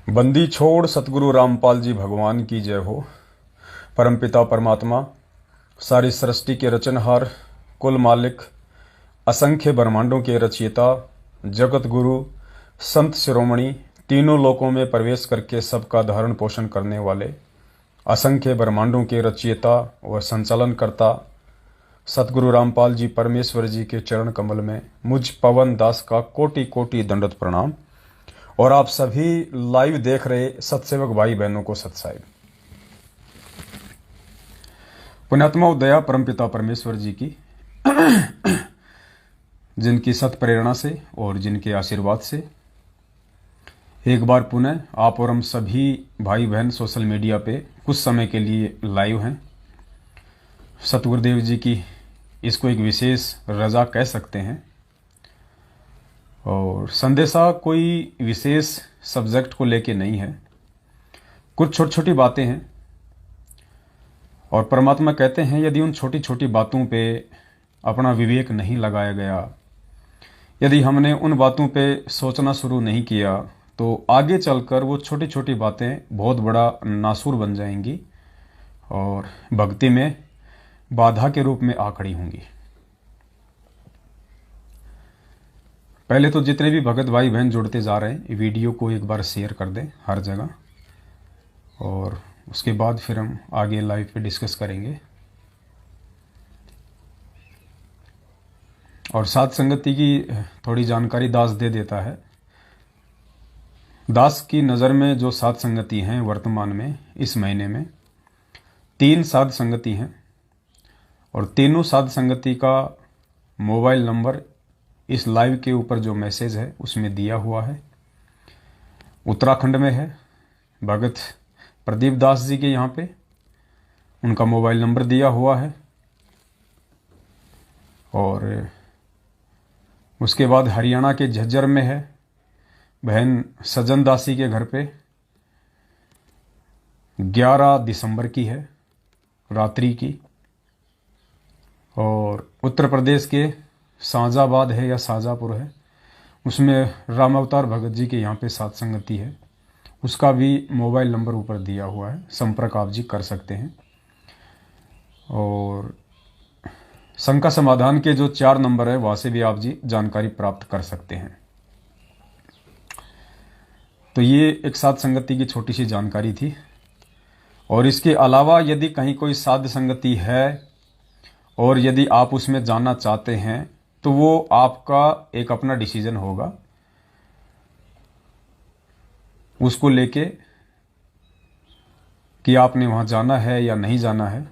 बंदी छोड़ सतगुरु रामपाल जी भगवान की जय हो। परमपिता परमात्मा, सारी सृष्टि के रचनहार, कुल मालिक, असंख्य ब्रह्मांडों के रचयिता, जगत गुरु, संत शिरोमणि, तीनों लोकों में प्रवेश करके सबका धारण पोषण करने वाले, असंख्य ब्रह्मांडों के रचयिता व संचालन करता सतगुरु रामपाल जी परमेश्वर जी के चरण कमल में मुझ पवन दास का कोटि कोटि दंडवत प्रणाम। और आप सभी लाइव देख रहे सत्सेवक भाई बहनों को सत्साहिब। पुण्यात्मा उदया परमपिता परमेश्वर जी की जिनकी सत प्रेरणा से और जिनके आशीर्वाद से एक बार पुनः आप और हम सभी भाई बहन सोशल मीडिया पे कुछ समय के लिए लाइव हैं। सतगुरुदेव जी की इसको एक विशेष रजा कह सकते हैं। और संदेशा कोई विशेष सब्जेक्ट को लेके नहीं है, कुछ छोटी छोटी बातें हैं। और परमात्मा कहते हैं यदि उन छोटी छोटी बातों पे अपना विवेक नहीं लगाया गया, यदि हमने उन बातों पे सोचना शुरू नहीं किया, तो आगे चलकर वो छोटी छोटी बातें बहुत बड़ा नासूर बन जाएंगी और भक्ति में बाधा के रूप में आ खड़ी होंगी। पहले तो जितने भी भगत भाई बहन जुड़ते जा रहे हैं, वीडियो को एक बार शेयर कर दें हर जगह, और उसके बाद फिर हम आगे लाइव पे डिस्कस करेंगे। और साथ संगति की थोड़ी जानकारी दास दे देता है। दास की नज़र में जो साध संगति हैं वर्तमान में इस महीने में 3 साध संगति हैं, और तीनों साध संगति का मोबाइल नंबर इस लाइव के ऊपर जो मैसेज है उसमें दिया हुआ है। उत्तराखंड में है, भगत प्रदीप दास जी के यहाँ पे उनका मोबाइल नंबर दिया हुआ है। और उसके बाद हरियाणा के झज्जर में है, बहन सजन दासी के घर पे 11 दिसंबर की है रात्रि की। और उत्तर प्रदेश के शाहजाबाद है या शाहजहाँपुर है, उसमें राम अवतार भगत जी के यहाँ पे साथ संगति है, उसका भी मोबाइल नंबर ऊपर दिया हुआ है, संपर्क आप जी कर सकते हैं। और शंका समाधान के जो 4 नंबर है वहाँ से भी आप जी जानकारी प्राप्त कर सकते हैं। तो ये एक साध संगति की छोटी सी जानकारी थी। और इसके अलावा यदि कहीं कोई साध संगति है और यदि आप उसमें जाना चाहते हैं तो वो आपका एक अपना डिसीजन होगा, उसको लेके कि आपने वहां जाना है या नहीं जाना है,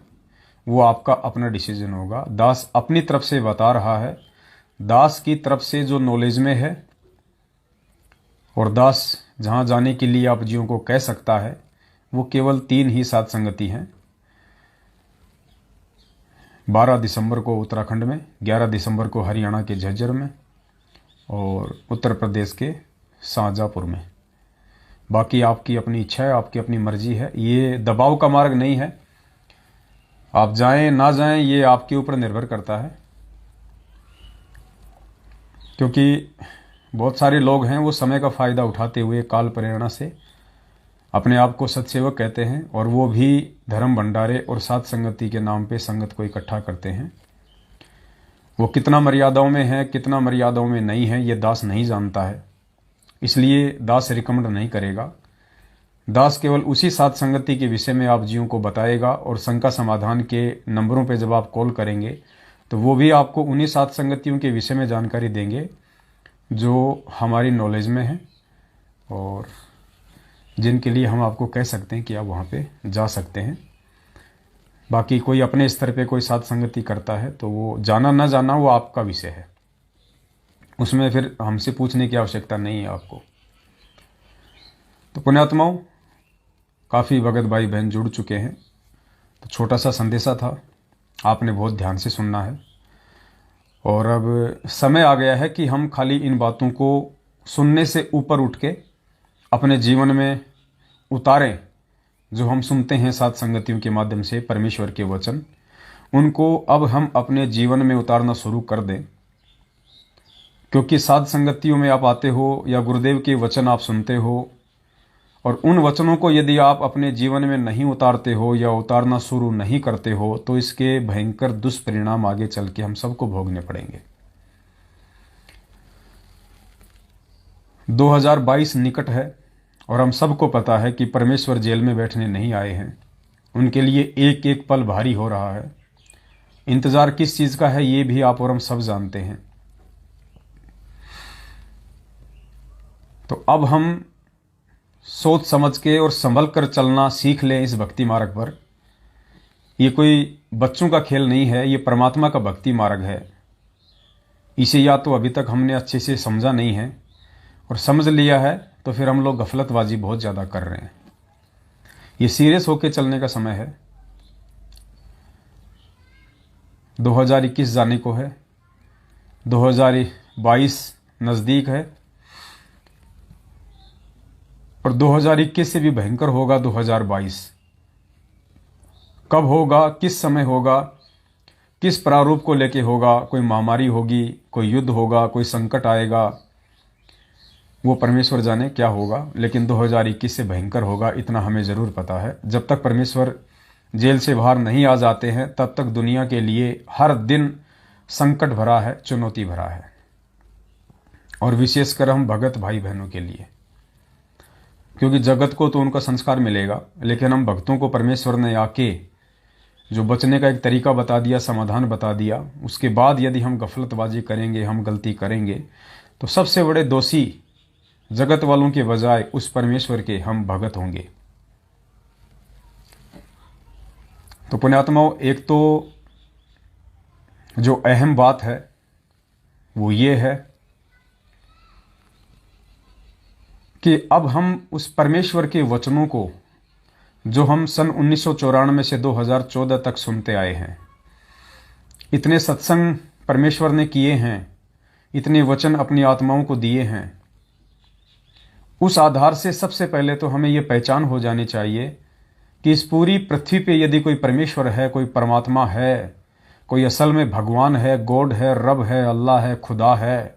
वो आपका अपना डिसीजन होगा। दास अपनी तरफ से बता रहा है, दास की तरफ से जो नॉलेज में है। और दास जहां जाने के लिए आप जियों को कह सकता है वो केवल 3 ही साध संगति हैं। 12 दिसंबर को उत्तराखंड में, 11 दिसंबर को हरियाणा के झज्जर में और उत्तर प्रदेश के शाहजहाँपुर में। बाकी आपकी अपनी इच्छा है, आपकी अपनी मर्जी है, ये दबाव का मार्ग नहीं है। आप जाएं ना जाएं ये आपके ऊपर निर्भर करता है। क्योंकि बहुत सारे लोग हैं वो समय का फायदा उठाते हुए काल प्रेरणा से अपने आप को सत्सेवक कहते हैं, और वो भी धर्म भंडारे और साध संगति के नाम पे संगत को इकट्ठा करते हैं। वो कितना मर्यादाओं में है, कितना मर्यादाओं में नहीं है, ये दास नहीं जानता है, इसलिए दास रिकमेंड नहीं करेगा। दास केवल उसी साध संगति के विषय में आप जियों को बताएगा। और शंका समाधान के नंबरों पे जब आप कॉल करेंगे तो वो भी आपको उन्हीं साध संगतियों के विषय में जानकारी देंगे जो हमारी नॉलेज में है, और जिनके लिए हम आपको कह सकते हैं कि आप वहाँ पे जा सकते हैं। बाकी कोई अपने स्तर पे कोई साध संगति करता है तो वो जाना ना जाना वो आपका विषय है, उसमें फिर हमसे पूछने की आवश्यकता नहीं है आपको। तो पुण्यात्माओं, काफ़ी भगत भाई बहन जुड़ चुके हैं, तो छोटा सा संदेशा था, आपने बहुत ध्यान से सुनना है। और अब समय आ गया है कि हम खाली इन बातों को सुनने से ऊपर उठ के अपने जीवन में उतारें। जो हम सुनते हैं साध संगतियों के माध्यम से परमेश्वर के वचन, उनको अब हम अपने जीवन में उतारना शुरू कर दें। क्योंकि साध संगतियों में आप आते हो या गुरुदेव के वचन आप सुनते हो और उन वचनों को यदि आप अपने जीवन में नहीं उतारते हो या उतारना शुरू नहीं करते हो तो इसके भयंकर दुष्परिणाम आगे चल के हम सबको भोगने पड़ेंगे। 2022 निकट है और हम सबको पता है कि परमेश्वर जेल में बैठने नहीं आए हैं। उनके लिए एक एक पल भारी हो रहा है। इंतजार किस चीज का है ये भी आप और हम सब जानते हैं। तो अब हम सोच समझ के और संभल कर चलना सीख लें इस भक्ति मार्ग पर। ये कोई बच्चों का खेल नहीं है, ये परमात्मा का भक्ति मार्ग है। इसे या तो अभी तक हमने अच्छे से समझा नहीं है और समझ लिया है तो फिर हम लोग गफलतबाजी बहुत ज़्यादा कर रहे हैं। ये सीरियस होके चलने का समय है। 2021 जाने को है, 2022 नज़दीक है और 2021 से भी भयंकर होगा 2022। कब होगा, किस समय होगा, किस प्रारूप को लेके होगा, कोई महामारी होगी, कोई युद्ध होगा, कोई संकट आएगा, वो परमेश्वर जाने क्या होगा। लेकिन 2021 से भयंकर होगा, इतना हमें ज़रूर पता है। जब तक परमेश्वर जेल से बाहर नहीं आ जाते हैं तब तक दुनिया के लिए हर दिन संकट भरा है, चुनौती भरा है। और विशेषकर हम भगत भाई बहनों के लिए, क्योंकि जगत को तो उनका संस्कार मिलेगा, लेकिन हम भक्तों को परमेश्वर ने आके जो बचने का एक तरीका बता दिया, समाधान बता दिया, उसके बाद यदि हम गफलतबाजी करेंगे, हम गलती करेंगे तो सबसे बड़े दोषी जगत वालों के बजाय उस परमेश्वर के हम भगत होंगे। तो पुण्यात्माओं, एक तो जो अहम बात है वो ये है कि अब हम उस परमेश्वर के वचनों को जो हम सन 1994 से 2014 तक सुनते आए हैं, इतने सत्संग परमेश्वर ने किए हैं, इतने वचन अपनी आत्माओं को दिए हैं, उस आधार से सबसे पहले तो हमें ये पहचान हो जानी चाहिए कि इस पूरी पृथ्वी पे यदि कोई परमेश्वर है, कोई परमात्मा है, कोई असल में भगवान है, गॉड है, रब है, अल्लाह है, खुदा है,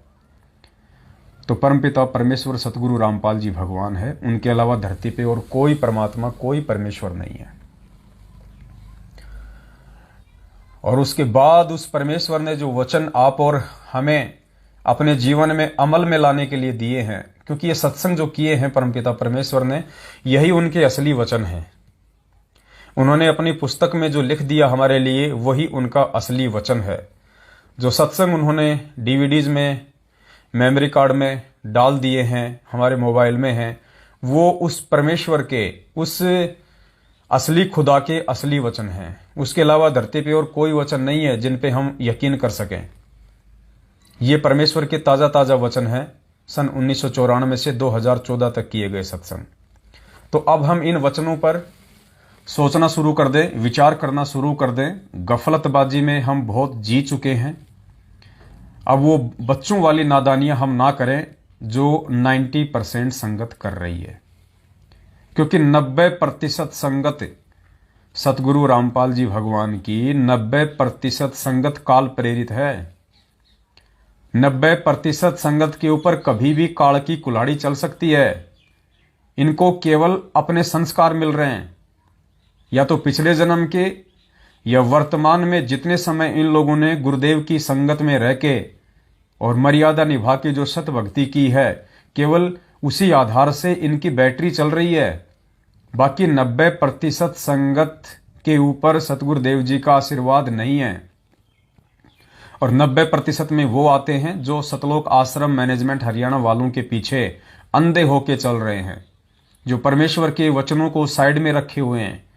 तो परमपिता परमेश्वर सतगुरु रामपाल जी भगवान है। उनके अलावा धरती पे और कोई परमात्मा, कोई परमेश्वर नहीं है। और उसके बाद उस परमेश्वर ने जो वचन आप और हमें अपने जीवन में अमल में लाने के लिए दिए हैं, क्योंकि ये सत्संग जो किए हैं परमपिता परमेश्वर ने, यही उनके असली वचन हैं। उन्होंने अपनी पुस्तक में जो लिख दिया हमारे लिए, वही उनका असली वचन है। जो सत्संग उन्होंने डीवीडीज में, मेमोरी कार्ड में डाल दिए हैं, हमारे मोबाइल में हैं, वो उस परमेश्वर के, उस असली खुदा के असली वचन हैं। उसके अलावा धरती पे और कोई वचन नहीं है जिन पे हम यकीन कर सकें। ये परमेश्वर के ताज़ा ताज़ा वचन हैं, सन 1994 से 2014 तक किए गए सत्संग। तो अब हम इन वचनों पर सोचना शुरू कर दें, विचार करना शुरू कर दें। गफलतबाजी में हम बहुत जी चुके हैं। अब वो बच्चों वाली नादानियां हम ना करें जो 90% संगत कर रही है, क्योंकि 90% संगत सतगुरु रामपाल जी भगवान की, 90% संगत काल प्रेरित है। 90% संगत के ऊपर कभी भी काल की कुल्हाड़ी चल सकती है। इनको केवल अपने संस्कार मिल रहे हैं, या तो पिछले जन्म के या वर्तमान में जितने समय इन लोगों ने गुरुदेव की संगत में रह के और मर्यादा निभा के जो सत भक्ति की है, केवल उसी आधार से इनकी बैटरी चल रही है। बाकी 90% संगत के ऊपर सतगुरुदेव जी का आशीर्वाद नहीं है। और 90% में वो आते हैं जो सतलोक आश्रम मैनेजमेंट हरियाणा वालों के पीछे अंधे होके चल रहे हैं, जो परमेश्वर के वचनों को साइड में रखे हुए हैं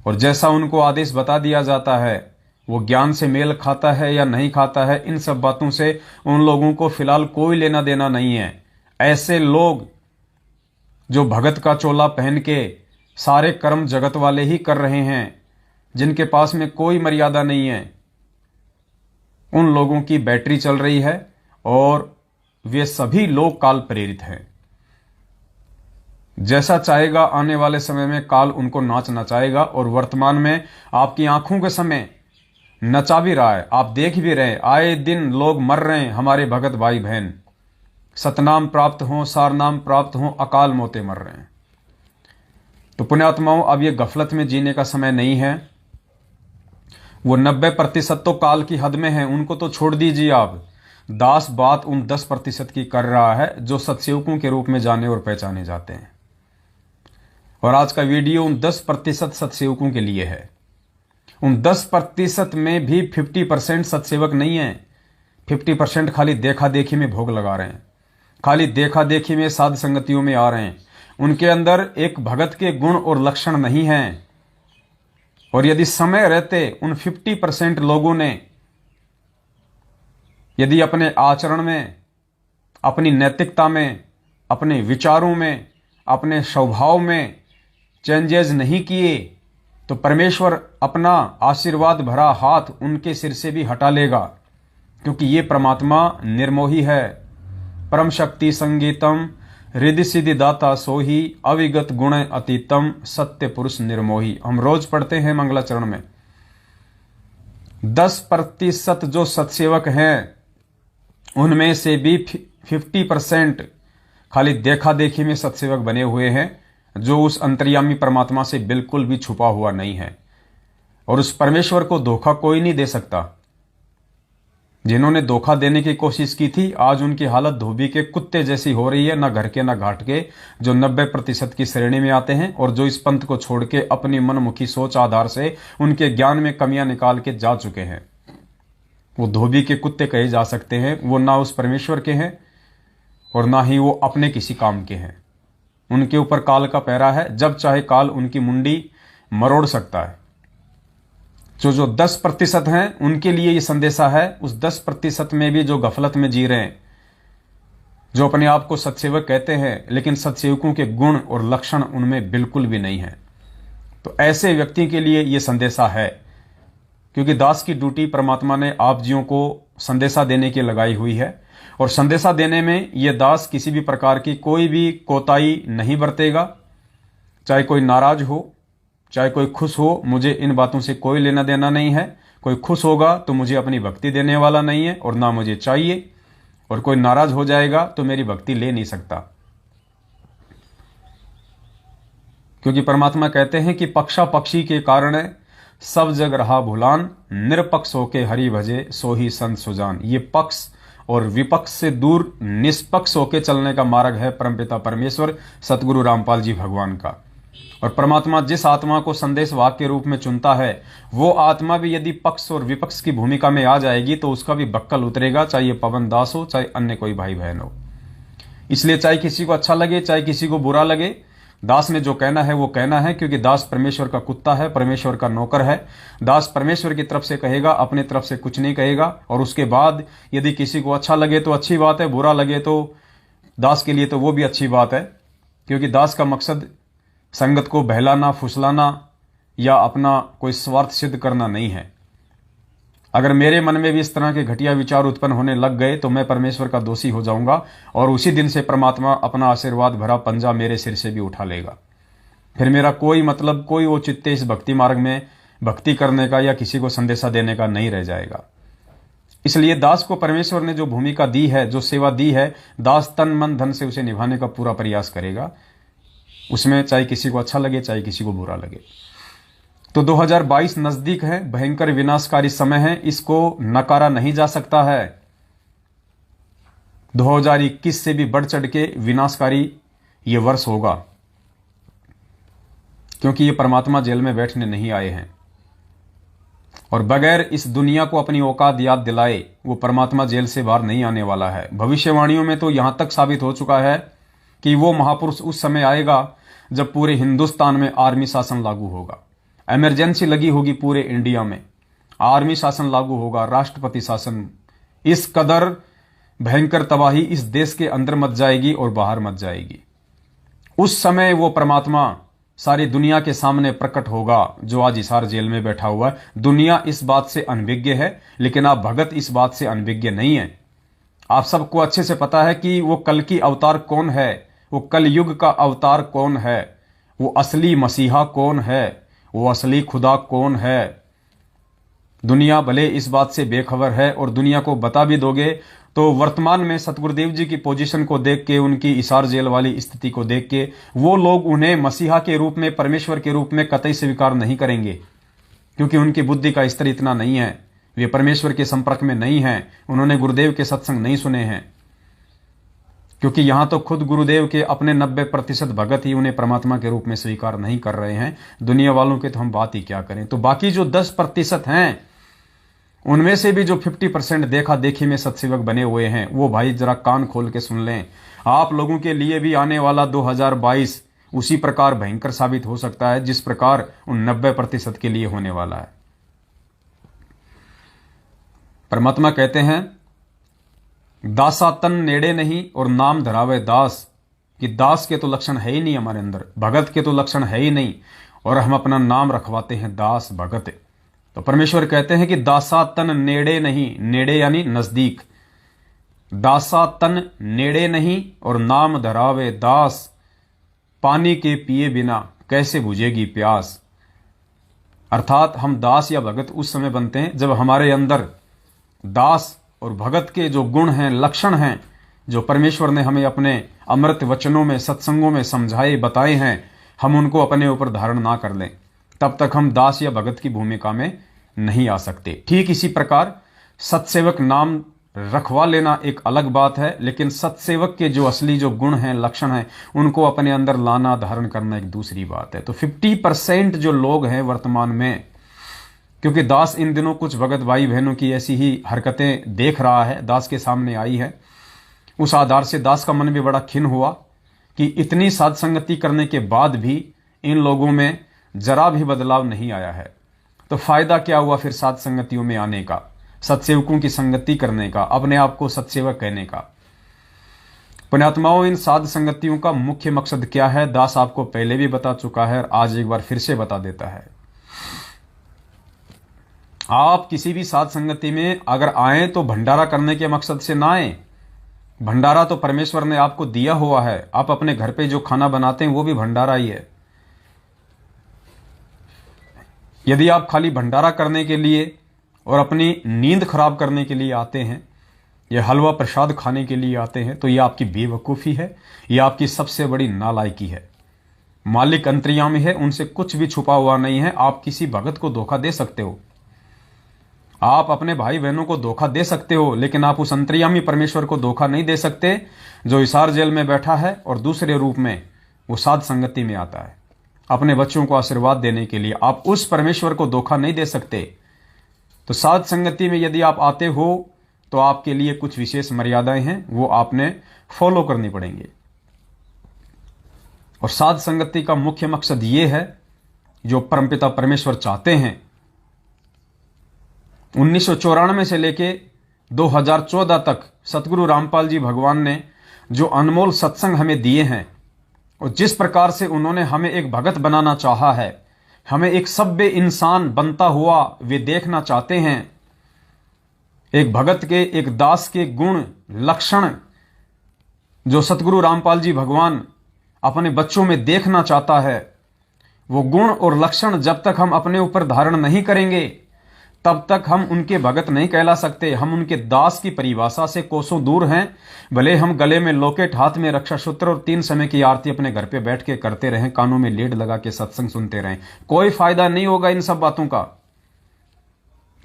और जैसा उनको आदेश बता दिया जाता है वो ज्ञान से मेल खाता है या नहीं खाता है, इन सब बातों से उन लोगों को फिलहाल कोई लेना देना नहीं है। ऐसे लोग जो भगत का चोला पहन के सारे कर्म जगत वाले ही कर रहे हैं, जिनके पास में कोई मर्यादा नहीं है, उन लोगों की बैटरी चल रही है और वे सभी लोग काल प्रेरित हैं। जैसा चाहेगा आने वाले समय में काल उनको नाच नचाएगा और वर्तमान में आपकी आंखों के समय नचा भी रहा है। आप देख भी रहे हैं, आए दिन लोग मर रहे हैं, हमारे भगत भाई बहन। सतनाम प्राप्त हों, सारनाम प्राप्त हों, अकाल मौतें मर रहे हैं। तो पुण्यात्माओं, अब ये गफलत में जीने का समय नहीं है। वो 90% तो काल की हद में है, उनको तो छोड़ दीजिए आप। दास बात उन 10% की कर रहा है जो सत्सेवकों के रूप में जाने और पहचाने जाते हैं। और आज का वीडियो उन 10% सत्सेवकों के लिए है। उन 10% में भी 50% सत्सेवक नहीं है। 50% खाली देखा देखी में भोग लगा रहे हैं, खाली देखा देखी में साध संगतियों में आ रहे हैं। उनके अंदर एक भगत के गुण और लक्षण नहीं हैं। और यदि समय रहते उन 50% लोगों ने यदि अपने आचरण में, अपनी नैतिकता में, अपने विचारों में, अपने स्वभाव में चेंजेस नहीं किए, तो परमेश्वर अपना आशीर्वाद भरा हाथ उनके सिर से भी हटा लेगा। क्योंकि ये परमात्मा निर्मोही है। परम शक्ति संगीतम रिद्धि सिद्धि दाता सोही अविगत गुण अतीतम सत्य पुरुष निर्मोही। हम रोज पढ़ते हैं मंगलाचरण में। 10% जो सत्सेवक हैं उनमें से भी 50% खाली देखा देखी में सत्सेवक बने हुए हैं, जो उस अंतर्यामी परमात्मा से बिल्कुल भी छुपा हुआ नहीं है। और उस परमेश्वर को धोखा कोई नहीं दे सकता। जिन्होंने धोखा देने की कोशिश की थी, आज उनकी हालत धोबी के कुत्ते जैसी हो रही है, ना घर के ना घाट के, जो 90% की श्रेणी में आते हैं और जो इस पंथ को छोड़ के अपनी मनमुखी सोच आधार से उनके ज्ञान में कमियां निकाल के जा चुके हैं। वो धोबी के कुत्ते कहे जा सकते हैं। वो ना उस परमेश्वर के हैं और ना ही वो अपने किसी काम के हैं। उनके ऊपर काल का पहरा है, जब चाहे काल उनकी मुंडी मरोड़ सकता है। जो 10% हैं उनके लिए ये संदेशा है। उस 10% में भी जो गफलत में जी रहे हैं, जो अपने आप को सत्सेवक कहते हैं लेकिन सत्सेवकों के गुण और लक्षण उनमें बिल्कुल भी नहीं है, तो ऐसे व्यक्ति के लिए ये संदेशा है। क्योंकि दास की ड्यूटी परमात्मा ने आप जियों को संदेशा देने की लगाई हुई है। और संदेशा देने में यह दास किसी भी प्रकार की कोई भी कोताही नहीं बरतेगा। चाहे कोई नाराज हो, चाहे कोई खुश हो, मुझे इन बातों से कोई लेना देना नहीं है। कोई खुश होगा तो मुझे अपनी भक्ति देने वाला नहीं है और ना मुझे चाहिए। और कोई नाराज हो जाएगा तो मेरी भक्ति ले नहीं सकता। क्योंकि परमात्मा कहते हैं कि पक्षा पक्षी के कारण सब जग रहा भुलान, निरपक्ष होके हरि भजे सो ही संत सुजान। ये पक्ष और विपक्ष से दूर निष्पक्ष होके चलने का मार्ग है परमपिता परमेश्वर सतगुरु रामपाल जी भगवान का। और परमात्मा जिस आत्मा को संदेश वाक्य के रूप में चुनता है, वो आत्मा भी यदि पक्ष और विपक्ष की भूमिका में आ जाएगी तो उसका भी बक्कल उतरेगा, चाहे पवन दास हो, चाहे अन्य कोई भाई बहन हो। इसलिए चाहे किसी को अच्छा लगे, चाहे किसी को बुरा लगे, दास ने जो कहना है वो कहना है। क्योंकि दास परमेश्वर का कुत्ता है, परमेश्वर का नौकर है। दास परमेश्वर की तरफ से कहेगा, अपने तरफ से कुछ नहीं कहेगा। और उसके बाद यदि किसी को अच्छा लगे तो अच्छी बात है, बुरा लगे तो दास के लिए तो वो भी अच्छी बात है। क्योंकि दास का मकसद संगत को बहलाना, फुसलाना या अपना कोई स्वार्थ सिद्ध करना नहीं है। अगर मेरे मन में भी इस तरह के घटिया विचार उत्पन्न होने लग गए तो मैं परमेश्वर का दोषी हो जाऊंगा और उसी दिन से परमात्मा अपना आशीर्वाद भरा पंजा मेरे सिर से भी उठा लेगा। फिर मेरा कोई मतलब, कोई औचित्य इस भक्ति मार्ग में भक्ति करने का या किसी को संदेशा देने का नहीं रह जाएगा। इसलिए दास को परमेश्वर ने जो भूमिका दी है, जो सेवा दी है, दास तन मन धन से उसे निभाने का पूरा प्रयास करेगा। उसमें चाहे किसी को अच्छा लगे, चाहे किसी को बुरा लगे। तो 2022 नजदीक है, भयंकर विनाशकारी समय है, इसको नकारा नहीं जा सकता है। 2021 से भी बढ़ चढ़ के विनाशकारी ये वर्ष होगा। क्योंकि ये परमात्मा जेल में बैठने नहीं आए हैं और बगैर इस दुनिया को अपनी औकात याद दिलाए वो परमात्मा जेल से बाहर नहीं आने वाला है। भविष्यवाणियों में तो यहां तक साबित हो चुका है कि वो महापुरुष उस समय आएगा जब पूरे हिंदुस्तान में आर्मी शासन लागू होगा। इमरजेंसी लगी होगी पूरे इंडिया में, आर्मी शासन लागू होगा, राष्ट्रपति शासन। इस कदर भयंकर तबाही इस देश के अंदर मच जाएगी और बाहर मच जाएगी। उस समय वो परमात्मा सारी दुनिया के सामने प्रकट होगा जो आज हिसार जेल में बैठा हुआ है। दुनिया इस बात से अनभिज्ञ है, लेकिन आप भगत इस बात से अनभिज्ञ नहीं है। आप सबको अच्छे से पता है कि वो कल की अवतार कौन है, वो कल युग का अवतार कौन है, वो असली मसीहा कौन है, वो असली खुदा कौन है। दुनिया भले इस बात से बेखबर है और दुनिया को बता भी दोगे तो वर्तमान में सतगुरुदेव जी की पोजीशन को देख के, उनकी इसार जेल वाली स्थिति को देख के, वो लोग उन्हें मसीहा के रूप में, परमेश्वर के रूप में कतई स्वीकार नहीं करेंगे, क्योंकि उनकी बुद्धि का स्तर इतना नहीं है, वे परमेश्वर के संपर्क में नहीं हैं, उन्होंने गुरुदेव के सत्संग नहीं सुने हैं। क्योंकि यहां तो खुद गुरुदेव के अपने 90% भगत ही उन्हें परमात्मा के रूप में स्वीकार नहीं कर रहे हैं। दुनिया वालों के तो हम बात ही क्या करें। तो बाकी जो 10% हैं, उनमें से भी जो 50% देखा देखी में सत्सेवक बने हुए हैं, वो भाई जरा कान खोल के सुन लें। आप लोगों के लिए भी आने वाला 2022 उसी प्रकार भयंकर साबित हो सकता है जिस प्रकार उन 90% के लिए होने वाला है। परमात्मा कहते हैं, दासा तन नेड़े नहीं और नाम धरावे दास, कि दास के तो लक्षण है ही नहीं हमारे अंदर, भगत के तो लक्षण है ही नहीं, और हम अपना नाम रखवाते हैं दास भगत। तो परमेश्वर कहते हैं कि दासा तन नेड़े नहीं, नेड़े यानी नजदीक, दासा तन नेड़े नहीं और नाम धरावे दास, पानी के पिए बिना कैसे बुझेगी प्यास। अर्थात हम दास या भगत उस समय बनते हैं जब हमारे अंदर दास और भगत के जो गुण हैं, लक्षण हैं, जो परमेश्वर ने हमें अपने अमृत वचनों में, सत्संगों में समझाए बताए हैं, हम उनको अपने ऊपर धारण ना कर लें, तब तक हम दास या भगत की भूमिका में नहीं आ सकते। ठीक इसी प्रकार सत्सेवक नाम रखवा लेना एक अलग बात है, लेकिन सत्सेवक के जो असली जो गुण हैं, लक्षण हैं, उनको अपने अंदर लाना, धारण करना एक दूसरी बात है। तो 50% जो लोग हैं वर्तमान में, क्योंकि दास इन दिनों कुछ भगत भाई बहनों की ऐसी ही हरकतें देख रहा है, दास के सामने आई है, उस आधार से दास का मन भी बड़ा खिन्न हुआ कि इतनी साध संगति करने के बाद भी इन लोगों में जरा भी बदलाव नहीं आया है। तो फायदा क्या हुआ फिर साध संगतियों में आने का, सत्सेवकों की संगति करने का, अपने आप को सत्सेवक कहने का। पुण्यात्माओं, इन साध संगतियों का मुख्य मकसद क्या है, दास आपको पहले भी बता चुका है और आज एक बार फिर से बता देता है। आप किसी भी साध संगति में अगर आए तो भंडारा करने के मकसद से ना आए। भंडारा तो परमेश्वर ने आपको दिया हुआ है, आप अपने घर पे जो खाना बनाते हैं वो भी भंडारा ही है। यदि आप खाली भंडारा करने के लिए और अपनी नींद खराब करने के लिए आते हैं, या हलवा प्रसाद खाने के लिए आते हैं, तो यह आपकी बेवकूफ़ी है, यह आपकी सबसे बड़ी नालायकी है। मालिक अंतर्यामी है, उनसे कुछ भी छुपा हुआ नहीं है। आप किसी भगत को धोखा दे सकते हो, आप अपने भाई बहनों को धोखा दे सकते हो, लेकिन आप उस अंतर्यामी परमेश्वर को धोखा नहीं दे सकते जो हिसार जेल में बैठा है और दूसरे रूप में वो साध संगति में आता है अपने बच्चों को आशीर्वाद देने के लिए। आप उस परमेश्वर को धोखा नहीं दे सकते। तो साध संगति में यदि आप आते हो तो आपके लिए कुछ विशेष मर्यादाएं हैं, वो आपने फॉलो करनी पड़ेंगे। और साध संगति का मुख्य मकसद ये है, जो परमपिता परमेश्वर चाहते हैं। 1994 से लेके 2014 तक सतगुरु रामपाल जी भगवान ने जो अनमोल सत्संग हमें दिए हैं, और जिस प्रकार से उन्होंने हमें एक भगत बनाना चाहा है, हमें एक सभ्य इंसान बनता हुआ वे देखना चाहते हैं। एक भगत के, एक दास के गुण लक्षण जो सतगुरु रामपाल जी भगवान अपने बच्चों में देखना चाहता है, वो गुण और लक्षण जब तक हम अपने ऊपर धारण नहीं करेंगे तब तक हम उनके भगत नहीं कहला सकते। हम उनके दास की परिभाषा से कोसों दूर हैं। भले हम गले में लॉकेट, हाथ में रक्षा सूत्र और 3 समय की आरती अपने घर पे बैठ के करते रहें, कानों में लीड लगा के सत्संग सुनते रहें, कोई फायदा नहीं होगा इन सब बातों का।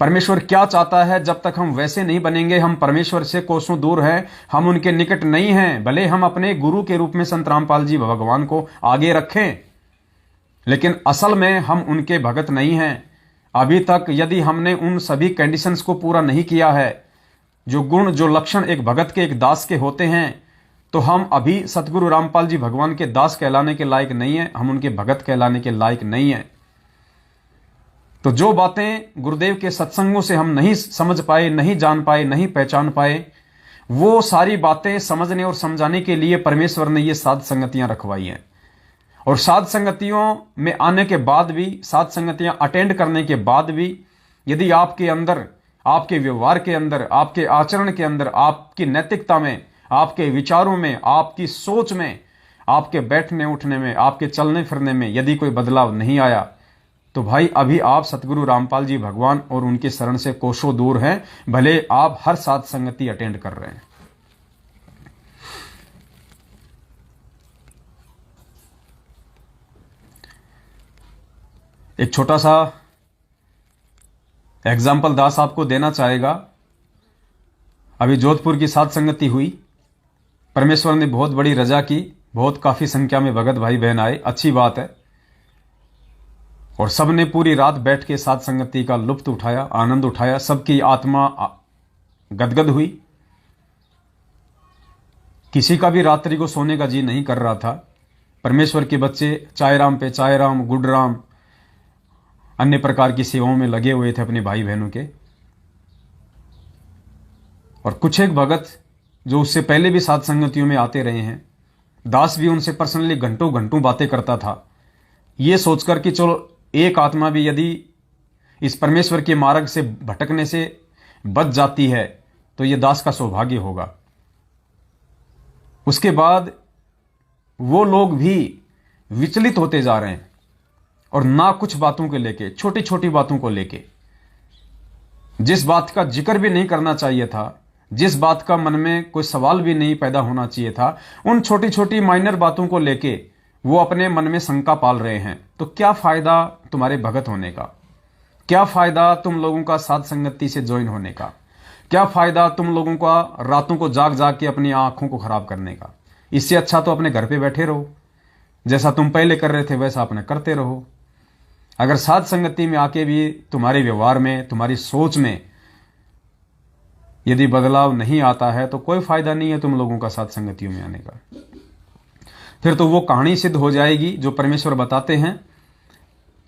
परमेश्वर क्या चाहता है, जब तक हम वैसे नहीं बनेंगे, हम परमेश्वर से कोसों दूर हैं, हम उनके निकट नहीं हैं। भले हम अपने गुरु के रूप में संत रामपाल जी भगवान को आगे रखें, लेकिन असल में हम उनके भगत नहीं हैं। अभी तक यदि हमने उन सभी कंडीशंस को पूरा नहीं किया है, जो गुण, जो लक्षण एक भगत के, एक दास के होते हैं, तो हम अभी सतगुरु रामपाल जी भगवान के दास कहलाने के लायक नहीं है, हम उनके भगत कहलाने के लायक नहीं है। तो जो बातें गुरुदेव के सत्संगों से हम नहीं समझ पाए, नहीं जान पाए, नहीं पहचान पाए, वो सारी बातें समझने और समझाने के लिए परमेश्वर ने ये साध संगतियां रखवाई हैं। और साध संगतियों में आने के बाद भी, साध संगतियां अटेंड करने के बाद भी, यदि आपके अंदर, आपके व्यवहार के अंदर, आपके आचरण के अंदर, आपकी नैतिकता में, आपके विचारों में, आपकी सोच में, आपके बैठने उठने में, आपके चलने फिरने में यदि कोई बदलाव नहीं आया, तो भाई अभी आप सतगुरु रामपाल जी भगवान और उनके शरण से कोसों दूर हैं, भले आप हर साथ संगति अटेंड कर रहे हैं। एक छोटा सा एग्जाम्पल दास आपको देना चाहेगा। अभी जोधपुर की साथ संगति हुई, परमेश्वर ने बहुत बड़ी रजा की, बहुत काफी संख्या में भगत भाई बहन आए, अच्छी बात है। और सबने पूरी रात बैठ के साथ संगति का लुत्फ उठाया, आनंद उठाया, सबकी आत्मा गदगद हुई। किसी का भी रात्रि को सोने का जी नहीं कर रहा था। परमेश्वर के बच्चे चाय राम पे चाय राम, गुड राम, अन्य प्रकार की सेवाओं में लगे हुए थे अपने भाई बहनों के। और कुछ एक भगत जो उससे पहले भी साथ संगतियों में आते रहे हैं, दास भी उनसे पर्सनली घंटों घंटों बातें करता था, ये सोचकर कि चलो एक आत्मा भी यदि इस परमेश्वर के मार्ग से भटकने से बच जाती है तो ये दास का सौभाग्य होगा। उसके बाद वो लोग भी विचलित होते जा रहे हैं और ना कुछ बातों को लेके, छोटी छोटी बातों को लेके, जिस बात का जिक्र भी नहीं करना चाहिए था, जिस बात का मन में कोई सवाल भी नहीं पैदा होना चाहिए था, उन छोटी छोटी माइनर बातों को लेके वो अपने मन में शंका पाल रहे हैं। तो क्या फायदा तुम्हारे भगत होने का? क्या फायदा तुम लोगों का साथ संगति से ज्वाइन होने का? क्या फायदा तुम लोगों का रातों को जाग जाग के अपनी आंखों को खराब करने का? इससे अच्छा तो अपने घर पे बैठे रहो, जैसा तुम पहले कर रहे थे वैसा अपने करते रहो। अगर साथ संगति में आके भी तुम्हारे व्यवहार में, तुम्हारी सोच में यदि बदलाव नहीं आता है तो कोई फायदा नहीं है तुम लोगों का साथ संगतियों में आने का। फिर तो वो कहानी सिद्ध हो जाएगी जो परमेश्वर बताते हैं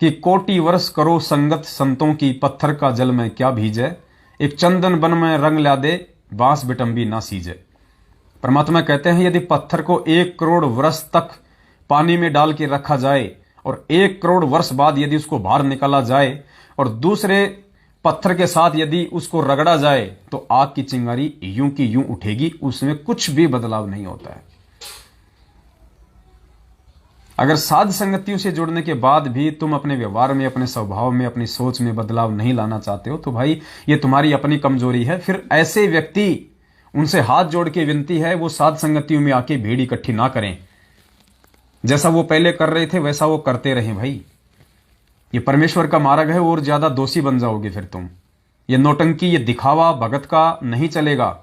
कि कोटि वर्ष करो संगत संतों की, पत्थर का जल में क्या भीजे, एक चंदन बन में रंग ला दे, बांस बिटंबी ना सीजे। परमात्मा कहते हैं यदि पत्थर को 1 करोड़ वर्ष तक पानी में डाल के रखा जाए और 1 करोड़ वर्ष बाद यदि उसको बाहर निकाला जाए और दूसरे पत्थर के साथ यदि उसको रगड़ा जाए तो आग की चिंगारी यूं की यूं उठेगी, उसमें कुछ भी बदलाव नहीं होता है। अगर साध संगतियों से जुड़ने के बाद भी तुम अपने व्यवहार में, अपने स्वभाव में, अपनी सोच में बदलाव नहीं लाना चाहते हो तो भाई ये तुम्हारी अपनी कमजोरी है। फिर ऐसे व्यक्ति, उनसे हाथ जोड़ के विनती है वो साध संगतियों में आके भीड़ इकट्ठी ना करें। जैसा वो पहले कर रहे थे वैसा वो करते रहें भाई। ये परमेश्वर का मार्ग है और ज्यादा दोषी बन जाओगे फिर तुम। ये नौटंकी, ये दिखावा भगत का नहीं चलेगा।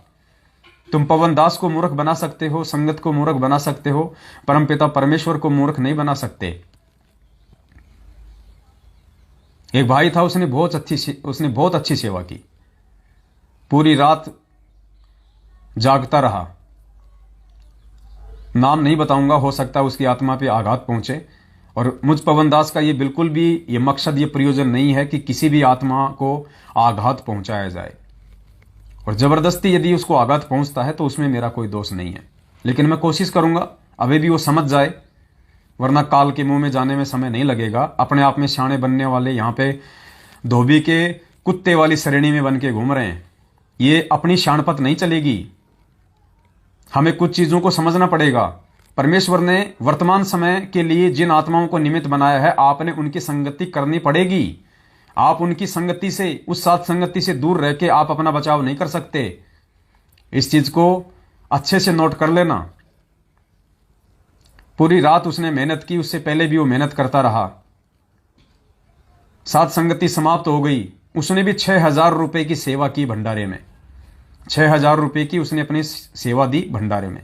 तुम पवन दास को मूर्ख बना सकते हो, संगत को मूर्ख बना सकते हो, परमपिता परमेश्वर को मूर्ख नहीं बना सकते। एक भाई था, उसने बहुत अच्छी सेवा की, पूरी रात जागता रहा। नाम नहीं बताऊंगा, हो सकता है उसकी आत्मा पे आघात पहुंचे। और मुझ पवन दास का ये बिल्कुल भी ये मकसद, ये प्रयोजन नहीं है कि किसी भी आत्मा को आघात पहुंचाया जाए। और जबरदस्ती यदि उसको आघात पहुंचता है तो उसमें मेरा कोई दोष नहीं है। लेकिन मैं कोशिश करूंगा अभी भी वो समझ जाए, वरना काल के मुंह में जाने में समय नहीं लगेगा। अपने आप में शाणे बनने वाले यहाँ पे धोबी के कुत्ते वाली श्रेणी में बन के घूम रहे हैं। ये अपनी शाणपत नहीं चलेगी। हमें कुछ चीजों को समझना पड़ेगा। परमेश्वर ने वर्तमान समय के लिए जिन आत्माओं को निमित्त बनाया है, आपने उनकी संगति करनी पड़ेगी। आप उनकी संगति से, उस साथ संगति से दूर रह के आप अपना बचाव नहीं कर सकते। इस चीज को अच्छे से नोट कर लेना। पूरी रात उसने मेहनत की, उससे पहले भी वो मेहनत करता रहा। साथ संगति समाप्त हो गई, उसने भी 6,000 रुपए की सेवा की भंडारे में। 6,000 रुपए की उसने अपनी सेवा दी भंडारे में।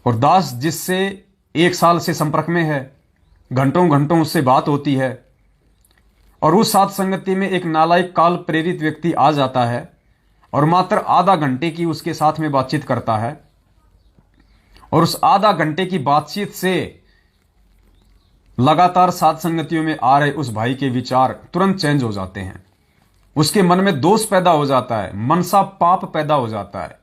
और दास जिससे 1 साल से संपर्क में है, घंटों घंटों उससे बात होती है, और उस साथ संगति में एक नालायक काल प्रेरित व्यक्ति आ जाता है और मात्र आधा घंटे की उसके साथ में बातचीत करता है, और उस आधा घंटे की बातचीत से लगातार साथ संगतियों में आ रहे उस भाई के विचार तुरंत चेंज हो जाते हैं। उसके मन में दोष पैदा हो जाता है, मनसा पाप पैदा हो जाता है।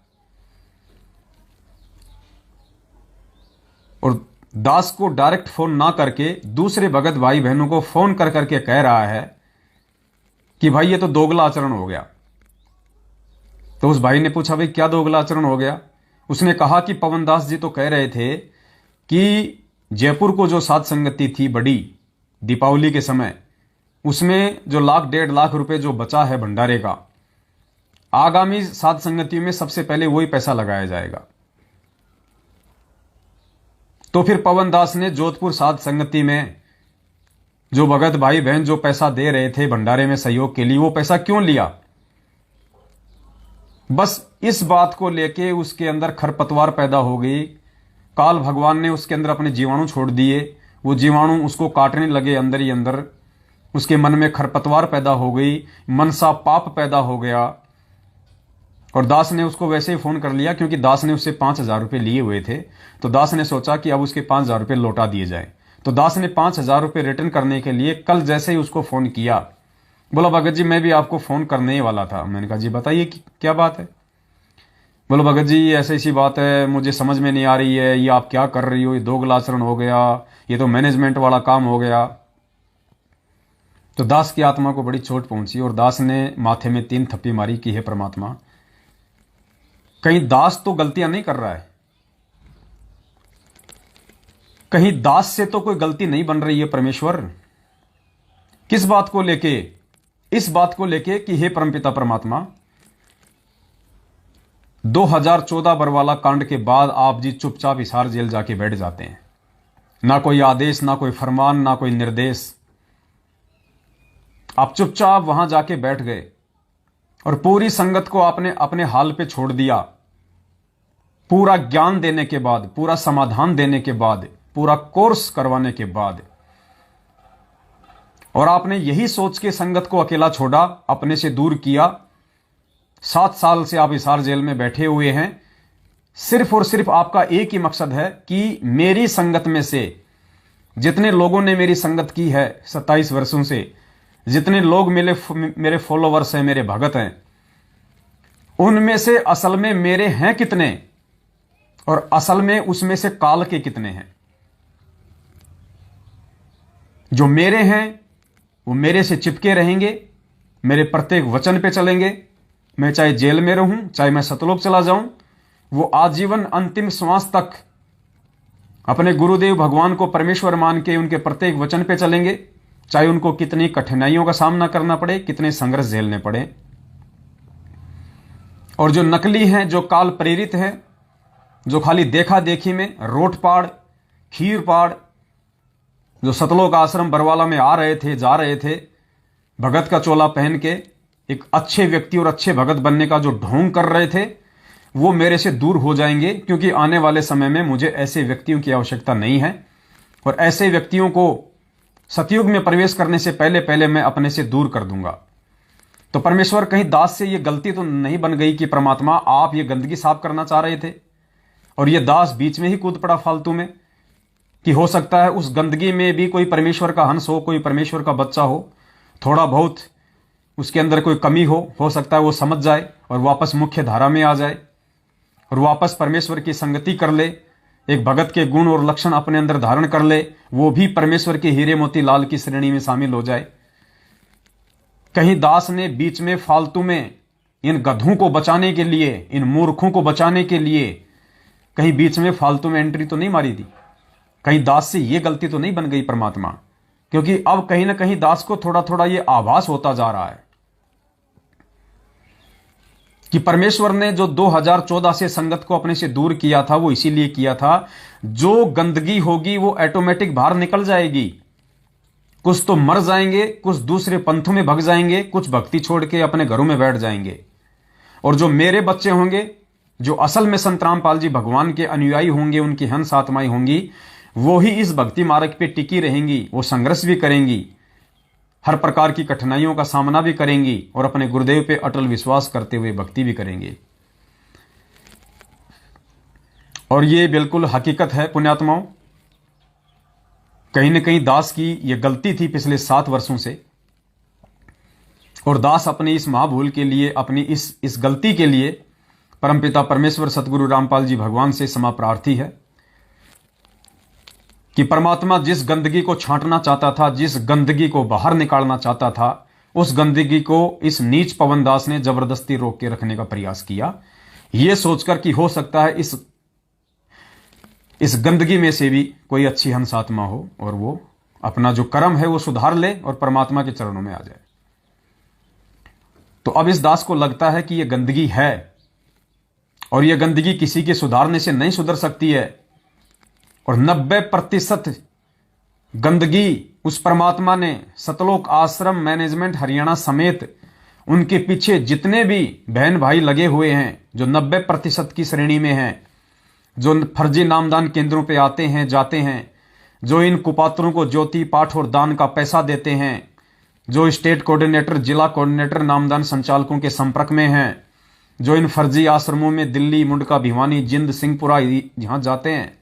और दास को डायरेक्ट फोन ना करके दूसरे भगत भाई बहनों को फोन कर करके कह रहा है कि भाई ये तो दोगला आचरण हो गया। तो उस भाई ने पूछा भाई क्या दोगला आचरण हो गया? उसने कहा कि पवन दास जी तो कह रहे थे कि जयपुर को जो साध संगति थी बड़ी दीपावली के समय, उसमें जो 1,00,000-1,50,000 रुपए जो बचा है भंडारे का, आगामी साध संगतियों में सबसे पहले वही पैसा लगाया जाएगा। तो फिर पवन दास ने जोधपुर साध संगति में जो भगत भाई बहन जो पैसा दे रहे थे भंडारे में सहयोग के लिए, वो पैसा क्यों लिया? बस इस बात को लेके उसके अंदर खरपतवार पैदा हो गई। काल भगवान ने उसके अंदर अपने जीवाणु छोड़ दिए, वो जीवाणु उसको काटने लगे अंदर ही अंदर, उसके मन में खरपतवार पैदा हो गई, मनसा पाप पैदा हो गया। और दास ने उसको वैसे ही फोन कर लिया, क्योंकि दास ने उससे 5,000 रुपये लिए हुए थे। तो दास ने सोचा कि अब उसके 5,000 रुपये लौटा दिए जाए। तो दास ने 5,000 रुपये रिटर्न करने के लिए कल जैसे ही उसको फोन किया, बोला भगत जी मैं भी आपको फोन करने ही वाला था। मैंने कहा जी बताइए क्या बात है? बोलो भगत जी ऐसी ऐसी बात है, मुझे समझ में नहीं आ रही है, ये आप क्या कर रही हो, ये दोगलाचरण हो गया, ये तो मैनेजमेंट वाला काम हो गया। तो दास की आत्मा को बड़ी चोट पहुंची और दास ने माथे में 3 थप्पी मारी कि हे परमात्मा, कहीं दास तो गलतियां नहीं कर रहा है, कहीं दास से तो कोई गलती नहीं बन रही है परमेश्वर। किस बात को लेके? इस बात को लेके कि हे परमपिता परमात्मा, 2014 बरवाला कांड के बाद आप जी चुपचाप हिसार जेल जाके बैठ जाते हैं, ना कोई आदेश, ना कोई फरमान, ना कोई निर्देश। आप चुपचाप वहां जाके बैठ गए और पूरी संगत को आपने अपने हाल पे छोड़ दिया। पूरा ज्ञान देने के बाद, पूरा समाधान देने के बाद, पूरा कोर्स करवाने के बाद, और आपने यही सोच के संगत को अकेला छोड़ा, अपने से दूर किया। 7 साल से आप हिसार जेल में बैठे हुए हैं। सिर्फ और सिर्फ आपका एक ही मकसद है कि मेरी संगत में से जितने लोगों ने मेरी संगत की है 27 वर्षों से, जितने लोग मेरे फॉलोवर्स हैं, मेरे भगत हैं, उनमें से असल में मेरे हैं कितने और असल में उसमें से काल के कितने हैं। जो मेरे हैं वो मेरे से चिपके रहेंगे, मेरे प्रत्येक वचन पे चलेंगे। मैं चाहे जेल में रहूं, चाहे मैं सतलोक चला जाऊं, वो आजीवन अंतिम श्वास तक अपने गुरुदेव भगवान को परमेश्वर मान के उनके प्रत्येक वचन पे चलेंगे, चाहे उनको कितनी कठिनाइयों का सामना करना पड़े, कितने संघर्ष झेलने पड़े। और जो नकली हैं, जो काल प्रेरित हैं, जो खाली देखा देखी में रोटपाड़ खीरपाड़, जो सतलोक आश्रम बरवाला में आ रहे थे, जा रहे थे, भगत का चोला पहन के एक अच्छे व्यक्ति और अच्छे भगत बनने का जो ढोंग कर रहे थे, वो मेरे से दूर हो जाएंगे। क्योंकि आने वाले समय में मुझे ऐसे व्यक्तियों की आवश्यकता नहीं है, और ऐसे व्यक्तियों को सतयुग में प्रवेश करने से पहले पहले मैं अपने से दूर कर दूंगा। तो परमेश्वर, कहीं दास से ये गलती तो नहीं बन गई कि परमात्मा आप ये गंदगी साफ करना चाह रहे थे और ये दास बीच में ही कूद पड़ा फालतू में, कि हो सकता है उस गंदगी में भी कोई परमेश्वर का हंस हो, कोई परमेश्वर का बच्चा हो, थोड़ा बहुत उसके अंदर कोई कमी हो सकता है वो समझ जाए और वापस मुख्य धारा में आ जाए और वापस परमेश्वर की संगति कर ले, एक भगत के गुण और लक्षण अपने अंदर धारण कर ले, वो भी परमेश्वर के हीरे मोती लाल की श्रेणी में शामिल हो जाए। कहीं दास ने बीच में फालतू में इन गधों को बचाने के लिए, इन मूर्खों को बचाने के लिए कहीं बीच में फालतू में एंट्री तो नहीं मारी थी? कहीं दास से ये गलती तो नहीं बन गई परमात्मा? क्योंकि अब कहीं ना कहीं दास को थोड़ा थोड़ा ये आभास होता जा रहा है कि परमेश्वर ने जो 2014 से संगत को अपने से दूर किया था, वो इसीलिए किया था, जो गंदगी होगी वो ऑटोमेटिक बाहर निकल जाएगी। कुछ तो मर जाएंगे, कुछ दूसरे पंथों में भग जाएंगे, कुछ भक्ति छोड़ के अपने घरों में बैठ जाएंगे। और जो मेरे बच्चे होंगे, जो असल में संत रामपाल जी भगवान के अनुयायी होंगे, उनकी हंस आत्माएं होंगी, वो ही इस भक्ति मार्ग पे टिकी रहेंगी। वो संघर्ष भी करेंगी, हर प्रकार की कठिनाइयों का सामना भी करेंगी और अपने गुरुदेव पे अटल विश्वास करते हुए भक्ति भी करेंगे। और ये बिल्कुल हकीकत है पुण्यात्माओं। कहीं न कहीं दास की ये गलती थी पिछले 7 वर्षों से, और दास अपनी इस महाभूल के लिए, अपनी इस गलती के लिए परमपिता परमेश्वर सतगुरु रामपाल जी भगवान से क्षमा प्रार्थी है कि परमात्मा जिस गंदगी को छांटना चाहता था, जिस गंदगी को बाहर निकालना चाहता था, उस गंदगी को इस नीच पवन दास ने जबरदस्ती रोक के रखने का प्रयास किया, यह सोचकर कि हो सकता है इस इस गंदगी में से भी कोई अच्छी हंस आत्मा हो और वो अपना जो कर्म है वो सुधार ले और परमात्मा के चरणों में आ जाए। तो अब इस दास को लगता है कि ये गंदगी है और ये गंदगी किसी के सुधारने से नहीं सुधर सकती है, और 90% गंदगी उस परमात्मा ने सतलोक आश्रम मैनेजमेंट हरियाणा समेत उनके पीछे जितने भी बहन भाई लगे हुए हैं, जो 90% की श्रेणी में हैं, जो फर्जी नामदान केंद्रों पे आते हैं जाते हैं, जो इन कुपात्रों को ज्योति पाठ और दान का पैसा देते हैं, जो स्टेट कोऑर्डिनेटर जिला कोऑर्डिनेटर नामदान संचालकों के संपर्क में हैं, जो इन फर्जी आश्रमों में दिल्ली मुंडका भिवानी जिंद सिंहपुरा यहां जाते हैं,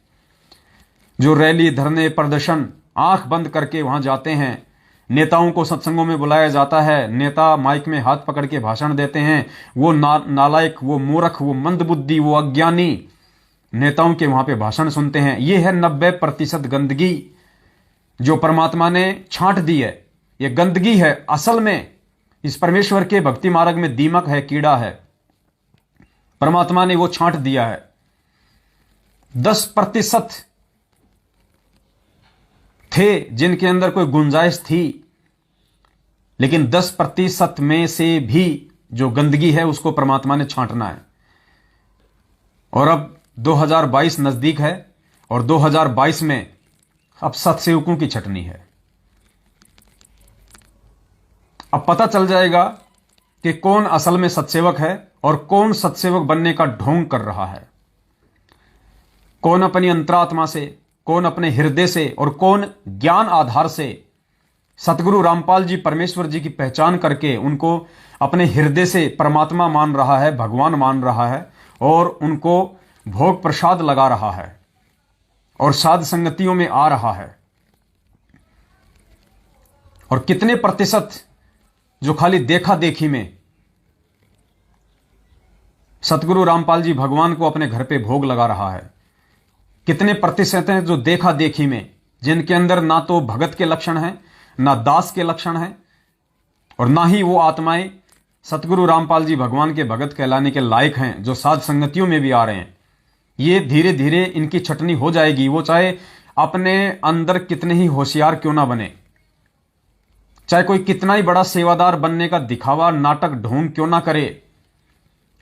जो रैली धरने प्रदर्शन आंख बंद करके वहां जाते हैं, नेताओं को सत्संगों में बुलाया जाता है, नेता माइक में हाथ पकड़ के भाषण देते हैं, वो नालायक, वो मूर्ख, वो मंदबुद्धि, वो अज्ञानी नेताओं के वहां पे भाषण सुनते हैं। ये है 90% गंदगी जो परमात्मा ने छांट दी है। ये गंदगी है, असल में इस परमेश्वर के भक्ति मार्ग में दीमक है, कीड़ा है, परमात्मा ने वो छांट दिया है। 10% थे जिनके अंदर कोई गुंजाइश थी, लेकिन 10% में से भी जो गंदगी है उसको परमात्मा ने छांटना है। और अब 2022 नजदीक है और 2022 में अब सत्सेवकों की छटनी है। अब पता चल जाएगा कि कौन असल में सत्सेवक है और कौन सत्सेवक बनने का ढोंग कर रहा है, कौन अपनी अंतरात्मा से, कौन अपने हृदय से और कौन ज्ञान आधार से सतगुरु रामपाल जी परमेश्वर जी की पहचान करके उनको अपने हृदय से परमात्मा मान रहा है, भगवान मान रहा है और उनको भोग प्रसाद लगा रहा है और साध संगतियों में आ रहा है। और कितने प्रतिशत जो खाली देखा देखी में सतगुरु रामपाल जी भगवान को अपने घर पे भोग लगा रहा है, कितने प्रतिशत हैं जो देखा देखी में, जिनके अंदर ना तो भगत के लक्षण हैं, ना दास के लक्षण हैं और ना ही वो आत्माएं सतगुरु रामपाल जी भगवान के भगत कहलाने के लायक हैं, जो साध संगतियों में भी आ रहे हैं। ये धीरे धीरे इनकी छटनी हो जाएगी, वो चाहे अपने अंदर कितने ही होशियार क्यों ना बने, चाहे कोई कितना ही बड़ा सेवादार बनने का दिखावा नाटक ढोंग क्यों ना करे,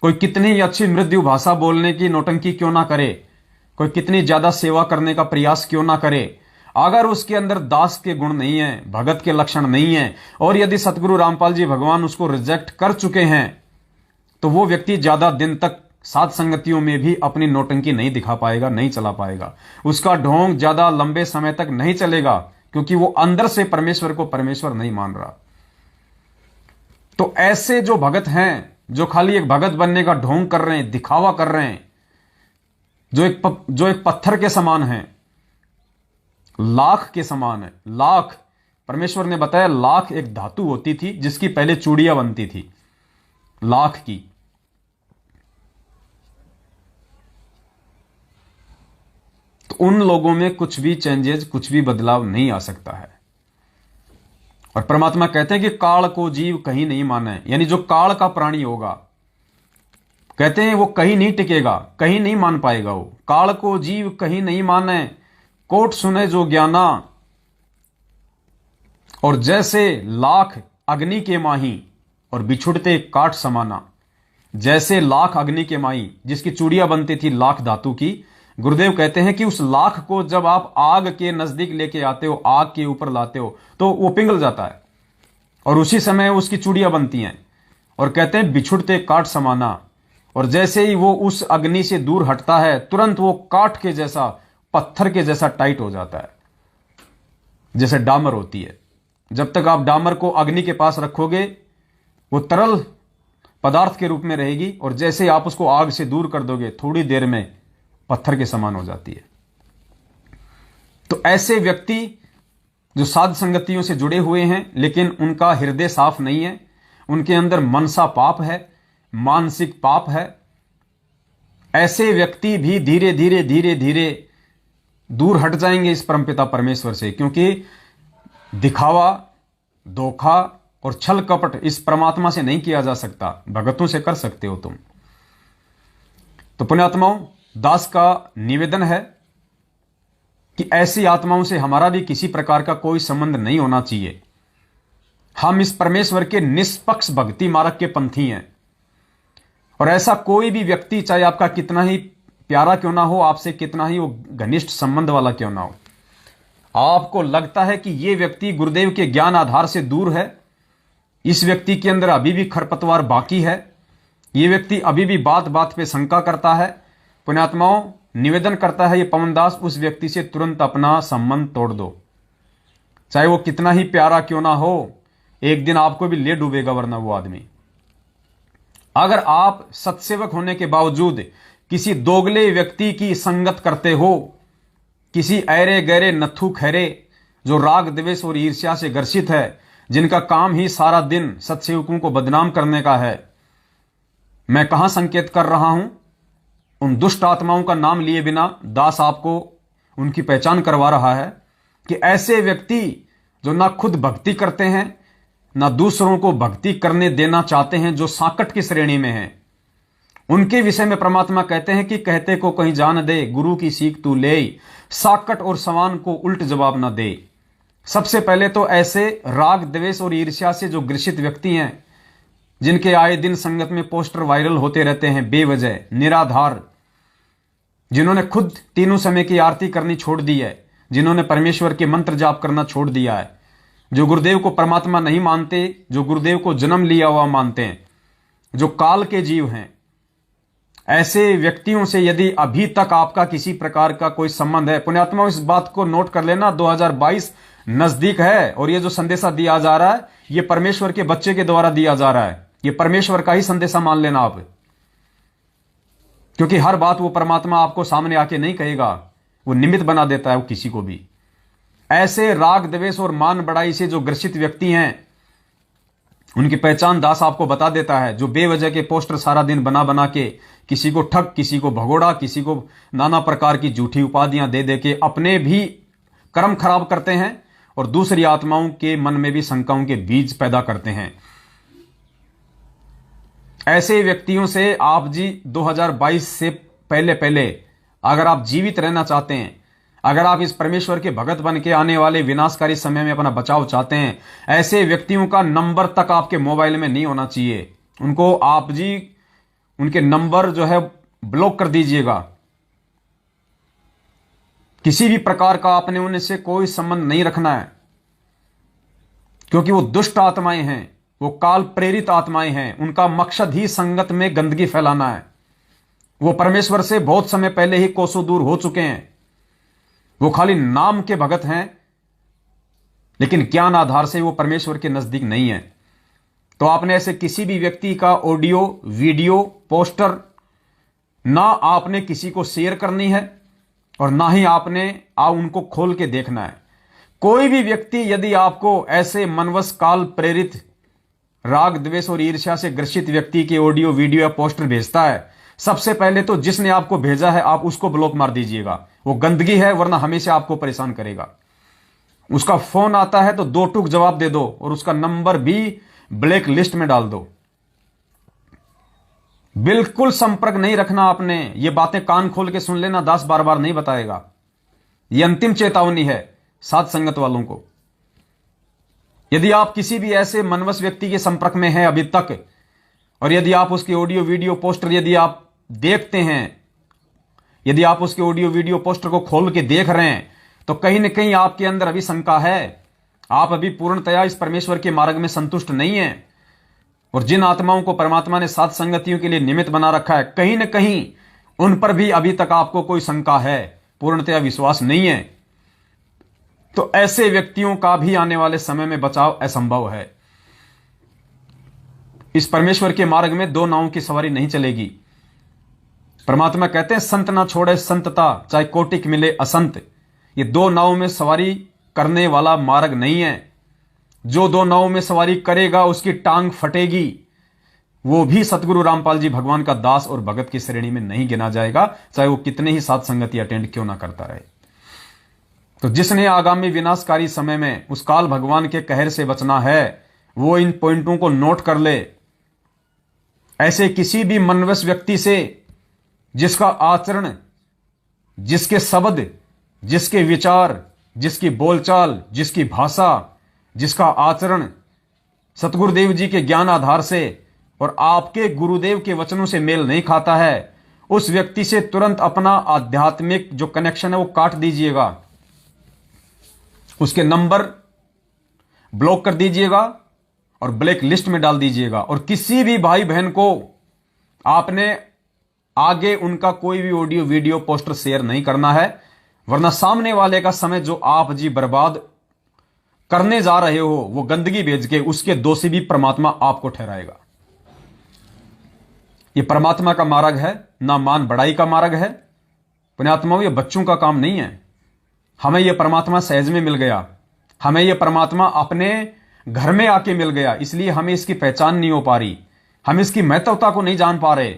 कोई कितनी ही अच्छी मृदु भाषा बोलने की नौटंकी क्यों ना करे, कोई कितनी ज्यादा सेवा करने का प्रयास क्यों ना करे, अगर उसके अंदर दास के गुण नहीं है, भगत के लक्षण नहीं है, और यदि सतगुरु रामपाल जी भगवान उसको रिजेक्ट कर चुके हैं, तो वो व्यक्ति ज्यादा दिन तक साध संगतियों में भी अपनी नौटंकी नहीं दिखा पाएगा, नहीं चला पाएगा, उसका ढोंग ज्यादा लंबे समय तक नहीं चलेगा, क्योंकि वो अंदर से परमेश्वर को परमेश्वर नहीं मान रहा। तो ऐसे जो भगत हैं, जो खाली एक भगत बनने का ढोंग कर रहे हैं, दिखावा कर रहे हैं, जो एक पत्थर के समान है, लाख के समान है। लाख, परमेश्वर ने बताया लाख एक धातु होती थी जिसकी पहले चूड़ियां बनती थी, लाख की। तो उन लोगों में कुछ भी चेंजेस, कुछ भी बदलाव नहीं आ सकता है। और परमात्मा कहते हैं कि काल को जीव कहीं नहीं माने, यानी जो काल का प्राणी होगा, कहते हैं वो कहीं नहीं टिकेगा, कहीं नहीं मान पाएगा। वो काल को जीव कहीं नहीं माने, कोट सुने जो ज्ञाना, और जैसे लाख अग्नि के माही और बिछुड़ते काट समाना। जैसे लाख अग्नि के माही जिसकी चूड़ियां बनती थी लाख धातु की, गुरुदेव कहते हैं कि उस लाख को जब आप आग के नजदीक लेके आते हो, आग के ऊपर लाते हो, तो वो पिघल जाता है और उसी समय उसकी चूड़ियां बनती हैं। और कहते हैं बिछुड़ते काट समाना, और जैसे ही वो उस अग्नि से दूर हटता है, तुरंत वो काठ के जैसा, पत्थर के जैसा टाइट हो जाता है, जैसे डामर होती है। जब तक आप डामर को अग्नि के पास रखोगे वो तरल पदार्थ के रूप में रहेगी, और जैसे आप उसको आग से दूर कर दोगे, थोड़ी देर में पत्थर के समान हो जाती है। तो ऐसे व्यक्ति जो साध संगतियों से जुड़े हुए हैं लेकिन उनका हृदय साफ नहीं है, उनके अंदर मनसा पाप है, मानसिक पाप है, ऐसे व्यक्ति भी धीरे धीरे धीरे धीरे दूर हट जाएंगे इस परमपिता परमेश्वर से। क्योंकि दिखावा, धोखा और छल कपट इस परमात्मा से नहीं किया जा सकता, भगतों से कर सकते हो तुम। तो पुण्यात्माओं, दास का निवेदन है कि ऐसी आत्माओं से हमारा भी किसी प्रकार का कोई संबंध नहीं होना चाहिए। हम इस परमेश्वर के निष्पक्ष भक्ति मार्ग के पंथी हैं, और ऐसा कोई भी व्यक्ति, चाहे आपका कितना ही प्यारा क्यों ना हो, आपसे कितना ही वो घनिष्ठ संबंध वाला क्यों ना हो, आपको लगता है कि ये व्यक्ति गुरुदेव के ज्ञान आधार से दूर है, इस व्यक्ति के अंदर अभी भी खरपतवार बाकी है, ये व्यक्ति अभी भी बात बात पे शंका करता है, पुण्यात्माओं, निवेदन करता है ये पवनदास, उस व्यक्ति से तुरंत अपना संबंध तोड़ दो। चाहे वो कितना ही प्यारा क्यों ना हो, एक दिन आपको भी ले डूबेगा, वरना वो आदमी। अगर आप सत्सेवक होने के बावजूद किसी दोगले व्यक्ति की संगत करते हो, किसी ऐरे गहरे नथु खैरे जो राग द्वेष और ईर्ष्या से ग्रसित है, जिनका काम ही सारा दिन सत्सेवकों को बदनाम करने का है, मैं कहां संकेत कर रहा हूं? उन दुष्ट आत्माओं का नाम लिए बिना दास आपको उनकी पहचान करवा रहा है कि ऐसे व्यक्ति जो ना खुद भक्ति करते हैं, ना दूसरों को भक्ति करने देना चाहते हैं, जो साकट की श्रेणी में हैं, उनके विषय में परमात्मा कहते हैं कि कहते को कहीं जान दे, गुरु की सीख तू ले, साकट और सवान को उल्ट जवाब ना दे। सबसे पहले तो ऐसे राग द्वेष और ईर्ष्या से जो ग्रसित व्यक्ति हैं, जिनके आए दिन संगत में पोस्टर वायरल होते रहते हैं बेवजह, निराधार, जिन्होंने खुद तीनों समय की आरती करनी छोड़ दी है, जिन्होंने परमेश्वर के मंत्र जाप करना छोड़ दिया है, जो गुरुदेव को परमात्मा नहीं मानते, जो गुरुदेव को जन्म लिया हुआ मानते हैं, जो काल के जीव हैं, ऐसे व्यक्तियों से यदि अभी तक आपका किसी प्रकार का कोई संबंध है, पुण्यात्मा इस बात को नोट कर लेना, 2022 नजदीक है, और ये जो संदेशा दिया जा रहा है, ये परमेश्वर के बच्चे के द्वारा दिया जा रहा है, ये परमेश्वर का ही संदेशा मान लेना आप, क्योंकि हर बात वो परमात्मा आपको सामने आके नहीं कहेगा, वो निमित्त बना देता है वो किसी को भी। ऐसे राग द्वेष और मान बढ़ाई से जो ग्रसित व्यक्ति हैं, उनकी पहचान दास आपको बता देता है, जो बेवजह के पोस्टर सारा दिन बना बना के किसी को ठग, किसी को भगोड़ा, किसी को नाना प्रकार की झूठी उपाधियां दे दे के अपने भी कर्म खराब करते हैं और दूसरी आत्माओं के मन में भी शंकाओं के बीज पैदा करते हैं। ऐसे व्यक्तियों से आप जी 2022 से पहले पहले अगर आप जीवित रहना चाहते हैं, अगर आप इस परमेश्वर के भगत बन के आने वाले विनाशकारी समय में अपना बचाव चाहते हैं, ऐसे व्यक्तियों का नंबर तक आपके मोबाइल में नहीं होना चाहिए। उनको आप जी उनके नंबर जो है ब्लॉक कर दीजिएगा। किसी भी प्रकार का आपने उनसे कोई संबंध नहीं रखना है, क्योंकि वो दुष्ट आत्माएं हैं, वो काल प्रेरित आत्माएं हैं। उनका मकसद ही संगत में गंदगी फैलाना है। वो परमेश्वर से बहुत समय पहले ही कोसों दूर हो चुके हैं। वो खाली नाम के भगत हैं, लेकिन ज्ञान आधार से वो परमेश्वर के नजदीक नहीं है। तो आपने ऐसे किसी भी व्यक्ति का ऑडियो, वीडियो, पोस्टर ना आपने किसी को शेयर करनी है और ना ही आपने उनको खोल के देखना है। कोई भी व्यक्ति यदि आपको ऐसे मनवश काल प्रेरित राग द्वेष और ईर्ष्या से ग्रसित व्यक्ति के ऑडियो, वीडियो या पोस्टर भेजता है, सबसे पहले तो जिसने आपको भेजा है आप उसको ब्लॉक मार दीजिएगा। वो गंदगी है, वरना हमेशा आपको परेशान करेगा। उसका फोन आता है तो दो टूक जवाब दे दो और उसका नंबर भी ब्लैक लिस्ट में डाल दो। बिल्कुल संपर्क नहीं रखना आपने। ये बातें कान खोल के सुन लेना, दास बार बार नहीं बताएगा। ये अंतिम चेतावनी है साथ संगत वालों को। यदि आप किसी भी ऐसे मनवश व्यक्ति के संपर्क में हैं अभी तक, और यदि आप उसके ऑडियो, वीडियो, पोस्टर यदि आप देखते हैं, यदि आप उसके ऑडियो, वीडियो, पोस्टर को खोल के देख रहे हैं, तो कहीं ना कहीं आपके अंदर अभी शंका है। आप अभी पूर्णतया इस परमेश्वर के मार्ग में संतुष्ट नहीं है। और जिन आत्माओं को परमात्मा ने सात संगतियों के लिए निमित्त बना रखा है, कहीं ना कहीं उन पर भी अभी तक आपको कोई शंका है, पूर्णतया विश्वास नहीं है। तो ऐसे व्यक्तियों का भी आने वाले समय में बचाव असंभव है। इस परमेश्वर के मार्ग में दो नावों की सवारी नहीं चलेगी। परमात्मा कहते हैं, संत ना छोड़े संतता, चाहे कोटिक मिले असंत। ये दो नावों में सवारी करने वाला मार्ग नहीं है। जो दो नावों में सवारी करेगा उसकी टांग फटेगी। वो भी सतगुरु रामपाल जी भगवान का दास और भगत की श्रेणी में नहीं गिना जाएगा, चाहे वो कितने ही साथ संगति अटेंड क्यों ना करता रहे। तो जिसने आगामी विनाशकारी समय में उस काल भगवान के कहर से बचना है, वो इन पॉइंटों को नोट कर ले। ऐसे किसी भी मनवश व्यक्ति से जिसका आचरण, जिसके शब्द, जिसके विचार, जिसकी बोलचाल, जिसकी भाषा, जिसका आचरण सतगुरुदेव जी के ज्ञान आधार से और आपके गुरुदेव के वचनों से मेल नहीं खाता है, उस व्यक्ति से तुरंत अपना आध्यात्मिक जो कनेक्शन है वो काट दीजिएगा, उसके नंबर ब्लॉक कर दीजिएगा और ब्लैक लिस्ट में डाल दीजिएगा। और किसी भी भाई बहन को आपने आगे उनका कोई भी ऑडियो वीडियो पोस्टर शेयर नहीं करना है, वरना सामने वाले का समय जो आप जी बर्बाद करने जा रहे हो वो गंदगी भेज के उसके दोषी भी परमात्मा आपको ठहराएगा। ये परमात्मा का मार्ग है, ना मान बढ़ाई का मार्ग है। पुण्यात्माओं, ये बच्चों का काम नहीं है। हमें यह परमात्मा सहज में मिल गया, हमें यह परमात्मा अपने घर में आके मिल गया, इसलिए हमें इसकी पहचान नहीं हो पा रही, हम इसकी महत्वता को नहीं जान पा रहे।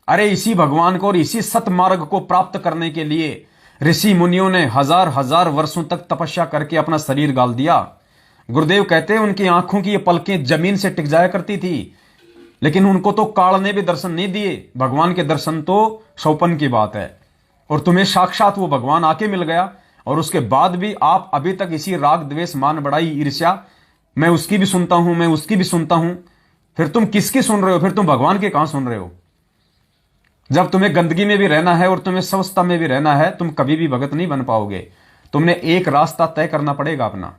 अरे इसी भगवान को और इसी सतमार्ग को प्राप्त करने के लिए ऋषि मुनियों ने हजार हजार वर्षों तक तपस्या करके अपना शरीर गाल दिया। गुरुदेव कहते हैं उनकी आंखों की ये पलकें जमीन से टिक जाया करती थी, लेकिन उनको तो काल ने भी दर्शन नहीं दिए। भगवान के दर्शन तो सौपन की बात है, और तुम्हें साक्षात वो भगवान आके मिल गया, और उसके बाद भी आप अभी तक इसी राग द्वेष मान बढ़ाई ईर्ष्या, मैं उसकी भी सुनता हूं, मैं उसकी भी सुनता हूं। फिर तुम किसकी सुन रहे हो? फिर तुम भगवान के कहां सुन रहे हो? जब तुम्हें गंदगी में भी रहना है और तुम्हें स्वस्थता में भी रहना है, तुम कभी भी भगत नहीं बन पाओगे। तुमने एक रास्ता तय करना पड़ेगा अपना।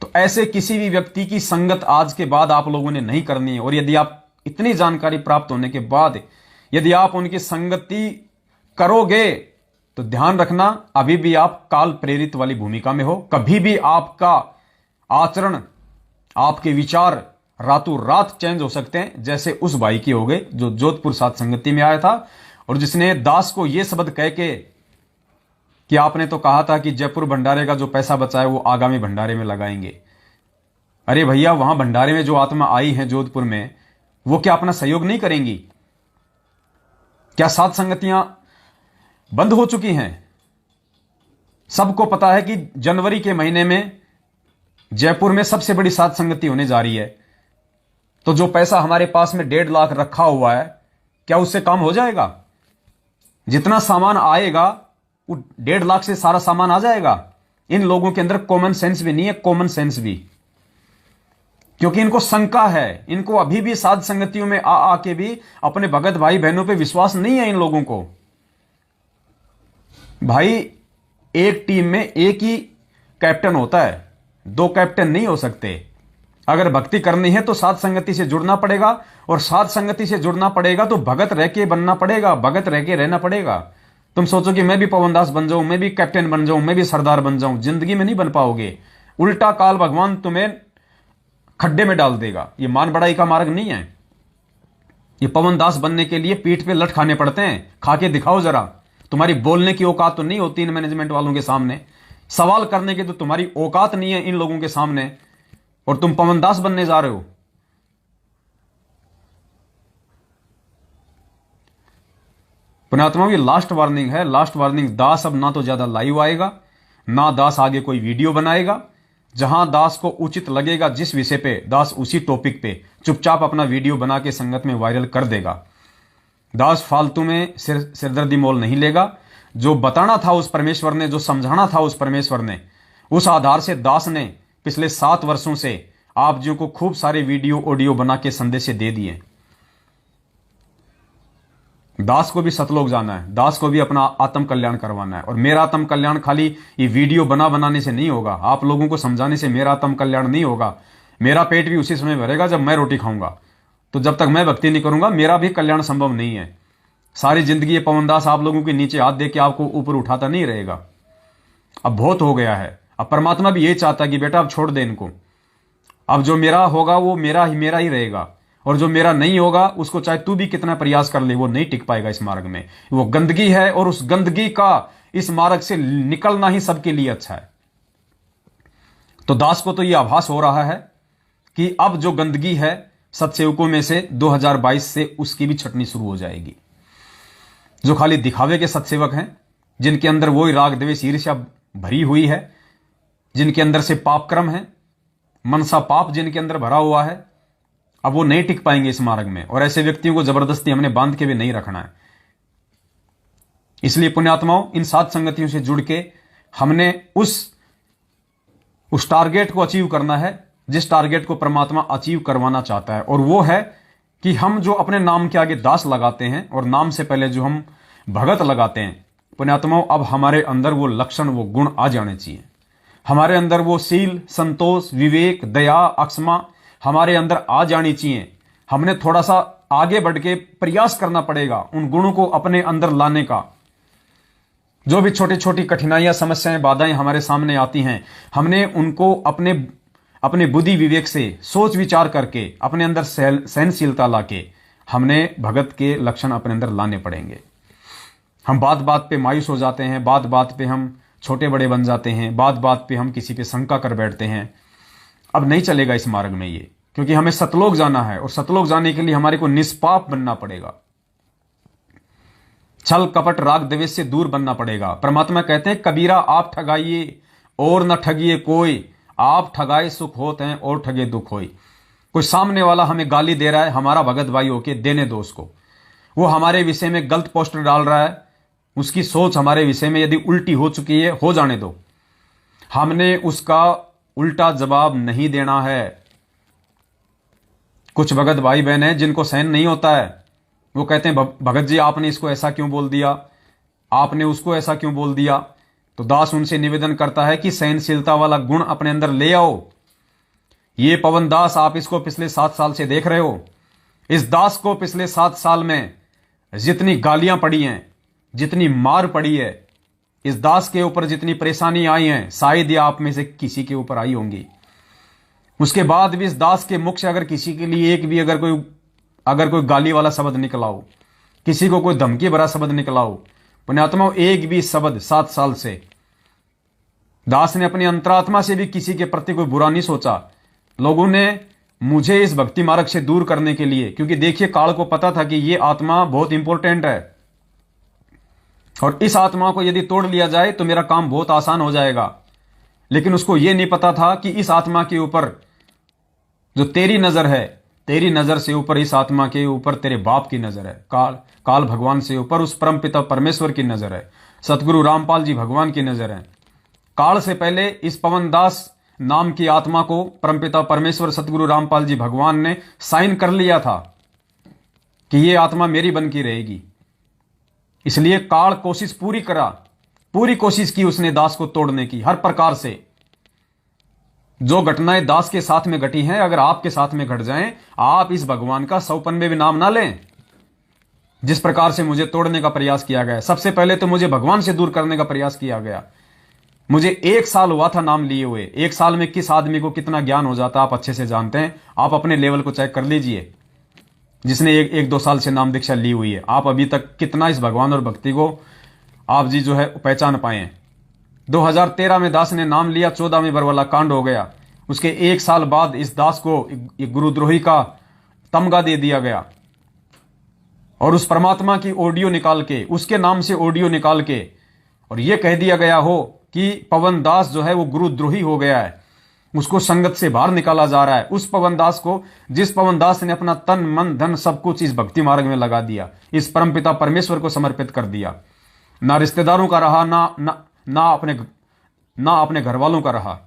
तो ऐसे किसी भी व्यक्ति की संगत आज के बाद आप लोगों ने नहीं करनी है। और यदि आप इतनी जानकारी प्राप्त होने के बाद यदि आप उनकी संगति करोगे तो ध्यान रखना, अभी भी आप काल प्रेरित वाली भूमिका में हो। कभी भी आपका आचरण, आपके विचार रातों रात चेंज हो सकते हैं, जैसे उस भाई की हो गए जो जोधपुर साथ संगति में आया था और जिसने दास को यह शब्द कह के कि आपने तो कहा था कि जयपुर भंडारे का जो पैसा बचा है वो आगामी भंडारे में लगाएंगे। अरे भैया, वहां भंडारे में जो आत्मा आई है जोधपुर में, वो क्या अपना सहयोग नहीं करेंगी? क्या सात संगतियां बंद हो चुकी हैं? सबको पता है कि जनवरी के महीने में जयपुर में सबसे बड़ी सात संगति होने जा रही है। तो जो पैसा हमारे पास में 1.5 लाख रखा हुआ है, क्या उससे काम हो जाएगा? जितना सामान आएगा वो 1.5 लाख से सारा सामान आ जाएगा। इन लोगों के अंदर कॉमन सेंस भी नहीं है, कॉमन सेंस भी, क्योंकि इनको शंका है। इनको अभी भी साध संगतियों में आके भी अपने भगत भाई बहनों पे विश्वास नहीं है इन लोगों को। भाई, एक टीम में एक ही कैप्टन होता है, 2 कैप्टन नहीं हो सकते। अगर भक्ति करनी है तो साध संगति से जुड़ना पड़ेगा, और साध संगति से जुड़ना पड़ेगा तो भगत रह के बनना पड़ेगा, भगत रह के रहना पड़ेगा। तुम सोचो कि मैं भी पवनदास बन जाऊं, मैं भी कैप्टन बन जाऊं, मैं भी सरदार बन जाऊं, जिंदगी में नहीं बन पाओगे। उल्टा काल भगवान तुम्हें खड्डे में डाल देगा। ये मान बढ़ाई का मार्ग नहीं है। ये पवनदास बनने के लिए पीठ पे लठ खाने पड़ते हैं। खा के दिखाओ जरा। तुम्हारी बोलने की औकात तो नहीं होती इन मैनेजमेंट वालों के सामने, सवाल करने की तो तुम्हारी औकात नहीं है इन लोगों के सामने, और तुम पवनदास बनने जा रहे हो। पुण्यात्माओं, ये लास्ट वार्निंग है, लास्ट वार्निंग। दास अब ना तो ज्यादा लाइव आएगा, ना दास आगे कोई वीडियो बनाएगा। जहां दास को उचित लगेगा जिस विषय पे, दास उसी टॉपिक पे चुपचाप अपना वीडियो बना के संगत में वायरल कर देगा। दास फालतू में सिरदर्दी मोल नहीं लेगा। जो बताना था उस परमेश्वर ने, जो समझाना था उस परमेश्वर ने, उस आधार से दास ने पिछले 7 वर्षों से आप जी को खूब सारे वीडियो ऑडियो बना के संदेश दे दिए। दास को भी सतलोक जाना है, दास को भी अपना आत्म कल्याण करवाना है। और मेरा आत्म कल्याण खाली ये वीडियो बनाने से नहीं होगा, आप लोगों को समझाने से मेरा आत्म कल्याण नहीं होगा। मेरा पेट भी उसी समय भरेगा जब मैं रोटी खाऊंगा। तो जब तक मैं भक्ति नहीं करूंगा मेरा भी कल्याण संभव नहीं है। सारी जिंदगी ये पवनदास आप लोगों के नीचे हाथ दे के आपको ऊपर उठाता नहीं रहेगा। अब बहुत हो गया है। अब परमात्मा भी ये चाहता है कि बेटा अब छोड़ दे इनको। अब जो मेरा होगा वो मेरा ही रहेगा, और जो मेरा नहीं होगा उसको चाहे तू भी कितना प्रयास कर ले वो नहीं टिक पाएगा इस मार्ग में। वो गंदगी है, और उस गंदगी का इस मार्ग से निकलना ही सबके लिए अच्छा है। तो दास को तो यह आभास हो रहा है कि अब जो गंदगी है सत्सेवकों में से 2022 से उसकी भी छटनी शुरू हो जाएगी। जो खाली दिखावे के सत्सेवक हैं, जिनके अंदर वही राग द्वेष ईर्ष्या भरी हुई है, जिनके अंदर से पाप क्रम है, मनसा पाप जिनके अंदर भरा हुआ है, अब वो नहीं टिक पाएंगे इस मार्ग में। और ऐसे व्यक्तियों को जबरदस्ती हमने बांध के भी नहीं रखना है। इसलिए पुण्यात्माओं, इन सात संगतियों से जुड़ के हमने उस टारगेट को अचीव करना है जिस टारगेट को परमात्मा अचीव करवाना चाहता है, और वो है कि हम जो अपने नाम के आगे दास लगाते हैं और नाम से पहले जो हम भगत लगाते हैं, पुण्यात्माओं, अब हमारे अंदर वो लक्षण, वो गुण आ जाने चाहिए। हमारे अंदर वो सील, संतोष, विवेक, दया, अक्षमा हमारे अंदर आ जानी चाहिए। हमने थोड़ा सा आगे बढ़ के प्रयास करना पड़ेगा उन गुणों को अपने अंदर लाने का। जो भी छोटी छोटी कठिनाइयां, समस्याएं, बाधाएं हमारे सामने आती हैं, हमने उनको अपने बुद्धि विवेक से सोच विचार करके अपने अंदर सहनशीलता लाके हमने भगत के लक्षण अपने अंदर लाने पड़ेंगे। हम बात बात पे मायूस हो जाते हैं, बात बात पे हम छोटे बड़े बन जाते हैं, बात बात पे हम किसी पे शंका कर बैठते हैं। अब नहीं चलेगा इस मार्ग में ये, क्योंकि हमें सतलोक जाना है और सतलोक जाने के लिए हमारे को निष्पाप बनना पड़ेगा। छल कपट राग द्वेष से दूर बनना पड़ेगा। परमात्मा कहते हैं, कबीरा आप ठगाइए और न ठगिए कोई, आप ठगाए सुख होते हैं और ठगे दुख होई। कोई सामने वाला हमें गाली दे रहा है, हमारा भगत भाई होके देने दो उसको। वो हमारे विषय में गलत पोस्टर डाल रहा है, उसकी सोच हमारे विषय में यदि उल्टी हो चुकी है, हो जाने दो। हमने उसका उल्टा जवाब नहीं देना है। कुछ भगत भाई बहन हैं जिनको सहन नहीं होता है, वो कहते हैं भगत जी आपने इसको ऐसा क्यों बोल दिया, आपने उसको ऐसा क्यों बोल दिया। तो दास उनसे निवेदन करता है कि सहनशीलता वाला गुण अपने अंदर ले आओ। ये पवन दास, आप इसको पिछले 7 साल से देख रहे हो। इस दास को पिछले 7 साल में जितनी गालियां पड़ी हैं, जितनी मार पड़ी है, इस दास के ऊपर जितनी परेशानी आई हैं, शायद ये आप में से किसी के ऊपर आई होंगी। उसके बाद भी इस दास के मुख से अगर किसी के लिए एक भी अगर कोई गाली वाला शब्द निकला हो, किसी को कोई धमकी भरा शब्द निकला हो, पुण्यात्माओं, एक भी शब्द 7 साल से दास ने अपनी अंतरात्मा से भी किसी के प्रति कोई बुरा नहीं सोचा। लोगों ने मुझे इस भक्ति मार्ग से दूर करने के लिए, क्योंकि देखिए काल को पता था कि ये आत्मा बहुत इंपॉर्टेंट है और इस आत्मा को यदि तोड़ लिया जाए तो मेरा काम बहुत आसान हो जाएगा। लेकिन उसको यह नहीं पता था कि इस आत्मा के ऊपर जो तेरी नजर है, तेरी नजर से ऊपर इस आत्मा के ऊपर तेरे बाप की नजर है, काल भगवान से ऊपर उस परम पिता परमेश्वर की नजर है, सतगुरु रामपाल जी भगवान की नजर है। काल से पहले इस पवन दास नाम की आत्मा को परमपिता परमेश्वर सतगुरु रामपाल जी भगवान ने साइन कर लिया था कि यह आत्मा मेरी बन की रहेगी। इसलिए काल कोशिश पूरी कोशिश की उसने दास को तोड़ने की, हर प्रकार से। जो घटनाएं दास के साथ में घटी हैं, अगर आपके साथ में घट जाएं, आप इस भगवान का 100 में भी नाम ना लें। जिस प्रकार से मुझे तोड़ने का प्रयास किया गया, सबसे पहले तो मुझे भगवान से दूर करने का प्रयास किया गया। मुझे 1 साल हुआ था नाम लिए हुए। 1 साल में किस आदमी को कितना ज्ञान हो जाता आप अच्छे से जानते हैं। आप अपने लेवल को चेक कर लीजिए। जिसने 1-2 साल से नाम दीक्षा ली हुई है, आप अभी तक कितना इस भगवान और भक्ति को आप जी जो है पहचान पाए हैं। 2013 में दास ने नाम लिया, 14 में बरवाला कांड हो गया। उसके 1 साल बाद इस दास को गुरुद्रोही का तमगा दे दिया गया और उस परमात्मा की ऑडियो निकाल के, उसके नाम से ऑडियो निकाल के, और यह कह दिया गया हो कि पवन दास जो है वो गुरुद्रोही हो गया है, उसको संगत से बाहर निकाला जा रहा है। उस पवन दास को, जिस पवन दास ने अपना तन मन धन सब कुछ इस भक्ति मार्ग में लगा दिया, इस परमपिता परमेश्वर को समर्पित कर दिया, ना रिश्तेदारों का रहा, ना अपने घर वालों का रहा।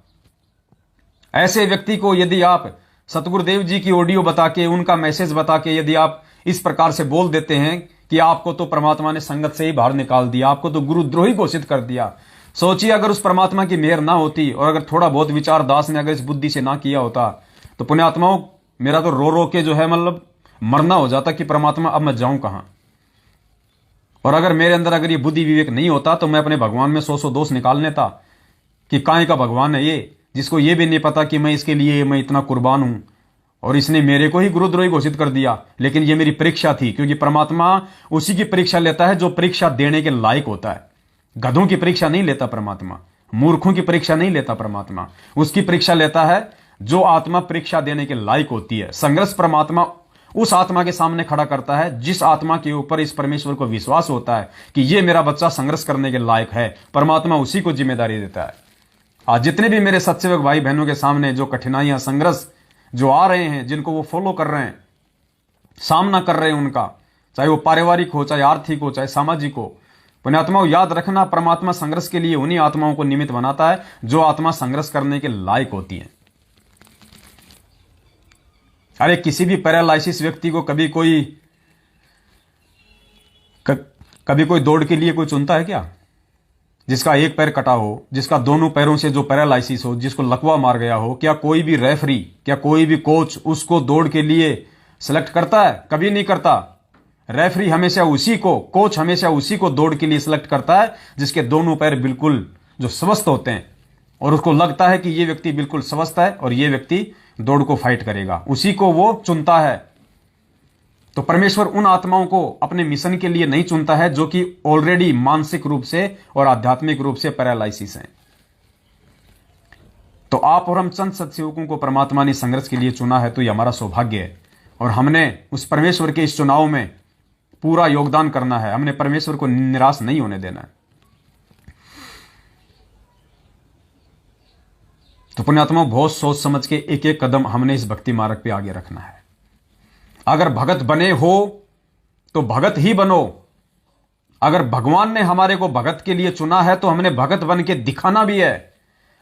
ऐसे व्यक्ति को यदि आप सतगुरुदेव जी की ऑडियो बता के, उनका मैसेज बता के यदि आप इस प्रकार से बोल देते हैं कि आपको तो परमात्मा ने संगत से ही बाहर निकाल दिया, आपको तो गुरुद्रोही घोषित कर दिया। सोचिए, अगर उस परमात्मा की मेहर ना होती और अगर थोड़ा बहुत विचार दास ने अगर इस बुद्धि से ना किया होता, तो पुण्यात्माओं, मेरा तो रो रो के जो है मतलब मरना हो जाता कि परमात्मा अब मैं जाऊं कहां। और अगर मेरे अंदर अगर ये बुद्धि विवेक नहीं होता तो मैं अपने भगवान में 100 दोष निकाल लेता कि काहे का भगवान है ये, जिसको ये भी नहीं पता कि मैं इसके लिए मैं इतना कुर्बान हूं और इसने मेरे को ही गुरुद्रोही घोषित कर दिया। लेकिन ये मेरी परीक्षा थी, क्योंकि परमात्मा उसी की परीक्षा लेता है जो परीक्षा देने के लायक होता है। गधों की परीक्षा नहीं लेता परमात्मा, मूर्खों की परीक्षा नहीं लेता परमात्मा। उसकी परीक्षा लेता है जो आत्मा परीक्षा देने के लायक होती है। संघर्ष परमात्मा उस आत्मा के सामने खड़ा करता है जिस आत्मा के ऊपर इस परमेश्वर को विश्वास होता है कि ये मेरा बच्चा संघर्ष करने के लायक है। परमात्मा उसी को जिम्मेदारी देता है। आज जितने भी मेरे सत्सेवक भाई बहनों के सामने जो कठिनाइयां, संघर्ष जो आ रहे हैं, जिनको वो फॉलो कर रहे हैं, सामना कर रहे हैं उनका, चाहे वो पारिवारिक हो, चाहे आर्थिक हो, चाहे सामाजिक हो, पुण्यात्माओं, याद रखना, परमात्मा संघर्ष के लिए उन्हीं आत्माओं को निमित्त बनाता है जो आत्मा संघर्ष करने के लायक होती है। अरे किसी भी पैरालाइसिस व्यक्ति को कभी कोई दौड़ के लिए कोई चुनता है क्या? जिसका एक पैर कटा हो, जिसका दोनों पैरों से जो पैरालाइसिस हो, जिसको लकवा मार गया हो, क्या कोई भी रेफरी, क्या कोई भी कोच उसको दौड़ के लिए सिलेक्ट करता है? कभी नहीं करता। रेफरी हमेशा उसी को, कोच हमेशा उसी को दौड़ के लिए सिलेक्ट करता है जिसके दोनों पैर बिल्कुल जो स्वस्थ होते हैं और उसको लगता है कि ये व्यक्ति बिल्कुल स्वस्थ है और ये व्यक्ति दौड़ को फाइट करेगा, उसी को वो चुनता है। तो परमेश्वर उन आत्माओं को अपने मिशन के लिए नहीं चुनता है जो कि ऑलरेडी मानसिक रूप से और आध्यात्मिक रूप से पैरालाइसिस हैं। तो आप और हम चंद सत्सेवकों को परमात्मा ने संघर्ष के लिए चुना है, तो यह हमारा सौभाग्य है और हमने उस परमेश्वर के इस चुनाव में पूरा योगदान करना है। हमने परमेश्वर को निराश नहीं होने देना है। तो पुण्यात्मा, बहुत सोच समझ के एक एक कदम हमने इस भक्ति मार्ग पे आगे रखना है। अगर भगत बने हो तो भगत ही बनो। अगर भगवान ने हमारे को भगत के लिए चुना है तो हमने भगत बन के दिखाना भी है।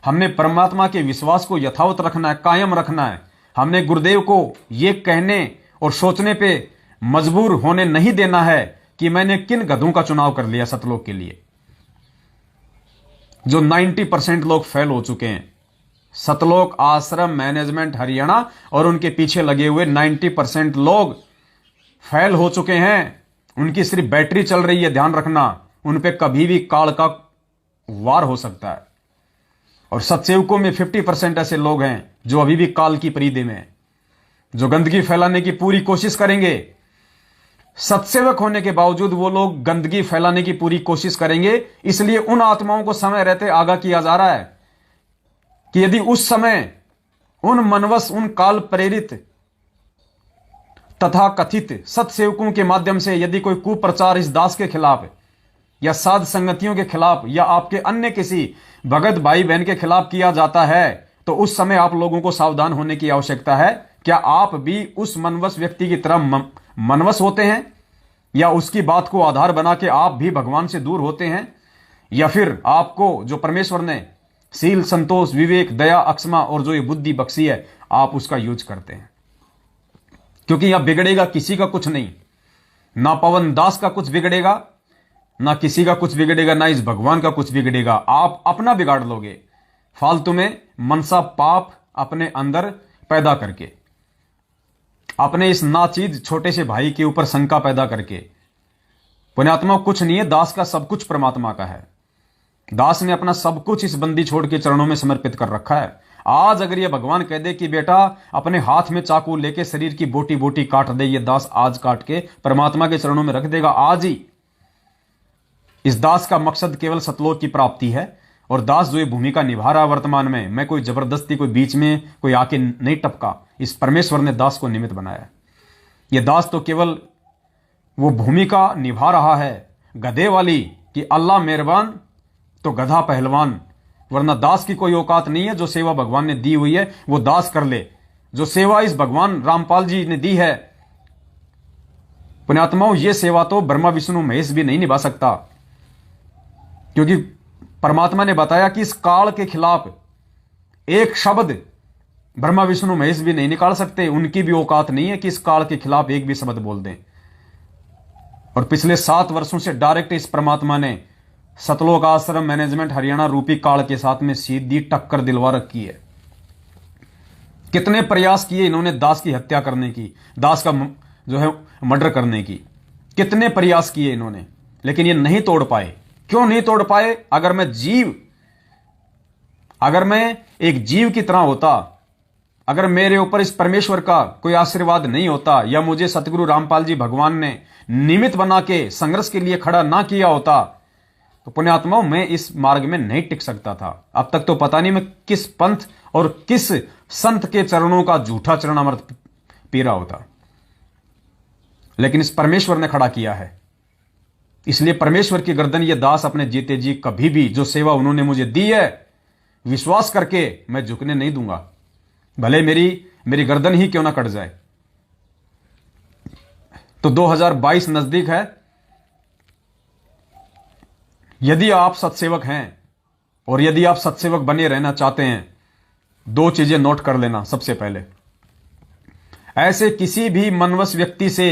हमने परमात्मा के विश्वास को यथावत रखना है, कायम रखना है। हमने गुरुदेव को ये कहने और सोचने पे मजबूर होने नहीं देना है कि मैंने किन गधों का चुनाव कर लिया सतलोक के लिए। जो 90% लोग फेल हो चुके हैं, सतलोक आश्रम मैनेजमेंट हरियाणा और उनके पीछे लगे हुए 90% लोग फेल हो चुके हैं। उनकी सिर्फ बैटरी चल रही है, ध्यान रखना। उन पे कभी भी काल का वार हो सकता है। और सत्सेवकों में 50% ऐसे लोग हैं जो अभी भी काल की परिधि में हैं, जो गंदगी फैलाने की पूरी कोशिश करेंगे। सत्सेवक होने के बावजूद वो लोग गंदगी फैलाने की पूरी कोशिश करेंगे। इसलिए उन आत्माओं को समय रहते आगाह किया जा रहा है कि यदि उस समय उन मनवस, उन काल प्रेरित तथा कथित सत्सेवकों के माध्यम से यदि कोई कुप्रचार इस दास के खिलाफ या साध संगतियों के खिलाफ या आपके अन्य किसी भगत भाई बहन के खिलाफ किया जाता है, तो उस समय आप लोगों को सावधान होने की आवश्यकता है। क्या आप भी उस मनवस व्यक्ति की तरह मनवस होते हैं, या उसकी बात को आधार बना के आप भी भगवान से दूर होते हैं, या फिर आपको जो परमेश्वर ने शील, संतोष, विवेक, दया, अक्षमा और जो ये बुद्धि बख्शी है, आप उसका यूज करते हैं। क्योंकि यह बिगड़ेगा किसी का कुछ नहीं, ना पवन दास का कुछ बिगड़ेगा, ना किसी का कुछ बिगड़ेगा, ना इस भगवान का कुछ बिगड़ेगा। आप अपना बिगाड़ लोगे फालतू में, मनसा पाप अपने अंदर पैदा करके, अपने इस नाचीज छोटे से भाई के ऊपर शंका पैदा करके। पुण्यात्मा, कुछ नहीं है, दास का सब कुछ परमात्मा का है। दास ने अपना सब कुछ इस बंदी छोड़ के चरणों में समर्पित कर रखा है। आज अगर ये भगवान कह दे कि बेटा अपने हाथ में चाकू लेके शरीर की बोटी बोटी काट दे, ये दास आज काट के परमात्मा के चरणों में रख देगा, आज ही। इस दास का मकसद केवल सतलोक की प्राप्ति है। और दास जो ये भूमिका निभा रहा वर्तमान में, मैं कोई जबरदस्ती, कोई बीच में कोई आके नहीं टपका। इस परमेश्वर ने दास को निमित्त बनाया। ये दास तो केवल वो भूमिका निभा रहा है गधे वाली कि अल्लाह मेहरबान तो गधा पहलवान, वरना दास की कोई औकात नहीं है। जो सेवा भगवान ने दी हुई है वो दास कर ले। जो सेवा इस भगवान रामपाल जी ने दी है, पुण्यात्माओं, ये सेवा तो ब्रह्मा विष्णु महेश भी नहीं निभा सकता। क्योंकि परमात्मा ने बताया कि इस काल के खिलाफ एक शब्द ब्रह्मा विष्णु महेश भी नहीं निकाल सकते। उनकी भी औकात नहीं है कि इस काल के खिलाफ एक भी शब्द बोल दें। और पिछले 7 वर्षों से डायरेक्ट इस परमात्मा ने सतलोक आश्रम मैनेजमेंट हरियाणा रूपी काल के साथ में सीधी टक्कर दिलवा रखी है। कितने प्रयास किए इन्होंने दास की हत्या करने की, दास का जो है मर्डर करने की, कितने प्रयास किए इन्होंने, लेकिन ये नहीं तोड़ पाए। क्यों नहीं तोड़ पाए? अगर मैं एक जीव की तरह होता, अगर मेरे ऊपर इस परमेश्वर का कोई आशीर्वाद नहीं होता, या मुझे सतगुरु रामपाल जी भगवान ने निमित्त बना के संघर्ष के लिए खड़ा ना किया होता, तो पुण्यात्माओं, मैं इस मार्ग में नहीं टिक सकता था। अब तक तो पता नहीं मैं किस पंथ और किस संत के चरणों का झूठा चरणामृत पी रहा होता। लेकिन इस परमेश्वर ने खड़ा किया है। इसलिए परमेश्वर की गर्दन ये दास अपने जीते जी कभी भी जो सेवा उन्होंने मुझे दी है, विश्वास करके मैं झुकने नहीं दूंगा, भले मेरी गर्दन ही क्यों ना कट जाए। तो 2022 नजदीक है। यदि आप सत्सेवक हैं और यदि आप सत्सेवक बने रहना चाहते हैं, दो चीजें नोट कर लेना। सबसे पहले, ऐसे किसी भी मनवस व्यक्ति से,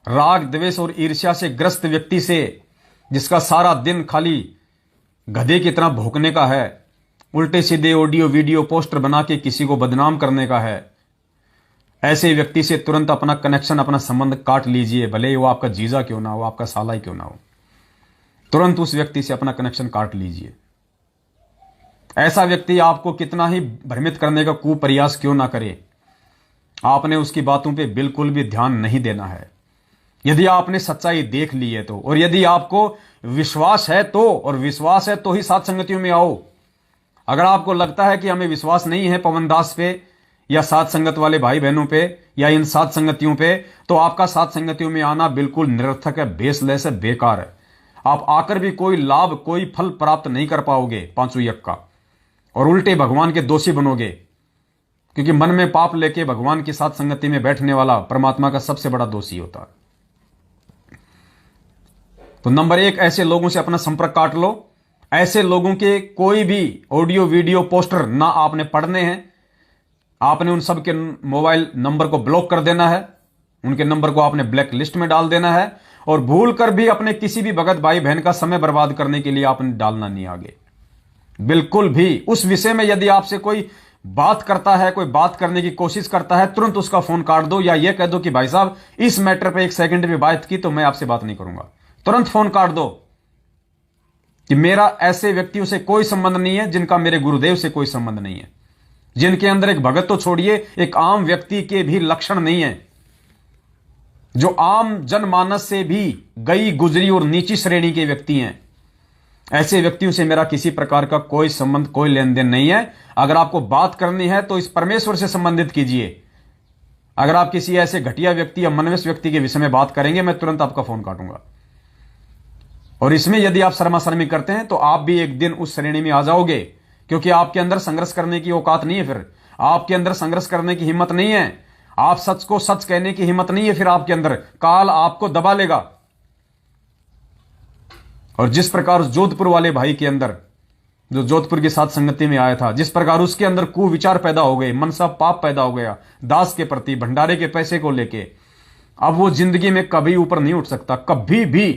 राग द्वेष और ईर्ष्या से ग्रस्त व्यक्ति से, जिसका सारा दिन खाली गधे की तरह भौंकने का है, उल्टे सीधे ऑडियो वीडियो पोस्टर बना के किसी को बदनाम करने का है, ऐसे व्यक्ति से तुरंत अपना कनेक्शन, अपना संबंध काट लीजिए। भले ही वो आपका जीजा क्यों ना हो, आपका साला ही क्यों ना हो, तुरंत उस व्यक्ति से अपना कनेक्शन काट लीजिए। ऐसा व्यक्ति आपको कितना ही भ्रमित करने का कुप्रयास क्यों ना करे, आपने उसकी बातों पे बिल्कुल भी ध्यान नहीं देना है। यदि आपने सच्चाई देख ली है तो, और यदि आपको विश्वास है तो, और विश्वास है तो ही साथ संगतियों में आओ। अगर आपको लगता है कि हमें विश्वास नहीं है पवन दास पे या साथ संगत वाले भाई बहनों पे या इन साथ संगतियों पे, तो आपका साथ संगतियों में आना बिल्कुल निरर्थक है, बेसलेस है, बेकार है। आप आकर भी कोई लाभ, कोई फल प्राप्त नहीं कर पाओगे पांचों यज्ञ का, और उल्टे भगवान के दोषी बनोगे, क्योंकि मन में पाप लेके भगवान की साथ संगति में बैठने वाला परमात्मा का सबसे बड़ा दोषी होता है। तो नंबर एक, ऐसे लोगों से अपना संपर्क काट लो। ऐसे लोगों के कोई भी ऑडियो वीडियो पोस्टर ना आपने पढ़ने हैं, आपने उन सब के मोबाइल नंबर को ब्लॉक कर देना है, उनके नंबर को आपने ब्लैक लिस्ट में डाल देना है, और भूल कर भी अपने किसी भी भगत भाई बहन का समय बर्बाद करने के लिए आपने डालना नहीं आगे, बिल्कुल भी। उस विषय में यदि आपसे कोई बात करता है, कोई बात करने की कोशिश करता है, तुरंत उसका फोन काट दो, या यह कह दो कि भाई साहब इस मैटर पे एक सेकंड भी बात की तो मैं आपसे बात नहीं करूंगा। तुरंत फोन काट दो कि मेरा ऐसे व्यक्तियों से कोई संबंध नहीं है जिनका मेरे गुरुदेव से कोई संबंध नहीं है, जिनके अंदर एक भगत तो छोड़िए, एक आम व्यक्ति के भी लक्षण नहीं है, जो आम जनमानस से भी गई गुजरी और नीची श्रेणी के व्यक्ति हैं। ऐसे व्यक्तियों से मेरा किसी प्रकार का कोई संबंध, कोई लेन देन नहीं है। अगर आपको बात करनी है तो इस परमेश्वर से संबंधित कीजिए। अगर आप किसी ऐसे घटिया व्यक्ति या मनवेश व्यक्ति के विषय में बात करेंगे, मैं तुरंत आपका फोन काटूंगा। और इसमें यदि आप शर्माशर्मी करते हैं तो आप भी एक दिन उस श्रेणी में आ जाओगे, क्योंकि आपके अंदर संघर्ष करने की औकात नहीं है, फिर आपके अंदर संघर्ष करने की हिम्मत नहीं है, आप सच को सच कहने की हिम्मत नहीं है, फिर आपके अंदर काल आपको दबा लेगा। और जिस प्रकार उस जोधपुर वाले भाई के अंदर, जो जोधपुर की साथ संगति में आया था, जिस प्रकार उसके अंदर कुविचार पैदा हो गए, मनसा पाप पैदा हो गया दास के प्रति, भंडारे के पैसे को लेके, अब वो जिंदगी में कभी ऊपर नहीं उठ सकता, कभी भी,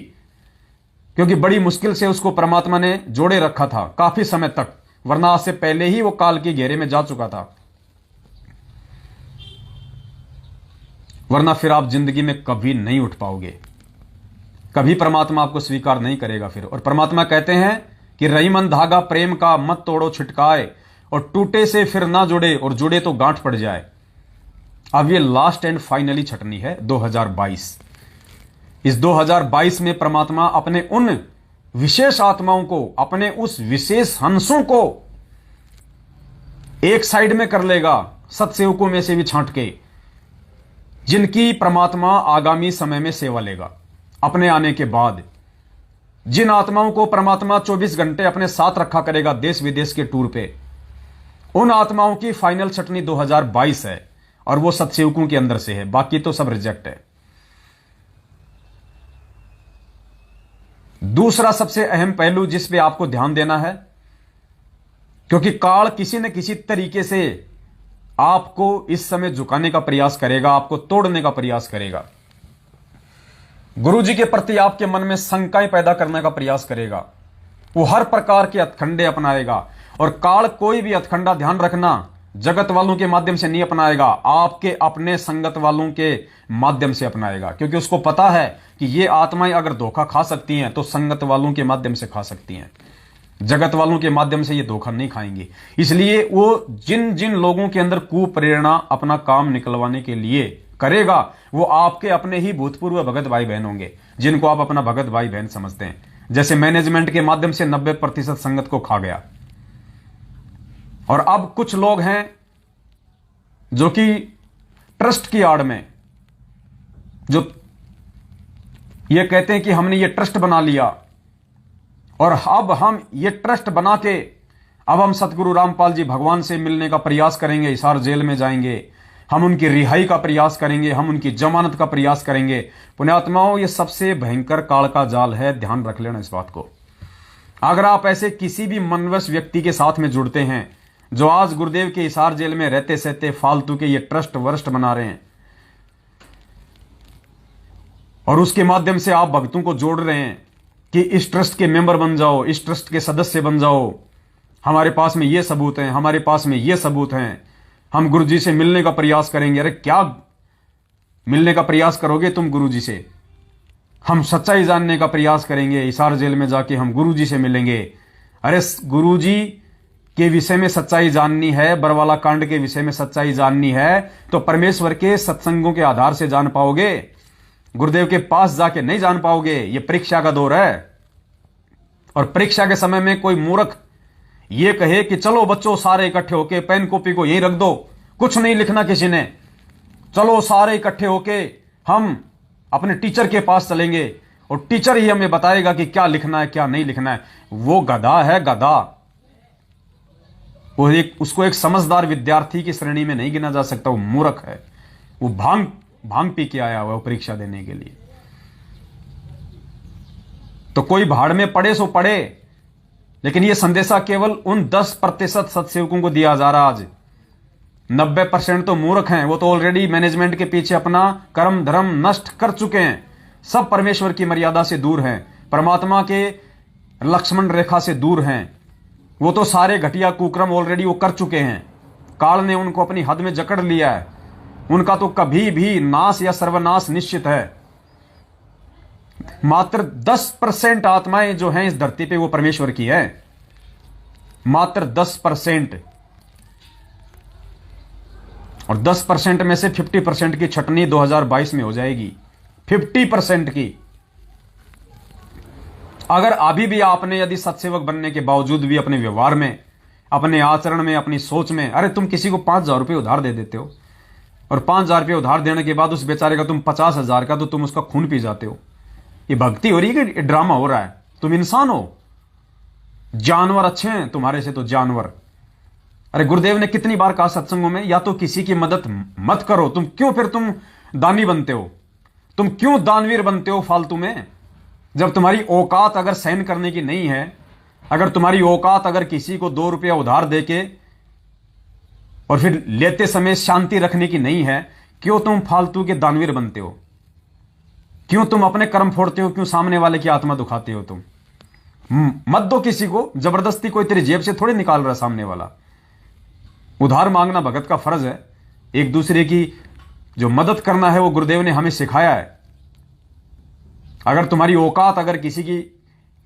क्योंकि बड़ी मुश्किल से उसको परमात्मा ने जोड़े रखा था काफी समय तक, वरना आज से पहले ही वो काल के घेरे में जा चुका था। वरना फिर आप जिंदगी में कभी नहीं उठ पाओगे, कभी परमात्मा आपको स्वीकार नहीं करेगा फिर। और परमात्मा कहते हैं कि रहीमन धागा प्रेम का मत तोड़ो छिटकाए, और टूटे से फिर ना जुड़े, और जुड़े तो गांठ पड़ जाए। अब ये लास्ट एंड फाइनली छटनी है 2022। इस 2022 में परमात्मा अपने उन विशेष आत्माओं को, अपने उस विशेष हंसों को एक साइड में कर लेगा, सत्सेवकों में से भी छांट के, जिनकी परमात्मा आगामी समय में सेवा लेगा अपने आने के बाद। जिन आत्माओं को परमात्मा 24 घंटे अपने साथ रखा करेगा देश विदेश के टूर पे, उन आत्माओं की फाइनल छटनी 2022 है, और वो सत्सेवकों के अंदर से है, बाकी तो सब रिजेक्ट है। दूसरा सबसे अहम पहलू जिस पे आपको ध्यान देना है, क्योंकि काल किसी न किसी तरीके से आपको इस समय झुकाने का प्रयास करेगा, आपको तोड़ने का प्रयास करेगा, गुरु जी के प्रति आपके मन में शंकाएं पैदा करने का प्रयास करेगा, वो हर प्रकार के हथकंडे अपनाएगा। और काल कोई भी हथकंडा, ध्यान रखना, जगत वालों के माध्यम से नहीं अपनाएगा, आपके अपने संगत वालों के माध्यम से अपनाएगा, क्योंकि उसको पता है कि ये आत्माएं अगर धोखा खा सकती हैं तो संगत वालों के माध्यम से खा सकती हैं, जगत वालों के माध्यम से ये धोखा नहीं खाएंगे। इसलिए वो जिन जिन लोगों के अंदर कुप्रेरणा अपना काम निकलवाने के लिए करेगा, वो आपके अपने ही भूतपूर्व भगत भाई बहन होंगे, जिनको आप अपना भगत भाई बहन समझते हैं। जैसे मैनेजमेंट के माध्यम से 90% संगत को खा गया, और अब कुछ लोग हैं जो कि ट्रस्ट की आड़ में, जो ये कहते हैं कि हमने ये ट्रस्ट बना लिया, और अब हम ये ट्रस्ट बना के अब हम सतगुरु रामपाल जी भगवान से मिलने का प्रयास करेंगे, हिसार जेल में जाएंगे, हम उनकी रिहाई का प्रयास करेंगे, हम उनकी जमानत का प्रयास करेंगे। पुण्यात्माओं, ये सबसे भयंकर काल का जाल है, ध्यान रख लेना इस बात को। अगर आप ऐसे किसी भी मनवश व्यक्ति के साथ में जुड़ते हैं जो आज गुरुदेव के हिसार जेल में रहते सहते फालतू के ये ट्रस्ट वरस्ट बना रहे हैं और उसके माध्यम से आप भक्तों को जोड़ रहे हैं कि इस ट्रस्ट के मेंबर बन जाओ, इस ट्रस्ट के सदस्य बन जाओ, हमारे पास में ये सबूत हैं, हमारे पास में ये सबूत हैं, हम गुरुजी से मिलने का प्रयास करेंगे। अरे क्या मिलने का प्रयास करोगे तुम गुरुजी से? हम सच्चाई जानने का प्रयास करेंगे, हिसार जेल में जाके हम गुरुजी से मिलेंगे। अरे गुरुजी के विषय में सच्चाई जाननी है, बरवाला कांड के विषय में सच्चाई जाननी है तो परमेश्वर के सत्संगों के आधार से जान पाओगे, गुरुदेव के पास जाके नहीं जान पाओगे। ये परीक्षा का दौर है और परीक्षा के समय में कोई मूर्ख ये कहे कि चलो बच्चों सारे इकट्ठे होके पेन कॉपी को यहीं रख दो, कुछ नहीं लिखना किसी ने, चलो सारे इकट्ठे होके हम अपने टीचर के पास चलेंगे और टीचर ही हमें बताएगा कि क्या लिखना है क्या नहीं लिखना है। वो गधा है, गधा। वो उसको एक समझदार विद्यार्थी की श्रेणी में नहीं गिना जा सकता। वो मूर्ख है, वो भांग पी के आया हुआ है परीक्षा देने के लिए। तो कोई भाड़ में पड़े सो पड़े, लेकिन यह संदेशा केवल उन 10% सत्सेवकों को दिया जा रहा। आज 90% तो मूर्ख हैं, वो तो ऑलरेडी मैनेजमेंट के पीछे अपना कर्म धर्म नष्ट कर चुके हैं। सब परमेश्वर की मर्यादा से दूर हैं, परमात्मा के लक्ष्मण रेखा से दूर हैं। वो तो सारे घटिया कुक्रम ऑलरेडी वो कर चुके हैं। काल ने उनको अपनी हद में जकड़ लिया है। उनका तो कभी भी नाश या सर्वनाश निश्चित है। मात्र 10% आत्माएं जो हैं इस धरती पे वो परमेश्वर की है, मात्र 10%। और 10% में से 50% की छटनी 2022 में हो जाएगी, 50% की। अगर अभी भी आपने यदि सत्सेवक बनने के बावजूद भी अपने व्यवहार में, अपने आचरण में, अपनी सोच में, अरे तुम किसी को 5,000 रुपये उधार दे देते हो और 5,000 रुपये उधार देने के बाद उस बेचारे का तुम 50,000 का तो तुम उसका खून पी जाते हो। ये भक्ति हो रही है कि ड्रामा हो रहा है? तुम इंसान हो, जानवर अच्छे हैं तुम्हारे से तो जानवर। अरे गुरुदेव ने कितनी बार कहा सत्संगों में, या तो किसी की मदद मत करो। तुम क्यों फिर तुम दानी बनते हो? तुम क्यों दानवीर बनते हो फालतू में? जब तुम्हारी औकात अगर सहन करने की नहीं है, अगर तुम्हारी औकात अगर किसी को 2 रुपया उधार देके और फिर लेते समय शांति रखने की नहीं है, क्यों तुम फालतू के दानवीर बनते हो? क्यों तुम अपने कर्म फोड़ते हो? क्यों सामने वाले की आत्मा दुखाते हो? तुम मत दो किसी को जबरदस्ती, कोई तेरी जेब से थोड़ी निकाल रहा सामने वाला। उधार मांगना भगत का फर्ज है। एक दूसरे की जो मदद करना है वो गुरुदेव ने हमें सिखाया है। अगर तुम्हारी औकात अगर किसी की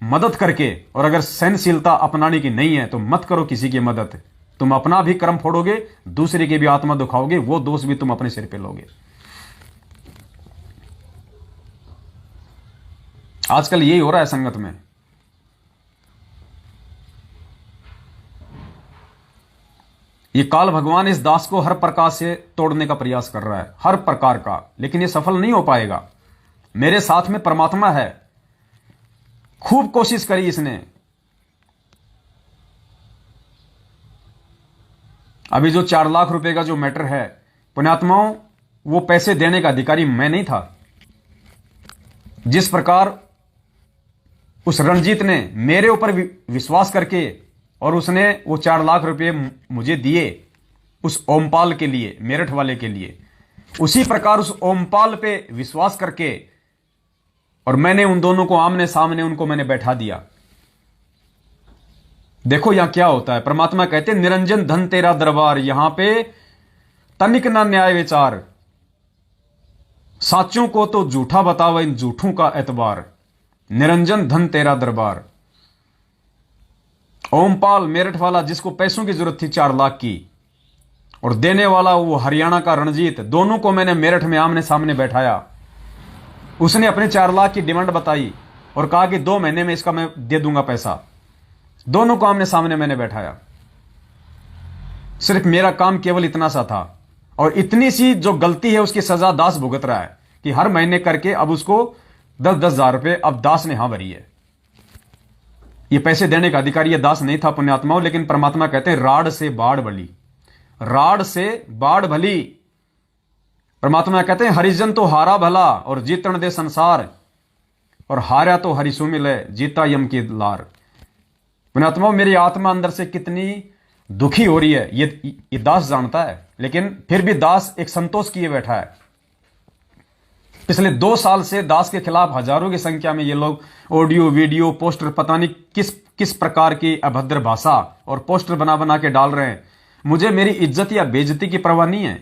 मदद करके और अगर सहनशीलता अपनाने की नहीं है तो मत करो किसी की मदद। तुम अपना भी कर्म फोड़ोगे, दूसरे की भी आत्मा दुखाओगे, वो दोष भी तुम अपने सिर पे लोगे। आजकल यही हो रहा है संगत में। ये काल भगवान इस दास को हर प्रकार से तोड़ने का प्रयास कर रहा है, हर प्रकार का, लेकिन ये सफल नहीं हो पाएगा। मेरे साथ में परमात्मा है। खूब कोशिश करी इसने। अभी जो 4 लाख रुपए का जो मैटर है, पुण्यात्माओं, वो पैसे देने का अधिकारी मैं नहीं था। जिस प्रकार उस रणजीत ने मेरे ऊपर विश्वास करके और उसने वो 4 लाख रुपए मुझे दिए उस ओमपाल के लिए, मेरठ वाले के लिए, उसी प्रकार उस ओमपाल पे विश्वास करके और मैंने उन दोनों को आमने सामने उनको मैंने बैठा दिया। देखो यहां क्या होता है। परमात्मा कहते हैं निरंजन धन तेरा दरबार, यहां पे तनिक ना न्याय विचार, साचों को तो झूठा बतावा इन झूठों का एतबार। निरंजन धन तेरा दरबार। ओमपाल मेरठ वाला जिसको पैसों की जरूरत थी 4 लाख की, और देने वाला वो हरियाणा का रणजीत, दोनों को मैंने मेरठ में आमने सामने बैठाया। उसने अपने 4 लाख की डिमांड बताई और कहा कि 2 महीने में इसका मैं दे दूंगा पैसा। दोनों को आमने सामने मैंने बैठाया। सिर्फ मेरा काम केवल इतना सा था, और इतनी सी जो गलती है उसकी सजा दास भुगत रहा है कि हर महीने करके अब उसको 10-10 हजार रुपए अब दास ने हां भरी है। ये पैसे देने का अधिकारी ये दास नहीं था पुण्यात्माओं, लेकिन परमात्मा कहते हैं राड से बाढ़ भली, राड से बाढ़ भली। परमात्मा कहते हैं हरिजन तो हारा भला और जीतन दे संसार, और हारा तो हरिसु मिले जीता यम की लार। पुण्यात्मा, मेरी आत्मा अंदर से कितनी दुखी हो रही है ये दास जानता है, लेकिन फिर भी दास एक संतोष किए बैठा है। पिछले 2 साल से दास के खिलाफ हजारों की संख्या में ये लोग ऑडियो वीडियो पोस्टर, पता नहीं किस किस प्रकार की अभद्र भाषा और पोस्टर बना बना के डाल रहे हैं। मुझे मेरी इज्जत या बेइज्जती की परवाह नहीं है।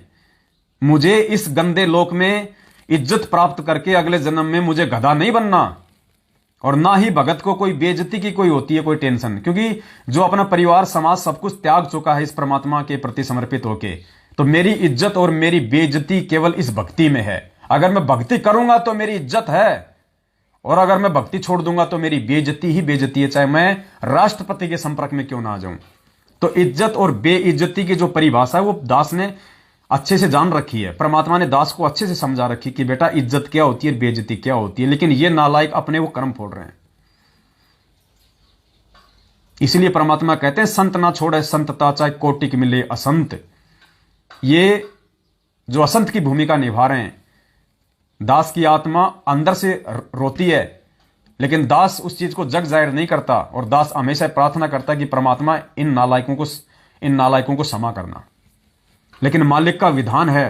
मुझे इस गंदे लोक में इज्जत प्राप्त करके अगले जन्म में मुझे गधा नहीं बनना, और ना ही भगत को कोई बेइज्जती की कोई होती है कोई टेंशन, क्योंकि जो अपना परिवार समाज सब कुछ त्याग चुका है इस परमात्मा के प्रति समर्पित होके, तो मेरी इज्जत और मेरी बेइज्जती केवल इस भक्ति में है। अगर मैं भक्ति करूंगा तो मेरी इज्जत है, और अगर मैं भक्ति छोड़ दूंगा तो मेरी बेइज्जती ही बेइज्जती है, चाहे मैं राष्ट्रपति के संपर्क में क्यों ना आ जाऊं। तो इज्जत और बेइज्जती की जो परिभाषा है वो दास ने अच्छे से जान रखी है। परमात्मा ने दास को अच्छे से समझा रखी कि बेटा इज्जत क्या होती है, बेइज्जती क्या होती है, लेकिन ये नालायक अपने वो कर्म फोड़ रहे हैं। इसलिए परमात्मा कहते हैं संत ना छोड़े संतता, चाहे कोटि की मिले असंत। ये जो असंत की भूमिका निभा रहे हैं, दास की आत्मा अंदर से रोती है, लेकिन दास उस चीज को जग जाहिर नहीं करता, और दास हमेशा प्रार्थना करता है कि परमात्मा इन नालायकों को क्षमा करना। लेकिन मालिक का विधान है,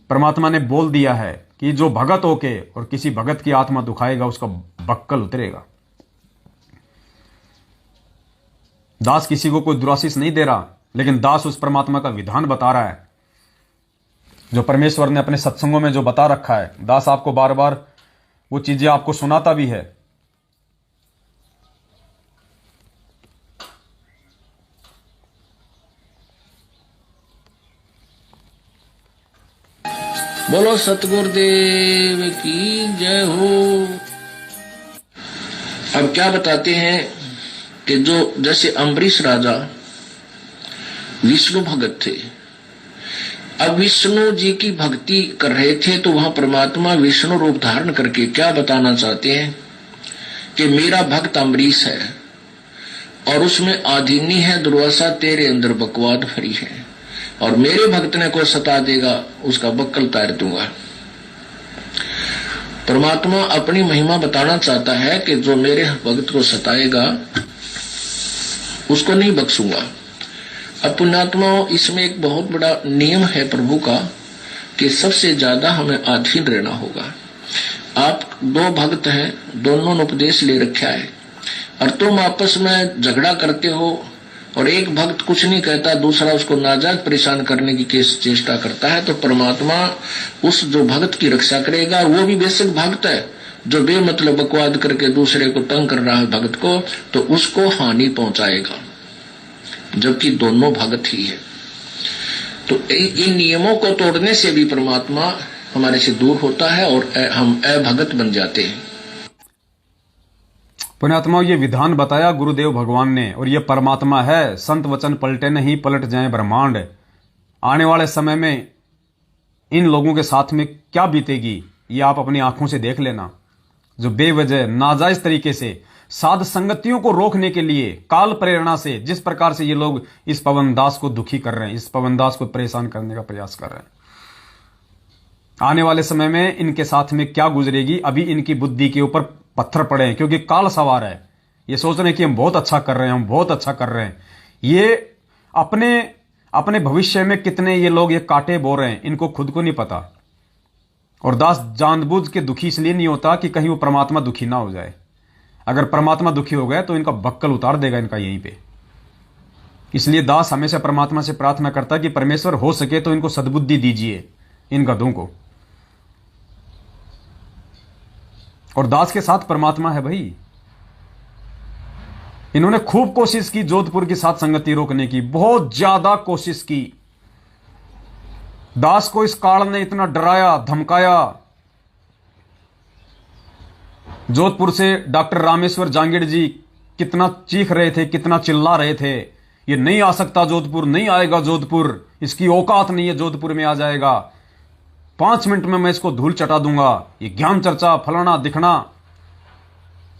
परमात्मा ने बोल दिया है कि जो भगत होके और किसी भगत की आत्मा दुखाएगा उसका बक्कल उतरेगा। दास किसी को कोई दुराशीष नहीं दे रहा, लेकिन दास उस परमात्मा का विधान बता रहा है जो परमेश्वर ने अपने सत्संगों में जो बता रखा है। दास आपको बार बार वो चीजें आपको सुनाता भी है। बोलो सतगुरुदेव की जय हो। अब क्या बताते हैं कि जो जैसे अम्बरीश राजा विष्णु भगत थे, अब विष्णु जी की भक्ति कर रहे थे, तो वहां परमात्मा विष्णु रूप धारण करके क्या बताना चाहते हैं कि मेरा भक्त अम्बरीश है और उसमें आधीनी है दुर्वासा, तेरे अंदर बकवाद भरी है, और मेरे भक्त ने को सता देगा उसका बक्कल तार दूंगा। परमात्मा अपनी महिमा बताना चाहता है कि जो मेरे भक्त को सताएगा उसको नहीं बख्शूंगा। अब पुण्यात्मा, इसमें एक बहुत बड़ा नियम है प्रभु का कि सबसे ज्यादा हमें अधीन रहना होगा। आप 2 भक्त हैं, दोनों ने उपदेश ले रखा है, और तुम आपस में झगड़ा करते हो, और एक भक्त कुछ नहीं कहता, दूसरा उसको नाजायज परेशान करने की चेष्टा करता है, तो परमात्मा उस जो भक्त की रक्षा करेगा। वो भी बेशक भक्त है, जो बेमतलब बकवाद करके दूसरे को तंग कर रहा है भक्त को, तो उसको हानि पहुंचाएगा, जबकि दोनों भक्त ही है। तो इन नियमों को तोड़ने से भी परमात्मा हमारे से दूर होता है और हम अभगत बन जाते हैं। पुण्यात्मा, ये विधान बताया गुरुदेव भगवान ने, और ये परमात्मा है। संत वचन पलटे नहीं, पलट जाए ब्रह्मांड। आने वाले समय में इन लोगों के साथ में क्या बीतेगी ये आप अपनी आंखों से देख लेना। जो बेवजह नाजायज तरीके से साध संगतियों को रोकने के लिए काल प्रेरणा से जिस प्रकार से ये लोग इस पवन दास को दुखी कर रहे हैं, इस पवन दास को परेशान करने का प्रयास कर रहे हैं, आने वाले समय में इनके साथ में क्या गुजरेगी, अभी इनकी बुद्धि के ऊपर पत्थर पड़े हैं, क्योंकि काल सवार है। ये सोच रहे हैं कि हम बहुत अच्छा कर रहे हैं, हम बहुत अच्छा कर रहे हैं। ये अपने भविष्य में कितने ये लोग ये कांटे बो रहे हैं, इनको खुद को नहीं पता। और दास जानबूझ के दुखी इसलिए नहीं होता कि कहीं वो परमात्मा दुखी ना हो जाए। अगर परमात्मा दुखी हो गए तो इनका बक्कल उतार देगा इनका यहीं पे। इसलिए दास हमेशा परमात्मा से प्रार्थना करता है कि परमेश्वर हो सके तो इनको सद्बुद्धि दीजिए, इन गधों को। और दास के साथ परमात्मा है भाई। इन्होंने खूब कोशिश की जोधपुर की साथ संगति रोकने की, बहुत ज्यादा कोशिश की। दास को इस काल ने इतना डराया धमकाया। जोधपुर से डॉक्टर रामेश्वर जांगिड़ जी कितना चीख रहे थे, कितना चिल्ला रहे थे, ये नहीं आ सकता जोधपुर, नहीं आएगा जोधपुर, इसकी औकात नहीं है जोधपुर में आ जाएगा, 5 मिनट में मैं इसको धूल चटा दूंगा, ये ज्ञान चर्चा फलाना दिखना।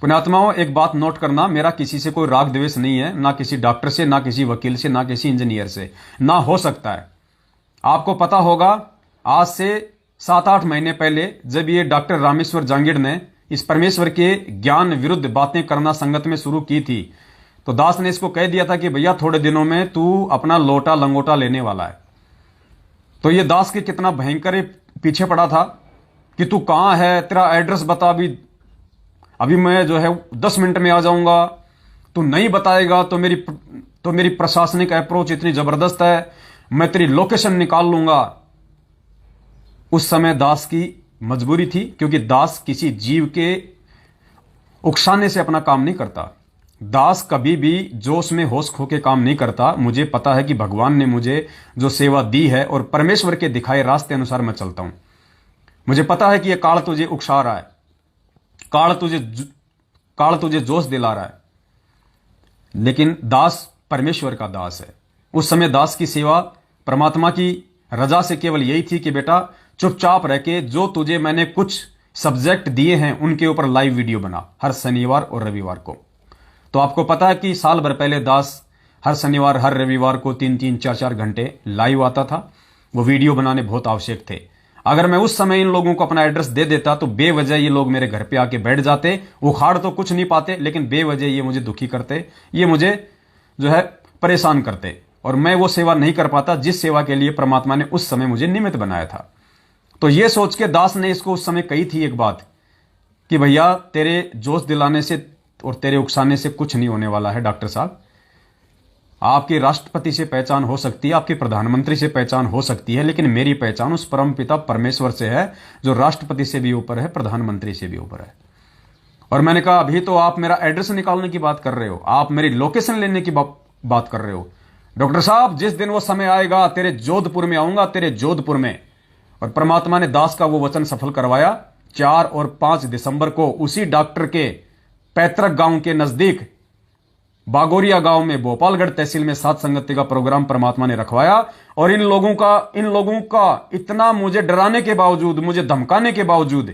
पुण्यात्माओं, एक बात नोट करना, मेरा किसी से कोई राग द्वेष नहीं है, ना किसी डॉक्टर से, ना किसी वकील से, ना किसी इंजीनियर से, ना हो सकता है। आपको पता होगा आज से 7-8 महीने पहले जब ये डॉक्टर रामेश्वर जांगिड़ ने इस परमेश्वर के ज्ञान विरुद्ध बातें करना संगत में शुरू की थी, तो दास ने इसको कह दिया था कि भैया थोड़े दिनों में तू अपना लोटा लंगोटा लेने वाला है। तो ये दास के कितना भयंकर पीछे पड़ा था कि तू कहां है, तेरा एड्रेस बता, अभी मैं जो है 10 मिनट में आ जाऊंगा, तू नहीं बताएगा तो मेरी प्रशासनिक अप्रोच इतनी जबरदस्त है, मैं तेरी लोकेशन निकाल लूंगा। उस समय दास की मजबूरी थी, क्योंकि दास किसी जीव के उकसाने से अपना काम नहीं करता। दास कभी भी जोश में होश खो के काम नहीं करता। मुझे पता है कि भगवान ने मुझे जो सेवा दी है और परमेश्वर के दिखाए रास्ते अनुसार मैं चलता हूं। मुझे पता है कि यह काल तुझे उकसा रहा है, काल तुझे जोश दिला रहा है, लेकिन दास परमेश्वर का दास है। उस समय दास की सेवा परमात्मा की रजा से केवल यही थी कि बेटा चुपचाप रह के जो तुझे मैंने कुछ सब्जेक्ट दिए हैं उनके ऊपर लाइव वीडियो बना, हर शनिवार और रविवार को। तो आपको पता है कि साल भर पहले दास हर शनिवार हर रविवार को 3-3, 4-4 घंटे लाइव आता था। वो वीडियो बनाने बहुत आवश्यक थे। अगर मैं उस समय इन लोगों को अपना एड्रेस दे देता तो बेवजह ये लोग मेरे घर पे आके बैठ जाते। उखाड़ तो कुछ नहीं पाते, लेकिन बेवजह ये मुझे दुखी करते, ये मुझे जो है परेशान करते, और मैं वो सेवा नहीं कर पाता जिस सेवा के लिए परमात्मा ने उस समय मुझे निमित्त बनाया था। तो ये सोच के दास ने इसको उस समय कही थी एक बात कि भैया तेरे जोश दिलाने से और तेरे उकसाने से कुछ नहीं होने वाला है। डॉक्टर साहब, आपकी राष्ट्रपति से पहचान हो सकती है, आपके प्रधानमंत्री से पहचान हो सकती है, लेकिन मेरी पहचान उस परम पिता परमेश्वर से है जो राष्ट्रपति से भी ऊपर है, प्रधानमंत्री से भी ऊपर है। और मैंने कहा अभी तो आप मेरा एड्रेस निकालने की बात कर रहे हो, आप मेरी लोकेशन लेने की बात कर रहे हो। डॉक्टर साहब, जिस दिन वो समय आएगा तेरे जोधपुर में आऊंगा, तेरे जोधपुर में। और परमात्मा ने दास का वो वचन सफल करवाया। 4 और 5 दिसंबर को उसी डॉक्टर के पैतृक गांव के नजदीक बागोरिया गांव में भोपालगढ़ तहसील में सात संगति का प्रोग्राम परमात्मा ने रखवाया। और इन लोगों का इतना मुझे डराने के बावजूद, मुझे धमकाने के बावजूद,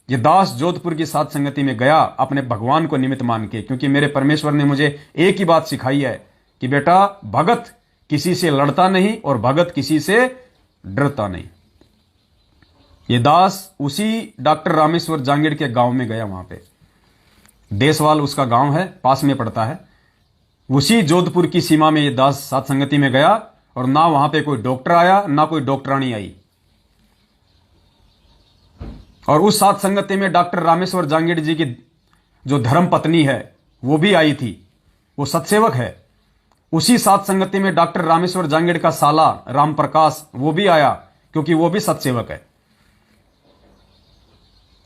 ये दास जोधपुर की सात संगति में गया अपने भगवान को निमित्त मान के, क्योंकि मेरे परमेश्वर ने मुझे एक ही बात सिखाई है कि बेटा भगत किसी से लड़ता नहीं और भगत किसी से डरता नहीं। ये दास उसी डॉक्टर रामेश्वर जांगीड़ के गांव में गया। वहां पे देसवाल उसका गांव है, पास में पड़ता है। उसी जोधपुर की सीमा में ये दास सात संगति में गया, और ना वहां पे कोई डॉक्टर आया, ना कोई डॉक्टरानी आई। और उस सात संगति में डॉक्टर रामेश्वर जांगीड़ जी की जो धर्म पत्नी है वो भी आई थी, वो सत्सेवक है। उसी सात संगति में डॉक्टर रामेश्वर जांगीड़ का साला राम प्रकाश वो भी आया, क्योंकि वो भी सत्सेवक है।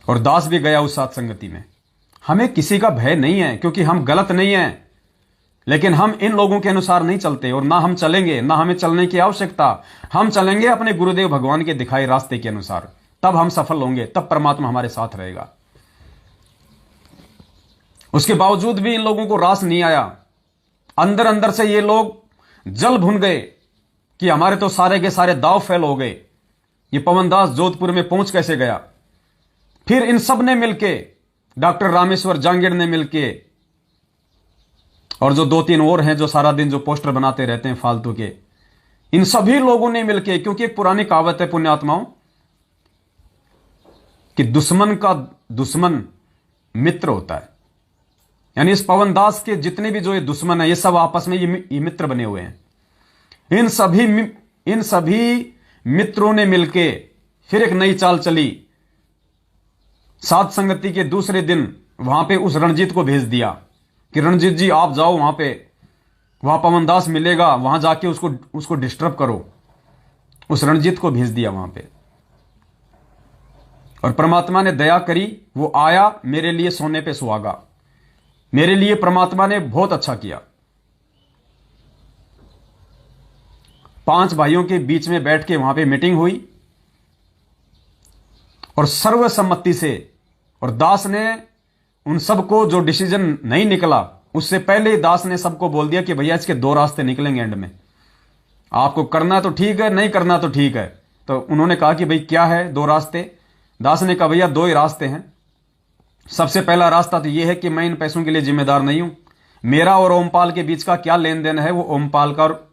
और दास भी गया उस सात संगति में। हमें किसी का भय नहीं है, क्योंकि हम गलत नहीं हैं, लेकिन हम इन लोगों के अनुसार नहीं चलते, और ना हम चलेंगे, ना हमें चलने की आवश्यकता। हम चलेंगे अपने गुरुदेव भगवान के दिखाए रास्ते के अनुसार, तब हम सफल होंगे, तब परमात्मा हमारे साथ रहेगा। उसके बावजूद भी इन लोगों को रास नहीं आया। अंदर अंदर से ये लोग जल भुन गए कि हमारे तो सारे के सारे दाव फेल हो गए। ये पवनदास जोधपुर में पहुंच कैसे गया? फिर इन सब ने मिलके, डॉक्टर रामेश्वर जांगीड़ ने मिलके, और जो 2-3 और हैं जो सारा दिन जो पोस्टर बनाते रहते हैं फालतू के, इन सभी लोगों ने मिलके, क्योंकि एक पुरानी कहावत है पुण्यात्माओं कि दुश्मन का दुश्मन मित्र होता है। यानी इस पवनदास के जितने भी जो ये दुश्मन है, ये सब आपस में ये मित्र बने हुए हैं। इन सभी मित्रों ने मिलके फिर एक नई चाल चली। सात संगति के दूसरे दिन वहां पे उस रणजीत को भेज दिया कि रणजीत जी आप जाओ वहां पे, वहां पवनदास मिलेगा, वहां जाके उसको डिस्टर्ब करो। उस रणजीत को भेज दिया वहां पे, और परमात्मा ने दया करी, वो आया, मेरे लिए सोने पे सुहागा। मेरे लिए परमात्मा ने बहुत अच्छा किया। 5 भाइयों के बीच में बैठ के वहां पे मीटिंग हुई, और सर्वसम्मति से, और दास ने उन सबको जो डिसीजन नहीं निकला, उससे पहले ही दास ने सबको बोल दिया कि भैया इसके 2 रास्ते निकलेंगे एंड में, आपको करना तो ठीक है, नहीं करना तो ठीक है। तो उन्होंने कहा कि भाई क्या है 2 रास्ते? दास ने कहा भैया 2 ही रास्ते हैं। सबसे पहला रास्ता तो यह है कि मैं इन पैसों के लिए जिम्मेदार नहीं हूं। मेरा और ओमपाल के बीच का क्या लेन देन है वो ओमपाल का और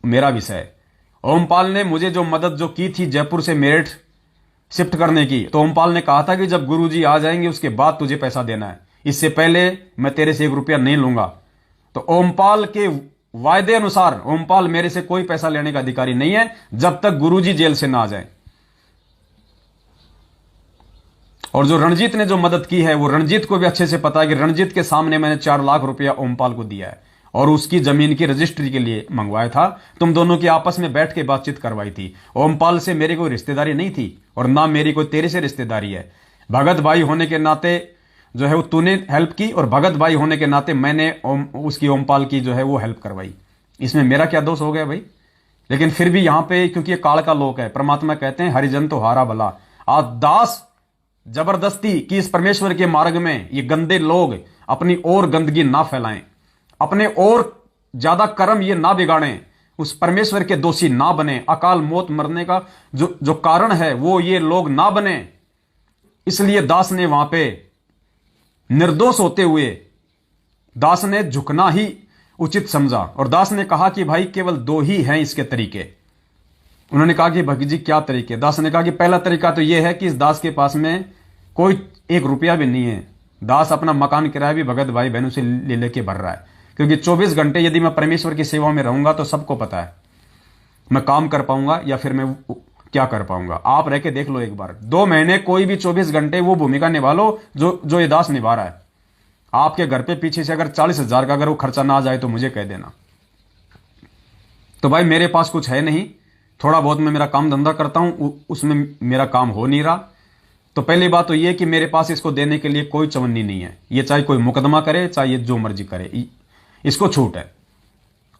मेरा विषय है। ओमपाल ने मुझे जो मदद जो की थी जयपुर से मेरठ शिफ्ट करने की, तो ओमपाल ने कहा था कि जब गुरुजी आ जाएंगे उसके बाद तुझे पैसा देना है। इससे पहले मैं तेरे से 1 रुपया नहीं लूंगा। तो ओमपाल के वायदे अनुसार ओमपाल मेरे से कोई पैसा लेने का अधिकारी नहीं है जब तक गुरुजी जेल से ना आ जाए। और जो रणजीत ने जो मदद की है वो रणजीत को भी अच्छे से पता है कि रणजीत के सामने मैंने 4 लाख रुपया ओमपाल को दिया है और उसकी जमीन की रजिस्ट्री के लिए मंगवाया था। तुम दोनों की आपस में बैठ के बातचीत करवाई थी। ओमपाल से मेरी कोई रिश्तेदारी नहीं थी और ना मेरी कोई तेरे से रिश्तेदारी है। भगत भाई होने के नाते जो है वो तूने हेल्प की और भगत भाई होने के नाते मैंने उसकी ओमपाल की जो है वो हेल्प करवाई। इसमें मेरा क्या दोष हो गया भाई? लेकिन फिर भी यहां पे क्योंकि ये काल का लोक है, परमात्मा कहते हैं हरिजन तो हारा भला। आज दास जबरदस्ती कि इस परमेश्वर के मार्ग में ये गंदे लोग अपनी और गंदगी ना फैलाएं, अपने और ज्यादा कर्म ये ना बिगाड़ें, उस परमेश्वर के दोषी ना बने, अकाल मौत मरने का जो कारण है वो ये लोग ना बने। इसलिए दास ने वहां पे निर्दोष होते हुए दास ने झुकना ही उचित समझा और दास ने कहा कि भाई केवल 2 ही हैं इसके तरीके। उन्होंने कहा कि भगत जी क्या तरीके? दास ने कहा कि पहला तरीका तो यह है कि इस दास के पास में कोई 1 रुपया भी नहीं है। दास अपना मकान किराया भी भगत भाई बहनों से ले लेके भर रहा है, क्योंकि 24 घंटे यदि मैं परमेश्वर की सेवा में रहूंगा तो सबको पता है मैं काम कर पाऊंगा या फिर मैं क्या कर पाऊंगा। आप रह के देख लो एक बार, 2 महीने कोई भी 24 घंटे वो भूमिका निभा लो जो ये दास निभा रहा है। आपके घर पे पीछे से अगर 40,000 का अगर वो खर्चा ना आ जाए तो मुझे कह देना। तो भाई मेरे पास कुछ है नहीं, थोड़ा बहुत मैं मेरा काम धंधा करता हूं, उसमें मेरा काम हो नहीं रहा। तो पहली बात तो यह कि मेरे पास इसको देने के लिए कोई चवन्नी नहीं है। ये चाहे कोई मुकदमा करे, चाहे ये जो मर्जी करे, इसको छूट है।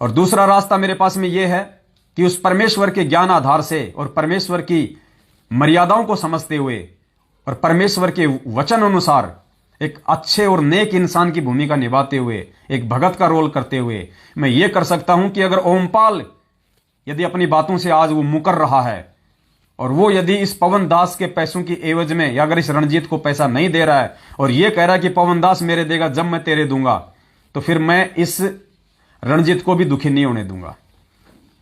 और दूसरा रास्ता मेरे पास में यह है कि उस परमेश्वर के ज्ञान आधार से और परमेश्वर की मर्यादाओं को समझते हुए और परमेश्वर के वचन अनुसार एक अच्छे और नेक इंसान की भूमिका निभाते हुए, एक भगत का रोल करते हुए मैं ये कर सकता हूं कि अगर ओमपाल यदि अपनी बातों से आज वो मुकर रहा है और वो यदि इस पवन दास के पैसों की एवज में या अगर इस रणजीत को पैसा नहीं दे रहा है और ये कह रहा है कि पवन दास मेरे देगा जब मैं तेरे दूंगा, तो फिर मैं इस रणजीत को भी दुखी नहीं होने दूंगा,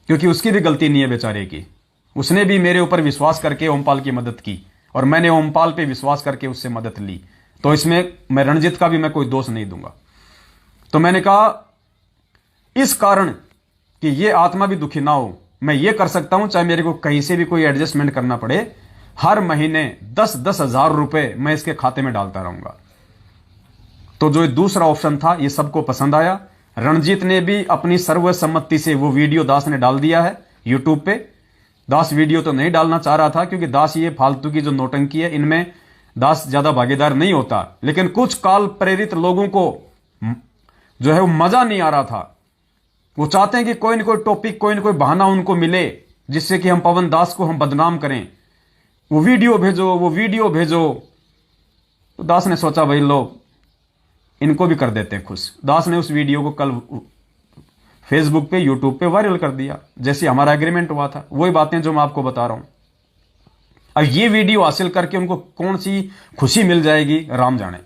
क्योंकि उसकी भी गलती नहीं है बेचारे की। उसने भी मेरे ऊपर विश्वास करके ओमपाल की मदद की और मैंने ओमपाल पे विश्वास करके उससे मदद ली। तो इसमें मैं रणजीत का भी मैं कोई दोष नहीं दूंगा। तो मैंने कहा इस कारण कि ये आत्मा भी दुखी ना हो, मैं ये कर सकता हूं, चाहे मेरे को कहीं से भी कोई एडजस्टमेंट करना पड़े, हर महीने 10-10 हजार रुपए मैं इसके खाते में डालता रहूंगा। तो जो दूसरा ऑप्शन था ये सबको पसंद आया। रणजीत ने भी अपनी सर्वसम्मति से वो वीडियो दास ने डाल दिया है यूट्यूब पे। दास वीडियो तो नहीं डालना चाह रहा था क्योंकि दास ये फालतू की जो नौटंकी है इनमें दास ज्यादा भागीदार नहीं होता, लेकिन कुछ काल प्रेरित लोगों को जो है वो मजा नहीं आ रहा था। वो चाहते हैं कि कोई न कोई टॉपिक, कोई न कोई बहाना उनको मिले जिससे कि हम पवन दास को हम बदनाम करें। वो वीडियो भेजो, वो वीडियो भेजो। तो दास ने सोचा भाई लो इनको भी कर देते हैं खुश। दास ने उस वीडियो को कल फेसबुक पे, यूट्यूब पे वायरल कर दिया, जैसे हमारा एग्रीमेंट हुआ था। वही बातें जो मैं आपको बता रहा हूं। अब ये वीडियो हासिल करके उनको कौन सी खुशी मिल जाएगी राम जाने।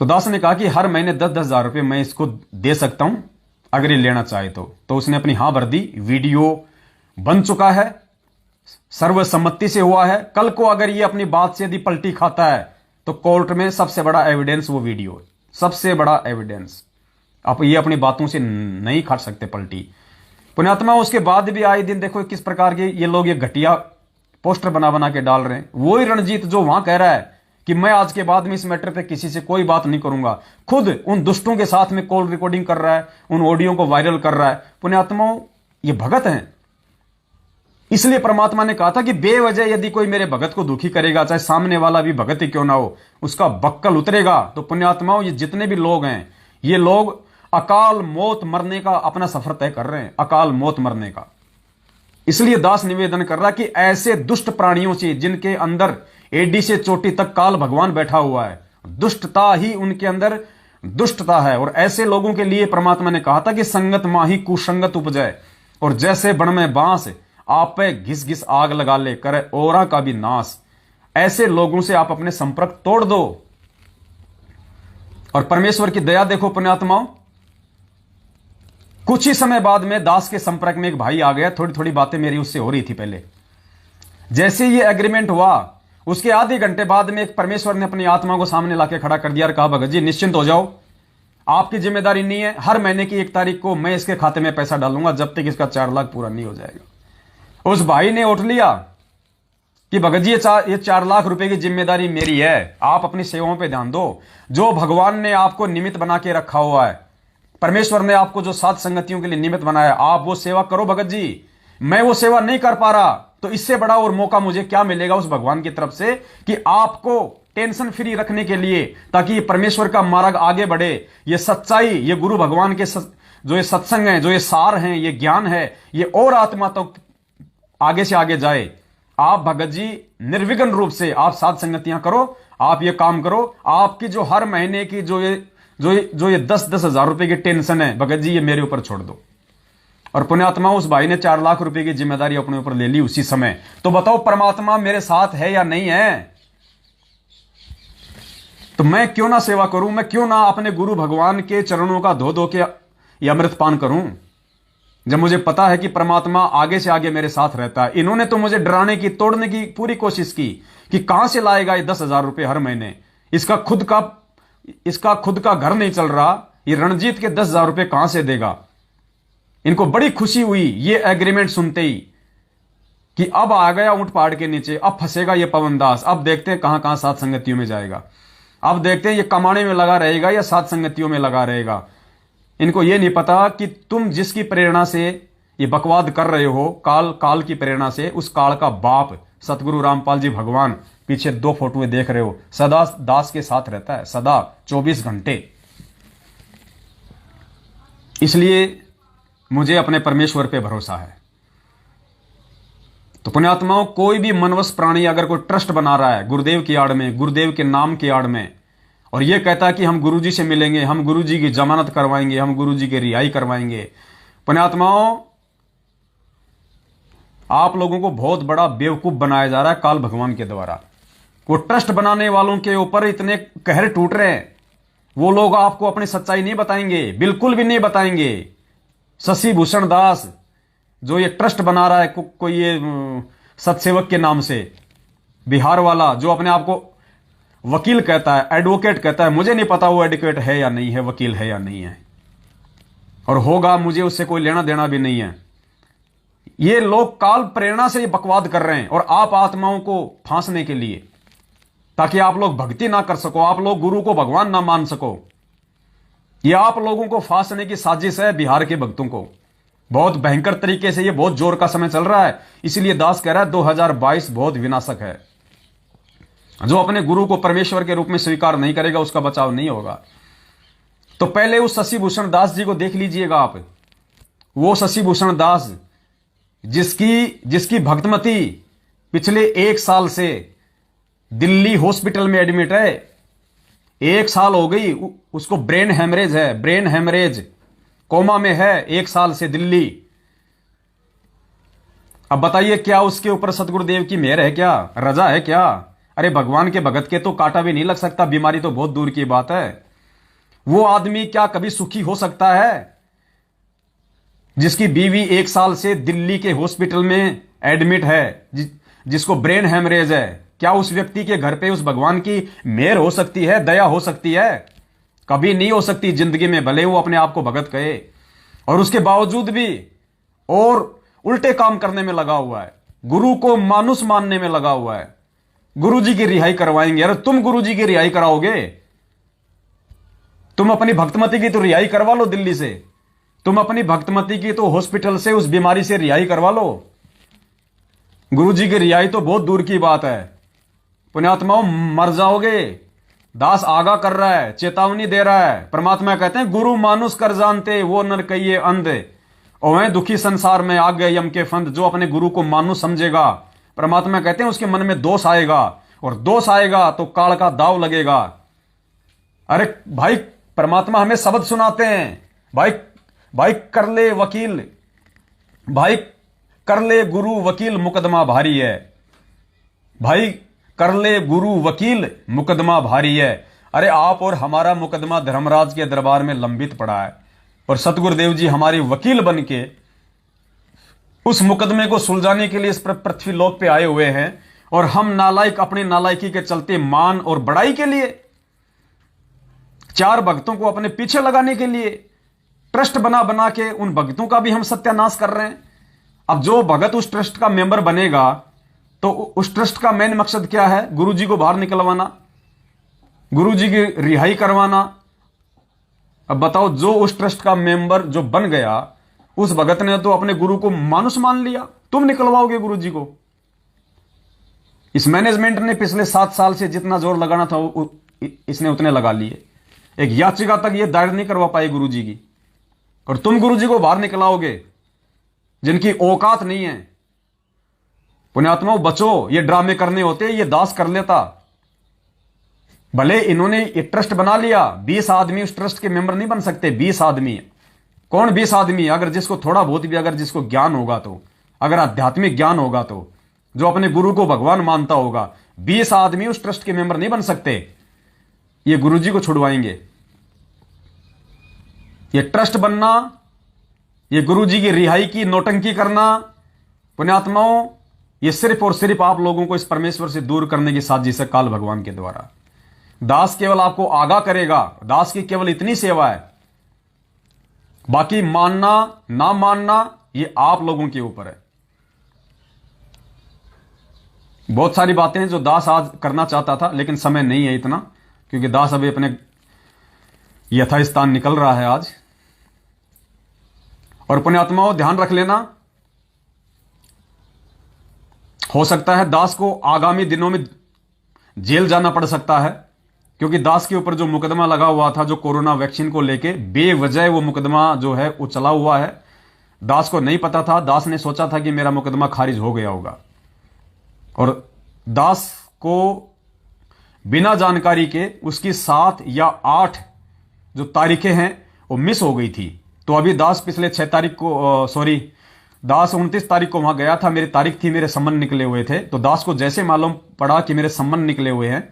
तो दास ने कहा कि हर महीने 10-10 हजार रुपये मैं इसको दे सकता हूं अगर ये लेना चाहे तो उसने अपनी हां भर दी। वीडियो बन चुका है, सर्वसम्मति से हुआ है। कल को अगर ये अपनी बात से यदि पलटी खाता है तो कोर्ट में सबसे बड़ा एविडेंस वो वीडियो, सबसे बड़ा एविडेंस। अब ये अपनी बातों से नहीं खा सकते पलटी। पुण्यात्मा उसके बाद भी आए दिन देखो किस प्रकार के ये लोग ये घटिया पोस्टर बना बना के डाल रहे हैं। वही रणजीत जो वहां कह रहा है कि मैं आज के बाद में इस मैटर पे किसी से कोई बात नहीं करूंगा, खुद उन दुष्टों के साथ में कॉल रिकॉर्डिंग कर रहा है, उन ऑडियो को वायरल कर रहा है। पुण्यात्माओं ये भगत हैं। इसलिए परमात्मा ने कहा था कि बेवजह यदि कोई मेरे भगत को दुखी करेगा, चाहे सामने वाला भी भगत ही क्यों ना हो, उसका बक्कल उतरेगा। तो पुण्यात्माओं ये जितने भी लोग हैं ये लोग अकाल मौत मरने का अपना सफर तय कर रहे हैं, अकाल मौत मरने का। इसलिए दास निवेदन कर रहा कि ऐसे दुष्ट प्राणियों से जिनके अंदर एडी से चोटी तक काल भगवान बैठा हुआ है, दुष्टता ही उनके अंदर दुष्टता है, और ऐसे लोगों के लिए परमात्मा ने कहा था कि संगत माही कुसंगत उपजय, और जैसे बण में बांस आप पे घिस घिस आग लगा ले करे औरा का भी नाश। ऐसे लोगों से आप अपने संपर्क तोड़ दो। और परमेश्वर की दया देखो पुण्यात्माओं, कुछ ही समय बाद में दास के संपर्क में एक भाई आ गया। थोड़ी थोड़ी बातें मेरी उससे हो रही थी पहले। जैसे ये एग्रीमेंट हुआ उसके आधे घंटे बाद में एक परमेश्वर ने अपनी आत्मा को सामने लाके खड़ा कर दिया और कहा, भगत जी निश्चिंत हो जाओ, आपकी जिम्मेदारी नहीं है, हर महीने की 1 तारीख को मैं इसके खाते में पैसा डालूंगा जब तक इसका 4 लाख पूरा नहीं हो जाएगा। उस भाई ने उठ लिया कि भगत जी ये 4 लाख रुपए की जिम्मेदारी मेरी है, आप अपनी सेवाओं पे ध्यान दो। जो भगवान ने आपको निमित्त बना के रखा हुआ है, परमेश्वर ने आपको जो सात संगतियों के लिए निमित्त बनाया, आप वो सेवा करो भगत जी। मैं वो सेवा नहीं कर पा रहा तो इससे बड़ा और मौका मुझे क्या मिलेगा उस भगवान की तरफ से कि आपको टेंशन फ्री रखने के लिए, ताकि ये परमेश्वर का मार्ग आगे बढ़े, ये सच्चाई, ये गुरु भगवान के जो ये सत्संग है, जो ये सार हैं, ये ज्ञान है, ये और आत्मा तक आगे से आगे जाए। आप भगत जी निर्विघ्न रूप से आप सात संगतियां करो, आप ये काम करो। आपकी जो हर महीने की जो ये 10-10 हजार रुपए की टेंशन है भगत जी, ये मेरे ऊपर छोड़ दो। और पुण्यात्मा उस भाई ने 4 लाख रुपए की जिम्मेदारी अपने ऊपर ले ली उसी समय। तो बताओ परमात्मा मेरे साथ है या नहीं है? तो मैं क्यों ना सेवा करूं, मैं क्यों ना अपने गुरु भगवान के चरणों का धो धो के ये अमृत पान करूं, जब मुझे पता है कि परमात्मा आगे से आगे मेरे साथ रहता है। इन्होंने तो मुझे डराने की, तोड़ने की पूरी कोशिश की कि कहां से लाएगा ये 10,000 रुपए हर महीने, इसका खुद का घर नहीं चल रहा, ये रणजीत के 10,000 रुपए कहां से देगा। इनको बड़ी खुशी हुई ये एग्रीमेंट सुनते ही कि अब आ गया ऊंट पहाड़ के नीचे, अब फंसेगा ये पवनदास, अब देखते हैं कहां कहां सात संगतियों में जाएगा, अब देखते हैं ये कमाने में लगा रहेगा या सात संगतियों में लगा रहेगा। इनको ये नहीं पता कि तुम जिसकी प्रेरणा से ये बकवाद कर रहे हो, काल की प्रेरणा से, उस काल का बाप सतगुरु रामपाल जी भगवान, पीछे 2 फोटोएं देख रहे हो, सदा दास के साथ रहता है, सदा 24 घंटे। इसलिए मुझे अपने परमेश्वर पे भरोसा है। तो पुण्यात्माओं, कोई भी मनवश प्राणी अगर कोई ट्रस्ट बना रहा है गुरुदेव की आड़ में, गुरुदेव के नाम की आड़ में, और यह कहता है कि हम गुरुजी से मिलेंगे, हम गुरुजी की जमानत करवाएंगे, हम गुरुजी की रिहाई करवाएंगे, पुण्यात्माओं आप लोगों को बहुत बड़ा बेवकूफ बनाया जा रहा है काल भगवान के द्वारा। वो ट्रस्ट बनाने वालों के ऊपर इतने कहर टूट रहे हैं, वो लोग आपको अपनी सच्चाई नहीं बताएंगे, बिल्कुल भी नहीं बताएंगे। शशि भूषण दास जो ये ट्रस्ट बना रहा है कोई ये सतसेवक के नाम से, बिहार वाला, जो अपने आप को वकील कहता है, एडवोकेट कहता है, मुझे नहीं पता वो एडवोकेट है या नहीं है, वकील है या नहीं है, और होगा, मुझे उससे कोई लेना देना भी नहीं है। ये लोग काल प्रेरणा से ये बकवाद कर रहे हैं, और आप आत्माओं को फांसने के लिए, ताकि आप लोग भक्ति ना कर सको, आप लोग गुरु को भगवान ना मान सको। ये आप लोगों को फांसने की साजिश है बिहार के भक्तों को, बहुत भयंकर तरीके से। ये बहुत जोर का समय चल रहा है, इसलिए दास कह रहा है 2022 बहुत विनाशक है। जो अपने गुरु को परमेश्वर के रूप में स्वीकार नहीं करेगा उसका बचाव नहीं होगा। तो पहले उस शशि भूषण दास जी को देख लीजिएगा आप, वो शशि भूषण दास जिसकी भक्तमती पिछले 1 साल से दिल्ली हॉस्पिटल में एडमिट है, 1 साल हो गई उसको, ब्रेन हेमरेज है, ब्रेन हेमरेज, कोमा में है 1 साल से दिल्ली। अब बताइए क्या उसके ऊपर सतगुरुदेव की मेहर है क्या, रजा है क्या? अरे भगवान के भगत के तो कांटा भी नहीं लग सकता, बीमारी तो बहुत दूर की बात है। वो आदमी क्या कभी सुखी हो सकता है जिसकी बीवी 1 साल से दिल्ली के हॉस्पिटल में एडमिट है, जिसको ब्रेन हेमरेज है? क्या उस व्यक्ति के घर पे उस भगवान की मेहर हो सकती है, दया हो सकती है? कभी नहीं हो सकती जिंदगी में, भले वो अपने आप को भगत कहे। और उसके बावजूद भी और उल्टे काम करने में लगा हुआ है, गुरु को मानुस मानने में लगा हुआ है। गुरु जी की रिहाई करवाएंगे। अरे तुम गुरु जी की रिहाई कराओगे? तुम अपनी भक्तमती की तो रिहाई करवा लो दिल्ली से, तुम अपनी भक्तमती की तो हॉस्पिटल से, उस बीमारी से रिहाई करवा लो। गुरु जी की रिहाई तो बहुत दूर की बात है। पुण्यात्माओं मर जाओगे। दास आगा कर रहा है, चेतावनी दे रहा है। परमात्मा कहते हैं गुरु मानुष कर जानते वो नर कहिए अंधे, और दुखी संसार में आ गए यम के फंद। जो अपने गुरु को मानुष समझेगा, परमात्मा कहते हैं उसके मन में दोष आएगा, और दोष आएगा तो काल का दाव लगेगा। अरे भाई परमात्मा हमें शब्द सुनाते हैं, भाई कर ले वकील, भाई कर ले गुरु वकील मुकदमा भारी है, भाई कर ले गुरु वकील मुकदमा भारी है। अरे आप और हमारा मुकदमा धर्मराज के दरबार में लंबित पड़ा है, और सतगुरुदेव जी हमारे वकील बन के उस मुकदमे को सुलझाने के लिए इस पृथ्वी लोक पे आए हुए हैं। और हम नालायक अपनी नालायकी के चलते मान और बड़ाई के लिए, 4 भक्तों को अपने पीछे लगाने के लिए ट्रस्ट बना बना के उन भक्तों का भी हम सत्यानाश कर रहे हैं। अब जो भगत उस ट्रस्ट का मेंबर बनेगा तो उस ट्रस्ट का मेन मकसद क्या है? गुरुजी को बाहर निकलवाना, गुरुजी की रिहाई करवाना। अब बताओ, जो उस ट्रस्ट का मेंबर जो बन गया, उस भगत ने तो अपने गुरु को मानुस मान लिया, तुम निकलवाओगे गुरुजी को। इस मैनेजमेंट ने पिछले 7 साल से जितना जोर लगाना था इसने उतने लगा लिए। एक याचिका तक ये दायर नहीं करवा पाए गुरुजी की, और तुम गुरुजी को बाहर निकलाओगे जिनकी औकात नहीं है। पुण्यात्माओं बचो, ये ड्रामे करने होते ये दास कर लेता। भले इन्होंने ये ट्रस्ट बना लिया, 20 आदमी उस ट्रस्ट के मेंबर नहीं बन सकते। 20 आदमी, कौन 20 आदमी? अगर जिसको थोड़ा बहुत भी अगर जिसको ज्ञान होगा तो, अगर आध्यात्मिक ज्ञान होगा तो, जो अपने गुरु को भगवान मानता होगा, 20 आदमी उस ट्रस्ट के मेंबर नहीं बन सकते। ये गुरुजी को छुड़वाएंगे। ये ट्रस्ट बनना, ये गुरुजी की रिहाई की नौटंकी करना, पुण्यात्माओं ये सिर्फ और सिर्फ आप लोगों को इस परमेश्वर से दूर करने की साजिश है काल भगवान के द्वारा। दास केवल आपको आगाह करेगा, दास की केवल इतनी सेवा है, बाकी मानना ना मानना ये आप लोगों के ऊपर है। बहुत सारी बातें हैं जो दास आज करना चाहता था, लेकिन समय नहीं है इतना, क्योंकि दास अभी अपने यथास्थान निकल रहा है आज। और पुण्यात्माओं ध्यान रख लेना, हो सकता है दास को आगामी दिनों में जेल जाना पड़ सकता है, क्योंकि दास के ऊपर जो मुकदमा लगा हुआ था, जो कोरोना वैक्सीन को लेके बेवजह वो मुकदमा जो है वो चला हुआ है। दास को नहीं पता था, दास ने सोचा था कि मेरा मुकदमा खारिज हो गया होगा, और दास को बिना जानकारी के उसकी 7 या 8 जो तारीखें हैं वो मिस हो गई थी। तो अभी दास पिछले 6 तारीख को दास 29 तारीख को वहां गया था, मेरी तारीख थी, मेरे संबंध निकले हुए थे। तो दास को जैसे मालूम पड़ा कि मेरे संबंध निकले हुए हैं,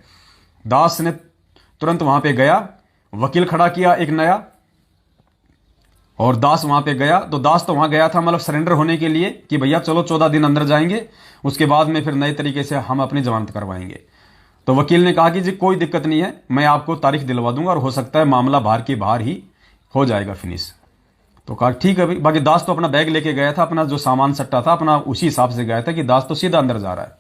दास ने तुरंत वहां पे गया, वकील खड़ा किया एक नया, और दास वहां पे गया। तो दास तो वहां गया था मतलब सरेंडर होने के लिए कि भैया चलो 14 दिन अंदर जाएंगे, उसके बाद में फिर नए तरीके से हम अपनी जमानत करवाएंगे। तो वकील ने कहा कि जी कोई दिक्कत नहीं है, मैं आपको तारीख दिलवा दूंगा, और हो सकता है मामला बाहर की बाहर ही हो जाएगा फिनिश। तो कहा ठीक है भाई। बाकी दास तो अपना बैग लेके गया था, अपना जो सामान सट्टा था अपना उसी हिसाब से गया था कि दास तो सीधा अंदर जा रहा है।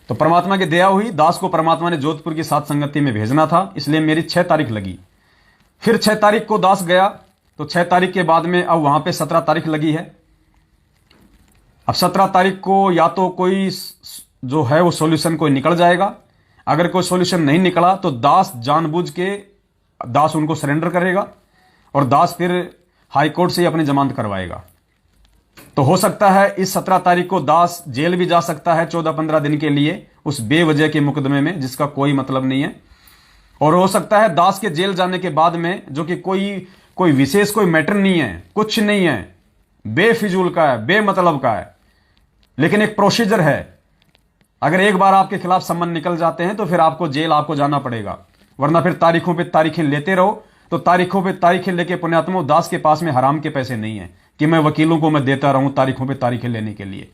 तो परमात्मा की दया हुई, दास को परमात्मा ने जोधपुर की सात संगति में भेजना था, इसलिए मेरी 6 तारीख लगी। फिर 6 तारीख को दास गया, तो 6 तारीख के बाद में अब वहां पे 17 तारीख लगी है। अब 17 तारीख को या तो कोई जो है वो सॉल्यूशन कोई निकल जाएगा, अगर कोई सॉल्यूशन नहीं निकला तो दास जानबूझ के दास उनको सरेंडर करेगा, और दास फिर हाई कोर्ट से ही अपनी जमानत करवाएगा। तो हो सकता है इस 17 तारीख को दास जेल भी जा सकता है 14-15 दिन के लिए, उस बेवजह के मुकदमे में जिसका कोई मतलब नहीं है। और हो सकता है दास के जेल जाने के बाद में, जो कि कोई विशेष कोई मैटर नहीं है, कुछ नहीं है, बेफिजूल का है, बेमतलब का है, लेकिन एक प्रोसीजर है। अगर एक बार आपके खिलाफ सम्मन निकल जाते हैं तो फिर आपको जेल आपको जाना पड़ेगा, वरना फिर तारीखों पे तारीखें लेते रहो। तो तारीखों पे तारीखें लेके पुण्यात्मा दास के पास में हराम के पैसे नहीं है कि मैं वकीलों को मैं देता रहूं तारीखों पे तारीखें लेने के लिए।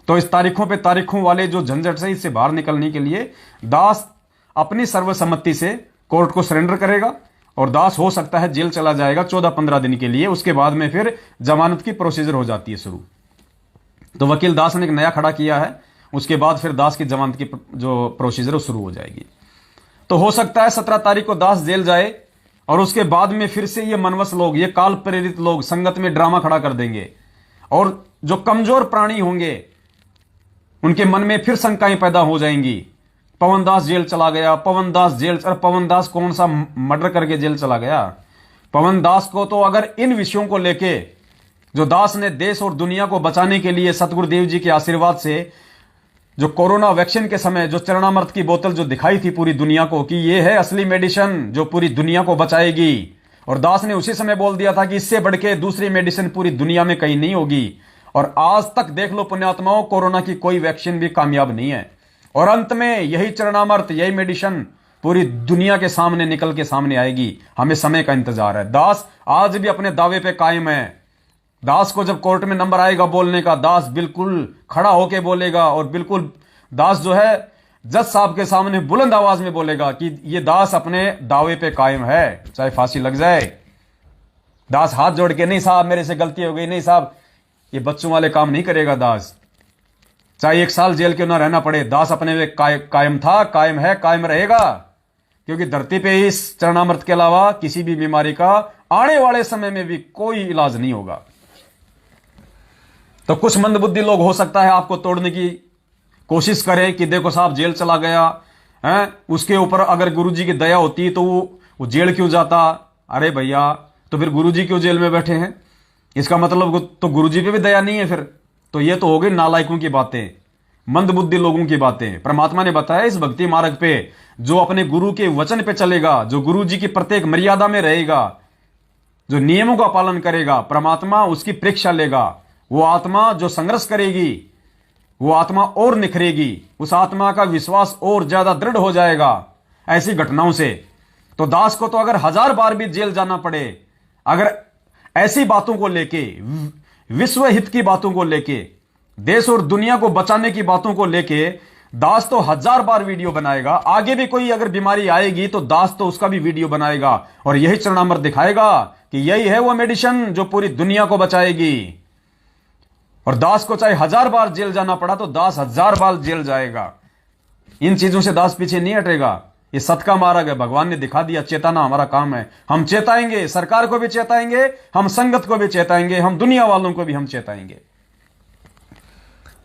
तो इस तारीखों पे तारीखों वाले जो झंझट से इससे बाहर निकलने के लिए दास अपनी सर्वसम्मति से कोर्ट को सरेंडर करेगा, और दास हो सकता है जेल चला जाएगा 14-15 दिन के लिए। उसके बाद में फिर जमानत की प्रोसीजर हो जाती है शुरू। तो वकील दास ने एक नया खड़ा किया है, उसके बाद फिर दास की जमानत की जो प्रोसीजर शुरू हो जाएगी। तो हो सकता है 17 तारीख को दास जेल जाए, और उसके बाद में फिर से ये मनवस लोग, ये काल प्रेरित लोग संगत में ड्रामा खड़ा कर देंगे, और जो कमजोर प्राणी होंगे उनके मन में फिर शंकाएं पैदा हो जाएंगी। पवन दास जेल चला गया, पवन दास जेल, अरे पवन दास कौन सा मर्डर करके जेल चला गया? पवन दास को तो अगर इन विषयों को लेके जो दास ने देश और दुनिया को बचाने के लिए सतगुरुदेव जी के आशीर्वाद से जो कोरोना वैक्सीन के समय जो चरणामृत की बोतल जो दिखाई थी पूरी दुनिया को कि ये है असली मेडिसिन जो पूरी दुनिया को बचाएगी, और दास ने उसी समय बोल दिया था कि इससे बढ़ के दूसरी मेडिसिन पूरी दुनिया में कहीं नहीं होगी। और आज तक देख लो पुण्यात्माओं, कोरोना की कोई वैक्सीन भी कामयाब नहीं है, और अंत में यही चरणामृत, यही मेडिसिन पूरी दुनिया के सामने निकल के सामने आएगी। हमें समय का इंतजार है। दास आज भी अपने दावे पे कायम है। दास को जब कोर्ट में नंबर आएगा बोलने का, दास बिल्कुल खड़ा होके बोलेगा, और बिल्कुल दास जो है जज साहब के सामने बुलंद आवाज में बोलेगा कि ये दास अपने दावे पे कायम है, चाहे फांसी लग जाए। दास हाथ जोड़ के, नहीं साहब मेरे से गलती हो गई, नहीं साहब, ये बच्चों वाले काम नहीं करेगा दास। चाहे 1 साल जेल क्यों ना रहना पड़े, दास अपने में कायम था, कायम है, कायम रहेगा। क्योंकि धरती पे इस चरणामृत के अलावा किसी भी बीमारी का आने वाले समय में भी कोई इलाज नहीं होगा। तो कुछ मंदबुद्धि लोग हो सकता है आपको तोड़ने की कोशिश करें कि देखो साहब जेल चला गया है, उसके ऊपर अगर गुरुजी की दया होती तो वो जेल क्यों जाता। अरे भैया, तो फिर गुरुजी क्यों जेल में बैठे हैं? इसका मतलब तो गुरुजी पे भी दया नहीं है फिर। तो ये तो हो गई नालायकों की बातें, मंदबुद्धि लोगों की बातें। परमात्मा ने बताया इस भक्ति मार्ग पे जो अपने गुरु के वचन पे चलेगा, जो गुरुजी की प्रत्येक मर्यादा में रहेगा, जो नियमों का पालन करेगा, परमात्मा उसकी परीक्षा लेगा। वो आत्मा जो संघर्ष करेगी वो आत्मा और निखरेगी, उस आत्मा का विश्वास और ज्यादा दृढ़ हो जाएगा ऐसी घटनाओं से। तो दास को तो अगर 1000 बार भी जेल जाना पड़े, अगर ऐसी बातों को लेके, विश्व हित की बातों को लेके, देश और दुनिया को बचाने की बातों को लेके, दास तो 1000 बार वीडियो बनाएगा। आगे भी कोई अगर बीमारी आएगी तो दास तो उसका भी वीडियो बनाएगा और यही चरणामृत दिखाएगा कि यही है वो मेडिसिन जो पूरी दुनिया को बचाएगी। और दास को चाहे 1000 बार जेल जाना पड़ा तो दास 1000 बार जेल जाएगा। इन चीजों से दास पीछे नहीं हटेगा। ये सत का मार्ग है, भगवान ने दिखा दिया। चेताना हमारा काम है, हम चेताएंगे, सरकार को भी चेताएंगे, हम संगत को भी चेताएंगे, हम दुनिया वालों को भी हम चेताएंगे।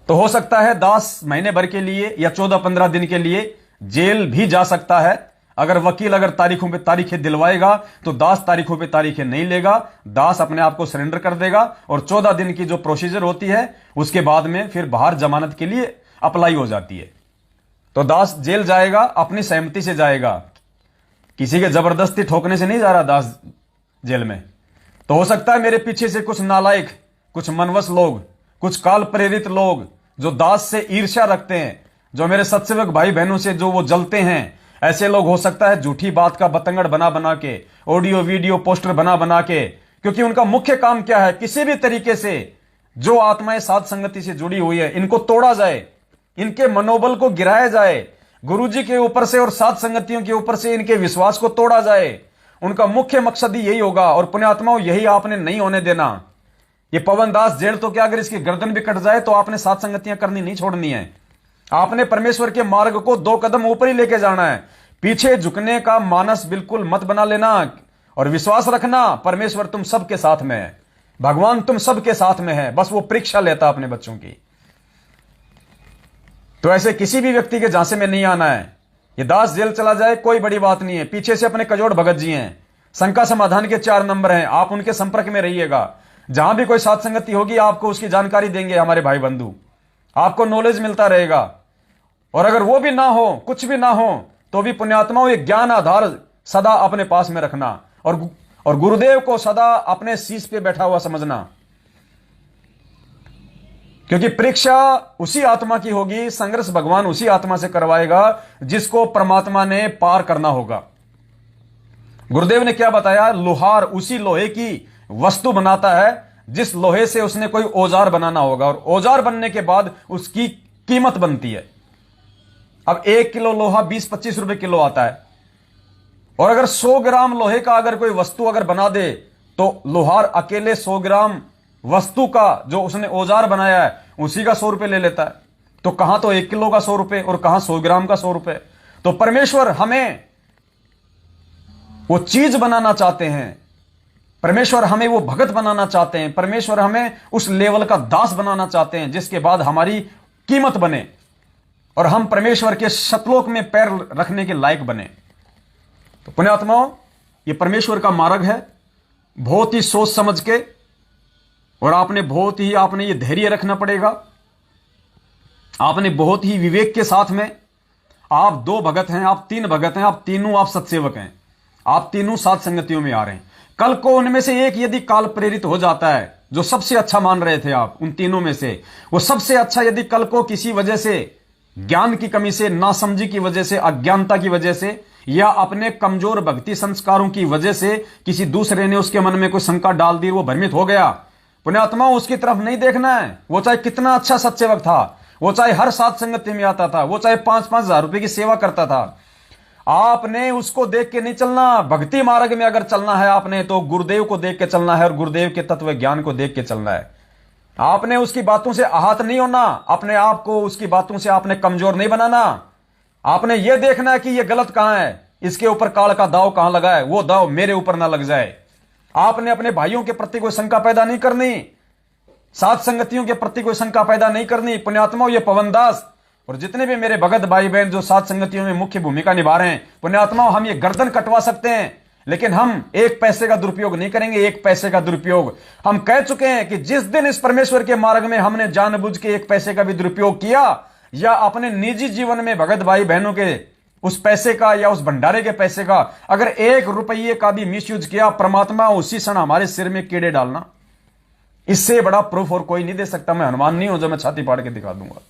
तो हो सकता है दास महीने भर के लिए या 14-15 दिन के लिए जेल भी जा सकता है। अगर वकील अगर तारीखों पे तारीखें दिलवाएगा तो दास तारीखों पे तारीखें नहीं लेगा, दास अपने आप को सरेंडर कर देगा और 14 दिन की जो प्रोसीजर होती है उसके बाद में फिर बाहर जमानत के लिए अप्लाई हो जाती है। तो दास जेल जाएगा, अपनी सहमति से जाएगा, किसी के जबरदस्ती ठोकने से नहीं जा रहा दास जेल में। तो हो सकता है मेरे पीछे से कुछ नालायक, कुछ मनवस लोग, कुछ काल प्रेरित लोग जो दास से ईर्ष्या रखते हैं, जो मेरे सत्सेवक भाई बहनों से जो वो जलते हैं, ऐसे लोग हो सकता है झूठी बात का बतंगड़ बना बना के, ऑडियो वीडियो पोस्टर बना बना के, क्योंकि उनका मुख्य काम क्या है, किसी भी तरीके से जो आत्माएं साध संगति से जुड़ी हुई है इनको तोड़ा जाए, इनके मनोबल को गिराया जाए, गुरुजी के ऊपर से और साध संगतियों के ऊपर से इनके विश्वास को तोड़ा जाए। उनका मुख्य मकसद ही यही होगा। और पुण्यात्माओं, यही आपने नहीं होने देना। ये पवन दास जेल तो क्या, अगर इसकी गर्दन भी कट जाए तो आपने साध संगतियां करनी नहीं छोड़नी है। आपने परमेश्वर के मार्ग को 2 कदम ऊपर ही लेके जाना है। पीछे झुकने का मानस बिल्कुल मत बना लेना और विश्वास रखना परमेश्वर तुम सबके साथ में है, भगवान तुम सबके साथ में है, बस वो परीक्षा लेता अपने बच्चों की। तो ऐसे किसी भी व्यक्ति के झांसे में नहीं आना है। ये दास जेल चला जाए कोई बड़ी बात नहीं है। पीछे से अपने कजोड़ भगत जी हैं, शंका समाधान के 4 नंबर हैं, आप उनके संपर्क में रहिएगा। जहां भी कोई साध संगति होगी आपको उसकी जानकारी देंगे हमारे भाई बंधु, आपको नॉलेज मिलता रहेगा। और अगर वो भी ना हो, कुछ भी ना हो, तो भी पुण्यात्माओं ये ज्ञान आधार सदा अपने पास में रखना और गुरुदेव को सदा अपने शीश पे बैठा हुआ समझना, क्योंकि परीक्षा उसी आत्मा की होगी, संघर्ष भगवान उसी आत्मा से करवाएगा जिसको परमात्मा ने पार करना होगा। गुरुदेव ने क्या बताया, लोहार उसी लोहे की वस्तु बनाता है जिस लोहे से उसने कोई औजार बनाना होगा, और औजार बनने के बाद उसकी कीमत बनती है। अब 1 किलो लोहा 20-25 रुपए किलो आता है, और अगर 100 ग्राम लोहे का अगर कोई वस्तु अगर बना दे तो लोहार अकेले 100 ग्राम वस्तु का जो उसने औजार बनाया है उसी का 100 रुपए ले लेता है। तो कहां तो 1 किलो का 100 रुपए और कहां 100 ग्राम का 100 रुपए। तो परमेश्वर हमें वो चीज बनाना चाहते हैं, परमेश्वर हमें वो भगत बनाना चाहते हैं, परमेश्वर हमें उस लेवल का दास बनाना चाहते हैं जिसके बाद हमारी कीमत बने और हम परमेश्वर के सतलोक में पैर रखने के लायक बने। तो पुण्यात्माओं, ये परमेश्वर का मार्ग है, बहुत ही सोच समझ के, और आपने ये धैर्य रखना पड़ेगा। आपने बहुत ही विवेक के साथ में, आप 2 भगत हैं, आप 3 भगत हैं, आप तीनों आप सत्सेवक हैं, आप तीनों साध संगतियों में आ रहे हैं। कल को उनमें से एक यदि काल प्रेरित हो जाता है, जो सबसे अच्छा मान रहे थे आप उन तीनों में से, वो सबसे अच्छा यदि कल को किसी वजह से, ज्ञान की कमी से, नासमझी की वजह से, अज्ञानता की वजह से, या अपने कमजोर भक्ति संस्कारों की वजह से किसी दूसरे ने उसके मन में कोई शंका डाल दी, वो भ्रमित हो गया, पुण्यात्माओं उसकी तरफ नहीं देखना है। वो चाहे कितना अच्छा सत्सेवक था, वो चाहे हर साथ संगति में आता था, वो चाहे 5-5 हजार रुपए की सेवा करता था। आपने उसको देख के नहीं चलना। भक्ति मार्ग में अगर चलना है आपने तो गुरुदेव को देख के चलना है और गुरुदेव के तत्व ज्ञान को देख के चलना है। आपने उसकी बातों से आहत नहीं होना, अपने आप को उसकी बातों से आपने कमजोर नहीं बनाना। आपने यह देखना है कि यह गलत कहां है, इसके ऊपर काल का दाव कहां लगा है, वो दाव मेरे ऊपर ना लग जाए। आपने अपने भाइयों के प्रति कोई शंका पैदा नहीं करनी, साथ संगतियों के प्रति कोई शंका पैदा नहीं करनी। पुण्यात्माओं, ये पवनदास और जितने भी मेरे भगत भाई बहन जो साथ संगतियों में मुख्य भूमिका निभा रहे हैं, पुण्यात्माओं, हम ये गर्दन कटवा सकते हैं लेकिन हम एक पैसे का दुरुपयोग नहीं करेंगे। एक पैसे का दुरुपयोग हम कह चुके हैं कि जिस दिन इस परमेश्वर के मार्ग में हमने जानबूझ के एक पैसे का भी दुरुपयोग किया या अपने निजी जीवन में भगत भाई बहनों के उस पैसे का या उस भंडारे के पैसे का अगर 1 रुपये का भी मिसयूज किया, परमात्मा उसी क्षण हमारे सिर में कीड़े डालना। इससे बड़ा प्रूफ और कोई नहीं दे सकता। मैं हनुमान नहीं हूं जो मैं छाती पाड़ के दिखा दूंगा।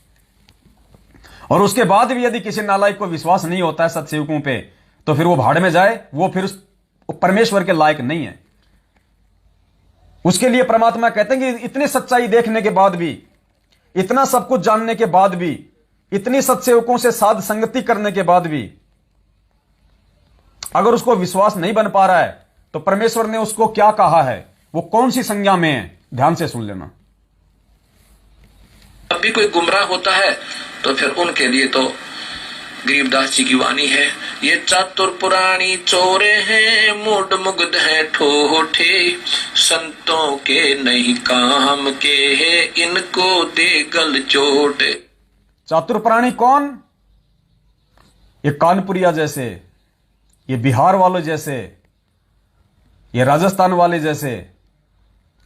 और उसके बाद भी यदि किसी नालायक को विश्वास नहीं होता है सत्सेवकों पे, तो फिर वो भाड़ में जाए, वो फिर उस परमेश्वर के लायक नहीं है। उसके लिए परमात्मा कहते हैं कि इतनी सच्चाई देखने के बाद भी, इतना सब कुछ जानने के बाद भी, इतनी सत्सेवकों से साध संगति करने के बाद भी अगर उसको विश्वास नहीं बन पा रहा है तो परमेश्वर ने उसको क्या कहा है, वो कौन सी संज्ञा में है, ध्यान से सुन लेना। जब भी कोई गुमराह होता है तो फिर उनके लिए तो गरीबदास जी की वाणी है, ये चातुर पुराणी चोरे हैं, मूड मुग्ध है ठोठे, संतों के नहीं काम के है, इनको दे गल चोट। चातुर प्राणी कौन? ये कानपुरिया जैसे, ये बिहार वालों जैसे, ये राजस्थान वाले जैसे,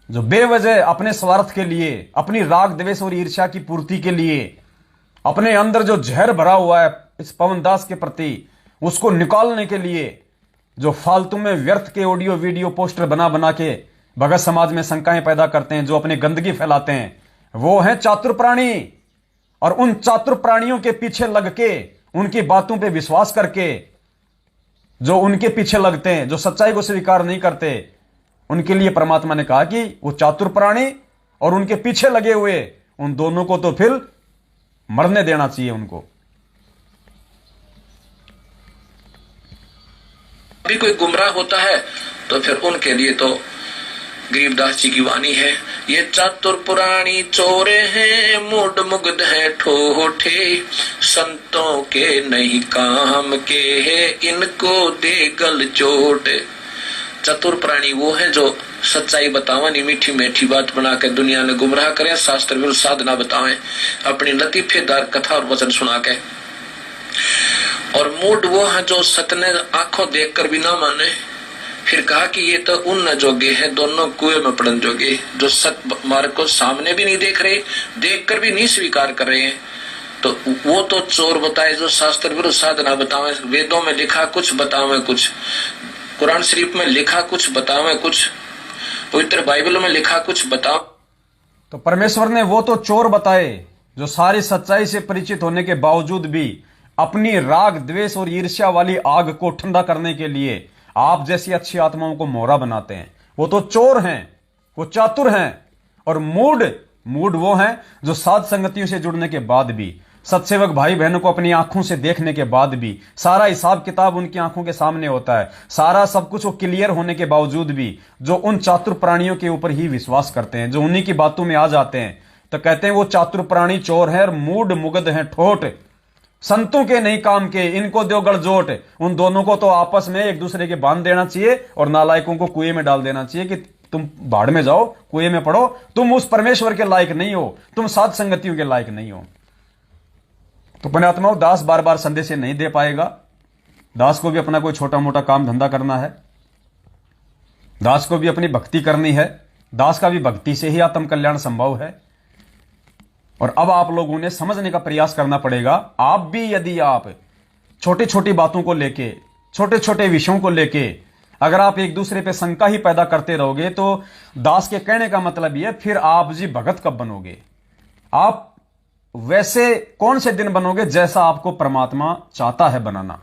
जो बेवजह अपने स्वार्थ के लिए, अपनी राग द्वेष और ईर्ष्या की पूर्ति के लिए, अपने अंदर जो जहर भरा हुआ है इस पवनदास के प्रति, उसको निकालने के लिए जो फालतू में व्यर्थ के ऑडियो वीडियो पोस्टर बना बना के भगत समाज में शंकाएं पैदा करते हैं, जो अपनी गंदगी फैलाते हैं, वो हैं चातुर प्राणी। और उन चातुर प्राणियों के पीछे लग के, उनकी बातों पे विश्वास करके, जो उनके पीछे लगते हैं, जो सच्चाई को स्वीकार नहीं करते, उनके लिए परमात्मा ने कहा कि वो चातुर प्राणी और उनके पीछे लगे हुए, उन दोनों को तो फिर मरने देना चाहिए उनको। भी कोई गुमराह होता है तो फिर उनके लिए तो गरीबदास जी की वाणी है, ये चातुर पुराणी चोरे हैं, मूड मुग्ध है ठोठे, संतों के नहीं काम के है, इनको दे गल चोट। चतुर प्राणी वो है जो सच्चाई बतावे, मीठी मीठी बात बना के दुनिया ने गुमराह करें, शास्त्र विरुद्ध साधना बतावें, अपनी लतीफेदार कथा और वचन सुना के। और मूड वो है जो सतने आंखों देखकर भी ना माने। फिर कहा कि ये तो उन न जोगे हैं, दोनों कुएं में पड़न जोगे, जो सत मार्ग को सामने भी नहीं देख रहे, देखकर भी नहीं स्वीकार कर रहे हैं। तो वो तो चोर बताए जो शास्त्र विरुद्ध साधना बतावे, वेदों में लिखा कुछ बतावे कुछ, कुरान शरीफ में लिखा कुछ बतावे कुछ, पवित्र बाइबल में लिखा कुछ बताओ। तो परमेश्वर ने वो तो चोर बताए जो सारी सच्चाई से परिचित होने के बावजूद भी अपनी राग द्वेष और ईर्ष्या वाली आग को ठंडा करने के लिए आप जैसी अच्छी आत्माओं को मोहरा बनाते हैं। वो तो चोर हैं, वो चातुर हैं। और मूड वो हैं जो साध संगतियों से जुड़ने के बाद भी, सत्सेवक भाई बहनों को अपनी आंखों से देखने के बाद भी, सारा हिसाब किताब उनकी आंखों के सामने होता है, सारा सब कुछ वो क्लियर होने के बावजूद भी जो उन चातुर प्राणियों के ऊपर ही विश्वास करते हैं, जो उन्हीं की बातों में आ जाते हैं, तो कहते हैं वो चातुर प्राणी चोर है और मूड मुग्ध है ठोठ, संतों के नहीं काम के, इनको दो गड़जोट। उन दोनों को तो आपस में एक दूसरे के बांध देना चाहिए और नालायकों को कुएं में डाल देना चाहिए कि तुम भाड़ में जाओ, कुएं में पड़ो, तुम उस परमेश्वर के लायक नहीं हो, तुम साध संगतियों के लायक नहीं हो। तो पुण्यात्माओं, दास बार बार संदेश नहीं दे पाएगा। दास को भी अपना कोई छोटा मोटा काम धंधा करना है, दास को भी अपनी भक्ति करनी है, दास का भी भक्ति से ही आत्म कल्याण संभव है। और अब आप लोगों ने समझने का प्रयास करना पड़ेगा। आप भी यदि आप छोटी छोटी बातों को लेके, छोटे छोटे विषयों को लेके अगर आप एक दूसरे पे शंका ही पैदा करते रहोगे, तो दास के कहने का मतलब यह, फिर आप जी भगत कब बनोगे? आप वैसे कौन से दिन बनोगे जैसा आपको परमात्मा चाहता है बनाना।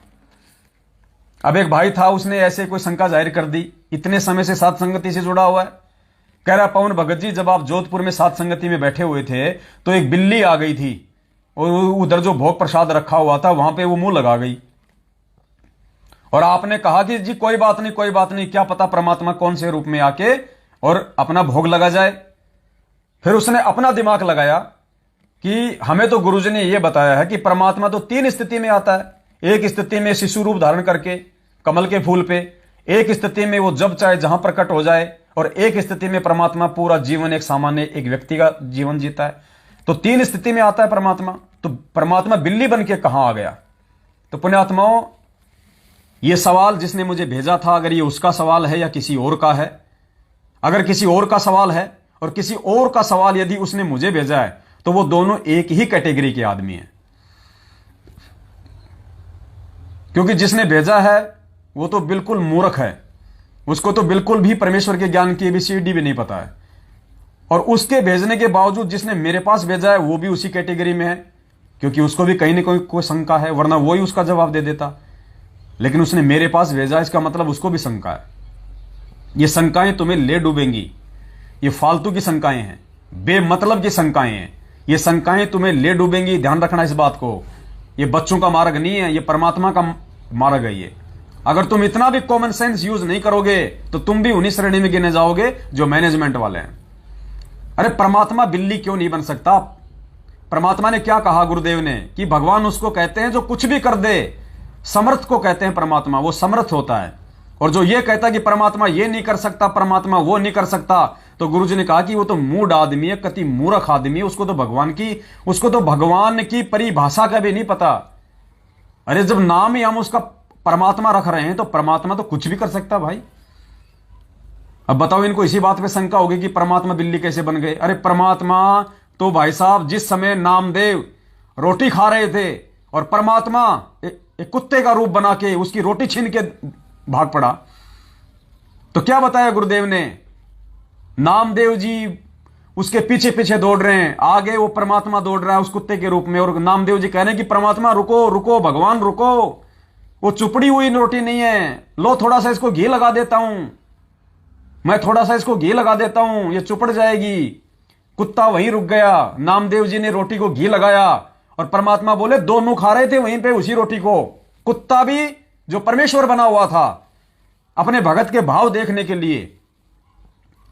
अब एक भाई था, उसने ऐसे कोई शंका जाहिर कर दी, इतने समय से साध संगति से जुड़ा हुआ है, कह रहा पवन भगत जी, जब आप जोधपुर में साध संगति में बैठे हुए थे तो एक बिल्ली आ गई थी और उधर जो भोग प्रसाद रखा हुआ था वहां पे वो मुंह लगा गई और आपने कहा कि जी कोई बात नहीं, कोई बात नहीं, क्या पता परमात्मा कौन से रूप में आके और अपना भोग लगा जाए। फिर उसने अपना दिमाग लगाया कि हमें तो गुरुजी ने यह बताया है कि परमात्मा तो 3 स्थिति में आता है। एक स्थिति में शिशु रूप धारण करके कमल के फूल पे, एक स्थिति में वो जब चाहे जहां प्रकट हो जाए, और एक स्थिति में परमात्मा पूरा जीवन एक सामान्य एक व्यक्ति का जीवन जीता है। तो 3 स्थिति में आता है परमात्मा। तो परमात्मा बिल्ली बन के कहां आ गया? तो पुण्यात्माओं, यह सवाल जिसने मुझे भेजा था, अगर ये उसका सवाल है या किसी और का है, अगर किसी और का सवाल है और किसी और का सवाल यदि उसने मुझे भेजा है, तो वो दोनों एक ही कैटेगरी के आदमी हैं। क्योंकि जिसने भेजा है वो तो बिल्कुल मूर्ख है, उसको तो बिल्कुल भी परमेश्वर के ज्ञान की ABCD भी नहीं पता है। और उसके भेजने के बावजूद जिसने मेरे पास भेजा है वो भी उसी कैटेगरी में है, क्योंकि उसको भी कहीं ना कहीं कोई शंका है, वरना वो ही उसका जवाब दे देता। लेकिन उसने मेरे पास भेजा, इसका मतलब उसको भी शंका है। ये शंकाएं तुम्हें ले डूबेंगी। ये फालतू की शंकाएं हैं, बेमतलब की शंकाएं हैं। ये शंकाएं तुम्हें ले डूबेंगी, ध्यान रखना इस बात को। ये बच्चों का मार्ग नहीं है, ये परमात्मा का मार्ग है। ये अगर तुम इतना भी कॉमन सेंस यूज नहीं करोगे तो तुम भी उन्हीं श्रेणी में गिने जाओगे जो मैनेजमेंट वाले हैं। अरे परमात्मा बिल्ली क्यों नहीं बन सकता? परमात्मा ने क्या कहा गुरुदेव ने कि भगवान उसको कहते हैं जो कुछ भी कर दे। समर्थ को कहते हैं परमात्मा, वो समर्थ होता है। और जो ये कहता है कि परमात्मा ये नहीं कर सकता, परमात्मा वो नहीं कर सकता, तो गुरुजी ने कहा कि वो तो मूढ़ आदमी है, कति मूर्ख आदमी है। उसको तो भगवान की परिभाषा का भी नहीं पता। अरे जब नाम ही हम उसका परमात्मा रख रहे हैं तो परमात्मा तो कुछ भी कर सकता भाई। अब बताओ, इनको इसी बात पे शंका होगी कि परमात्मा बिल्ली कैसे बन गए। अरे परमात्मा तो भाई साहब, जिस समय नामदेव रोटी खा रहे थे और परमात्मा एक कुत्ते का रूप बना के उसकी रोटी छीन के भाग पड़ा, तो क्या बताया गुरुदेव ने? नामदेव जी उसके पीछे पीछे दौड़ रहे हैं, आगे वो परमात्मा दौड़ रहा है उस कुत्ते के रूप में, और नामदेव जी कह रहे हैं कि परमात्मा रुको रुको, भगवान रुको, वो चुपड़ी हुई रोटी नहीं है, लो थोड़ा सा इसको घी लगा देता हूं, मैं थोड़ा सा इसको घी लगा देता हूं, ये चुपड़ जाएगी। कुत्ता वहीं रुक गया, नामदेव जी ने रोटी को घी लगाया और परमात्मा बोले, दोनों खा रहे थे वहीं पे उसी रोटी को। कुत्ता भी जो परमेश्वर बना हुआ था, अपने भगत के भाव देखने के लिए,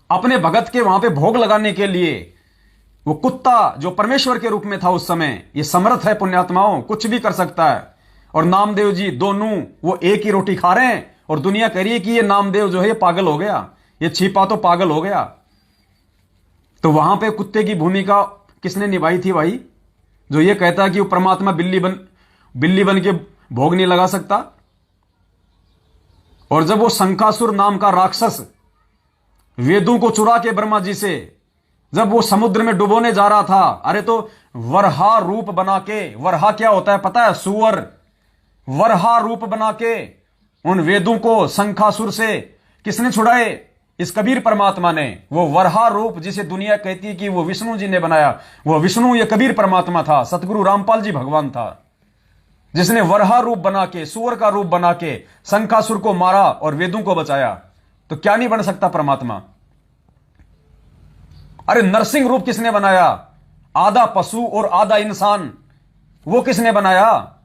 अपने भगत के वहां पे भोग लगाने के लिए, वो कुत्ता जो परमेश्वर के रूप में था उस समय, ये समर्थ है पुण्यात्माओं, कुछ भी कर सकता है। और नामदेव जी दोनों वो एक ही रोटी खा रहे हैं और दुनिया कह रही है कि ये नामदेव जो है ये पागल हो गया, ये छिपा तो पागल हो गया। तो वहां पे कुत्ते की भूमिका किसने निभाई थी भाई? जो ये कहता है कि वो परमात्मा बिल्ली बन के भोग नहीं लगा सकता। और जब वो शंखासुर नाम का राक्षस वेदों को चुरा के ब्रह्मा जी से जब वो समुद्र में डुबोने जा रहा था, अरे तो वरहा रूप बना के, वरहा क्या होता है पता है? सुअर। वरहा रूप बना के उन वेदों को शंखासुर से किसने छुड़ाए? इस कबीर परमात्मा ने। वो वरहा रूप जिसे दुनिया कहती है कि वो विष्णु जी ने बनाया, वो विष्णु ये कबीर परमात्मा था, सतगुरु रामपाल जी भगवान था, जिसने वरहा रूप बना के, सुअर का रूप बना के शंखासुर को मारा और वेदों को बचाया। तो क्या नहीं बन सकता परमात्मा? अरे नरसिंह रूप किसने बनाया? आधा पशु और आधा इंसान, वो किसने बनाया?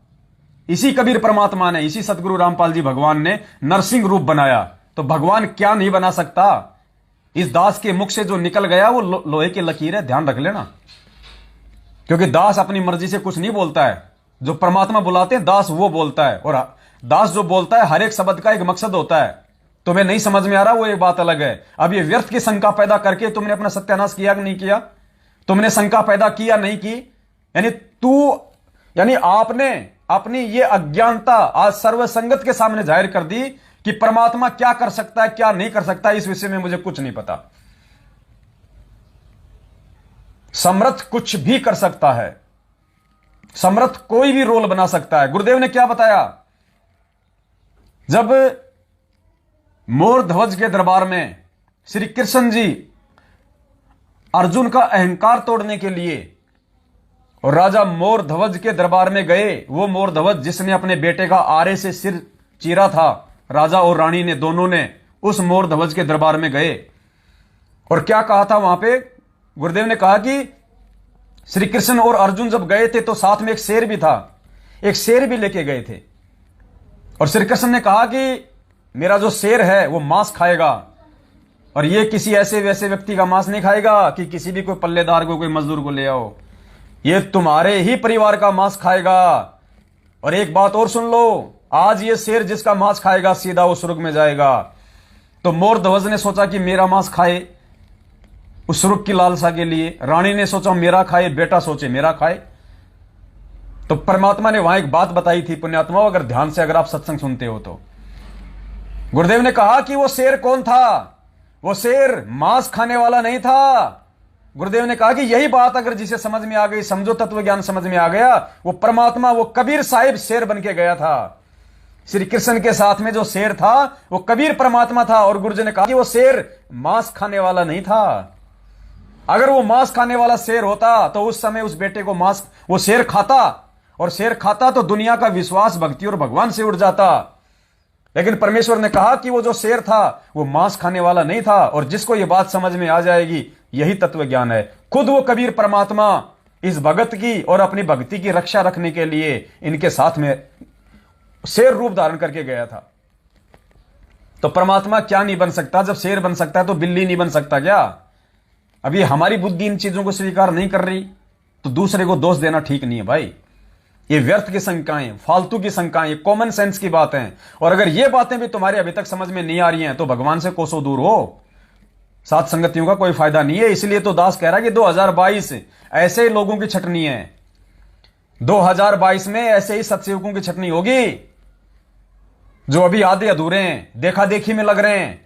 इसी कबीर परमात्मा ने, इसी सतगुरु रामपाल जी भगवान ने नरसिंह रूप बनाया। तो भगवान क्या नहीं बना सकता? इस दास के मुख से जो निकल गया वो लोहे की लकीर है, ध्यान रख लेना। क्योंकि दास अपनी मर्जी से कुछ नहीं बोलता है, जो परमात्मा बुलाते हैं दास वो बोलता है। और दास जो बोलता है हर एक शब्द का एक मकसद होता है। तुम्हें नहीं समझ में आ रहा वो एक बात अलग है। अब ये व्यर्थ की शंका पैदा करके तुमने अपना सत्यानाश किया कि नहीं किया? तुमने शंका पैदा किया नहीं की? यानी आपने अपनी ये अज्ञानता आज सर्वसंगत के सामने जाहिर कर दी कि परमात्मा क्या कर सकता है क्या नहीं कर सकता, इस विषय में मुझे कुछ नहीं पता। समर्थ कुछ भी कर सकता है, समर्थ कोई भी रोल बना सकता है। गुरुदेव ने क्या बताया? जब मोर ध्वज के दरबार में श्री कृष्ण जी अर्जुन का अहंकार तोड़ने के लिए और राजा मोर ध्वज के दरबार में गए, वो मोर ध्वज जिसने अपने बेटे का आरे से सिर चीरा था, राजा और रानी ने दोनों ने उस मोर ध्वज के दरबार में गए और क्या कहा था वहां पे? गुरुदेव ने कहा कि श्री कृष्ण और अर्जुन जब गए थे तो साथ में एक शेर भी था, एक शेर भी लेके गए थे। और श्री कृष्ण ने कहा कि मेरा जो शेर है वो मांस खाएगा, और ये किसी ऐसे वैसे व्यक्ति का मांस नहीं खाएगा कि किसी भी कोई पल्लेदार को, कोई मजदूर को ले आओ, ये तुम्हारे ही परिवार का मांस खाएगा। और एक बात और सुन लो, आज ये शेर जिसका मांस खाएगा सीधा वो स्वर्ग में जाएगा। तो मोर ध्वज ने सोचा कि मेरा मांस खाए, उस स्वर्ग की लालसा के लिए। रानी ने सोचा मेरा खाए, बेटा सोचे मेरा खाए। तो परमात्मा ने वहां एक बात बताई थी पुण्यात्माओं, अगर ध्यान से अगर आप सत्संग सुनते हो तो। गुरुदेव ने कहा कि वो शेर कौन था? वो शेर मांस खाने वाला नहीं था। गुरुदेव ने कहा कि यही बात अगर जिसे समझ में आ गई, समझो तत्व ज्ञान समझ में आ गया, वो परमात्मा, वो कबीर साहिब शेर बन के गया था। श्री कृष्ण के साथ में जो शेर था वो कबीर परमात्मा था। और गुरुजी ने कहा कि वो शेर मांस खाने वाला नहीं था। अगर वो मांस खाने वाला शेर होता तो उस समय उस बेटे को मांस, वो शेर खाता, और शेर खाता तो दुनिया का विश्वास, भक्ति और भगवान से उड़ जाता। लेकिन परमेश्वर ने कहा कि वो जो शेर था वो मांस खाने वाला नहीं था। और जिसको ये बात समझ में आ जाएगी, यही तत्व ज्ञान है। खुद वो कबीर परमात्मा इस भगत की और अपनी भक्ति की रक्षा रखने के लिए इनके साथ में शेर रूप धारण करके गया था। तो परमात्मा क्या नहीं बन सकता? जब शेर बन सकता है तो बिल्ली नहीं बन सकता क्या? अभी हमारी बुद्धि इन चीजों को स्वीकार नहीं कर रही, तो दूसरे को दोष देना ठीक नहीं है भाई। ये व्यर्थ की शंकाएं, फालतू की शंकाएं, कॉमन सेंस की बातें हैं। और अगर ये बातें भी तुम्हारे अभी तक समझ में नहीं आ रही हैं तो भगवान से कोसों दूर हो। सात संगतियों का कोई फायदा नहीं है। इसलिए तो दास कह रहा है कि 2022 ऐसे लोगों की छटनी है। 2022 में ऐसे ही सत्सेवकों की छटनी होगी जो अभी आधे अधूरे हैं, देखा देखी में लग रहे हैं,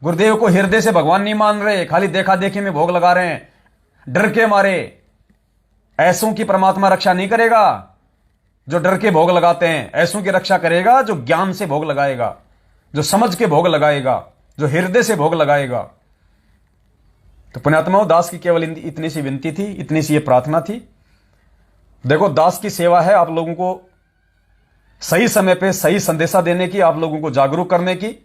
गुरुदेव को हृदय से भगवान नहीं मान रहे, खाली देखा देखी में भोग लगा रहे हैं डर के मारे। ऐसों की परमात्मा रक्षा नहीं करेगा। जो डर के भोग लगाते हैं, ऐसों की रक्षा करेगा जो ज्ञान से भोग लगाएगा, जो समझ के भोग लगाएगा, जो हृदय से भोग लगाएगा। तो पुण्यात्माओं, दास की केवल इतनी सी विनती थी, इतनी सी ये प्रार्थना थी। देखो, दास की सेवा है आप लोगों को सही समय पे सही संदेशा देने की, आप लोगों को जागरूक करने की।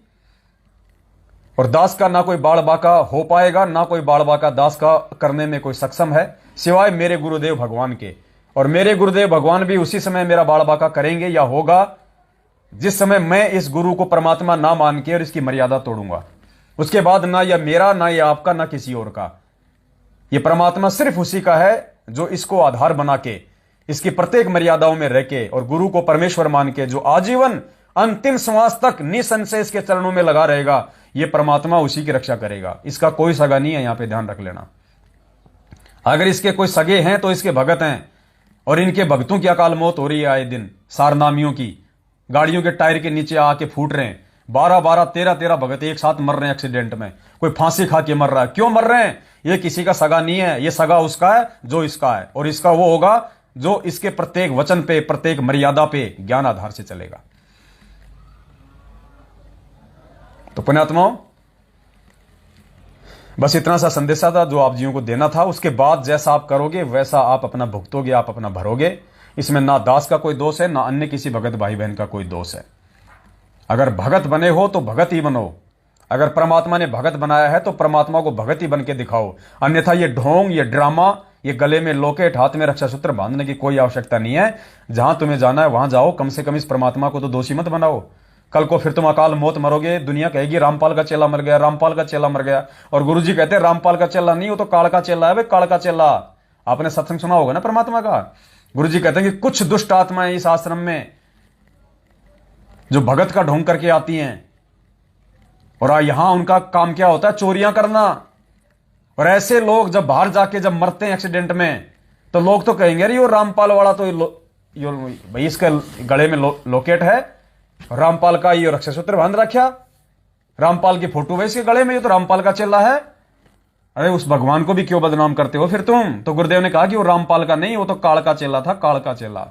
और दास का ना कोई बाड़ बाका हो पाएगा, ना कोई बाड़ बाका दास का करने में कोई सक्षम है, सिवाय मेरे गुरुदेव भगवान के। और मेरे गुरुदेव भगवान भी उसी समय मेरा बाड़ बाका करेंगे या होगा जिस समय मैं इस गुरु को परमात्मा ना मान के और इसकी मर्यादा तोड़ूंगा। उसके बाद ना यह मेरा, ना यह आपका, ना किसी और का। यह परमात्मा सिर्फ उसी का है जो इसको आधार बना के, इसकी प्रत्येक मर्यादाओं में रह के और गुरु को परमेश्वर मान के जो आजीवन अंतिम श्वास तक निसंशय इसके चरणों में लगा रहेगा, यह परमात्मा उसी की रक्षा करेगा। इसका कोई सगा नहीं है, यहां पे ध्यान रख लेना। अगर इसके कोई सगे हैं तो इसके भगत हैं, और इनके भक्तों की अकाल मौत हो रही है आए दिन। सारनामियों की गाड़ियों के टायर के नीचे आके फूट रहे हैं। 12-12, 13-13 भगत एक साथ मर रहे हैं एक्सीडेंट में। कोई फांसी खा के मर रहा है। क्यों मर रहे हैं? ये किसी का सगा नहीं है, ये सगा उसका है जो इसका है, और इसका वो होगा जो इसके प्रत्येक वचन पे, प्रत्येक मर्यादा पे ज्ञान आधार से चलेगा। तो पुण्यात्माओं, बस इतना सा संदेशा था जो आप जीवों को देना था। उसके बाद जैसा आप करोगे वैसा आप अपना भुगतोगे, आप अपना भरोगे। इसमें ना दास का कोई दोष है, ना अन्य किसी भगत भाई बहन का कोई दोष है। अगर भगत बने हो तो भगत ही बनो। अगर परमात्मा ने भगत बनाया है तो परमात्मा को भगत ही बन के दिखाओ। अन्यथा ये ढोंग, ये ड्रामा, ये गले में लोकेट, हाथ में रक्षा सूत्र बांधने की कोई आवश्यकता नहीं है। जहां तुम्हें जाना है वहां जाओ। कम से कम इस परमात्मा को तो दोषी मत बनाओ। कल को फिर तुम अकाल मौत मरोगे, दुनिया कहेगी रामपाल का चेला मर गया, रामपाल का चेला मर गया। और गुरुजी कहते हैं रामपाल का चेला नहीं, वो तो काल का चेला है। भाई काल का चेला, आपने सत्संग सुना होगा ना परमात्मा का। गुरुजी कहते हैं कि कुछ दुष्ट आत्माएं इस आश्रम में जो भगत का ढोंग करके आती हैं, और यहां उनका काम क्या होता है? चोरियां करना। और ऐसे लोग जब बाहर जाके जब मरते हैं एक्सीडेंट में, तो लोग तो कहेंगे अरे यो रामपाल वाला तो भाई इसके गले में लोकेट है, रामपाल का ये रक्षा सूत्र बांध रखा, रामपाल की फोटो है इसके गले में, ये तो रामपाल का चेला है। अरे उस भगवान को भी क्यों बदनाम करते हो फिर तुम? तो गुरुदेव ने कहा कि वो रामपाल का नहीं, वो तो काल का चेला था, काल का चेला।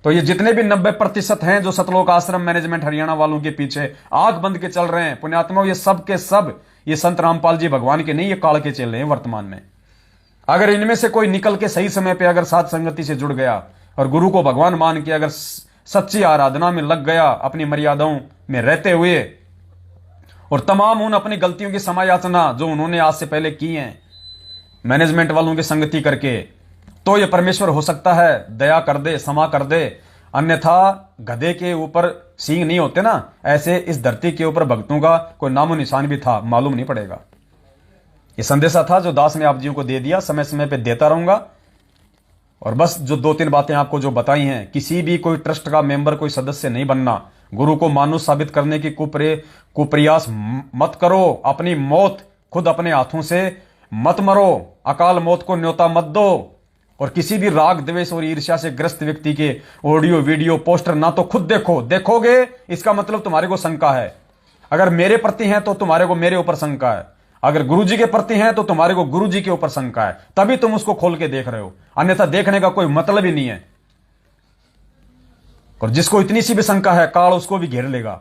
तो ये जितने भी 90% हैं जो सतलोक आश्रम मैनेजमेंट हरियाणा वालों के पीछे आंख बंद के चल रहे हैं, पुण्यात्माओं, ये सब के सब ये संत रामपाल जी भगवान के नहीं, ये काल के चेले हैं वर्तमान में। अगर इनमें से कोई निकल के सही समय पे अगर साथ संगति से जुड़ गया और गुरु को भगवान मान के अगर सच्ची आराधना में लग गया, अपनी मर्यादाओं में रहते हुए, और तमाम उन अपनी गलतियों की समायाचना जो उन्होंने आज से पहले की हैं मैनेजमेंट वालों की संगति करके, तो ये परमेश्वर हो सकता है दया कर दे, क्षमा कर दे। अन्यथा गधे के ऊपर सींग नहीं होते ना, ऐसे इस धरती के ऊपर भक्तों का कोई नामो निशान भी था, मालूम नहीं पड़ेगा। ये संदेशा था जो दास ने आप जीव को दे दिया, समय समय पे देता रहूंगा। और बस जो 2-3 बातें आपको जो बताई हैं, किसी भी कोई ट्रस्ट का मेंबर, कोई सदस्य नहीं बनना, गुरु को मानुष साबित करने की कुप्रयास मत करो, अपनी मौत खुद अपने हाथों से मत मरो, अकाल मौत को न्योता मत दो। और किसी भी राग द्वेष और ईर्ष्या से ग्रस्त व्यक्ति के ऑडियो वीडियो पोस्टर ना तो खुद देखोगे इसका मतलब तुम्हारे को शंका है। अगर मेरे प्रति हैं तो तुम्हारे को मेरे ऊपर शंका है, अगर गुरुजी के प्रति हैं तो तुम्हारे को गुरुजी के ऊपर शंका है, तभी तुम उसको खोल के देख रहे हो, अन्यथा देखने का कोई मतलब ही नहीं है। और जिसको इतनी सी भी शंका है, काल उसको भी घेर लेगा।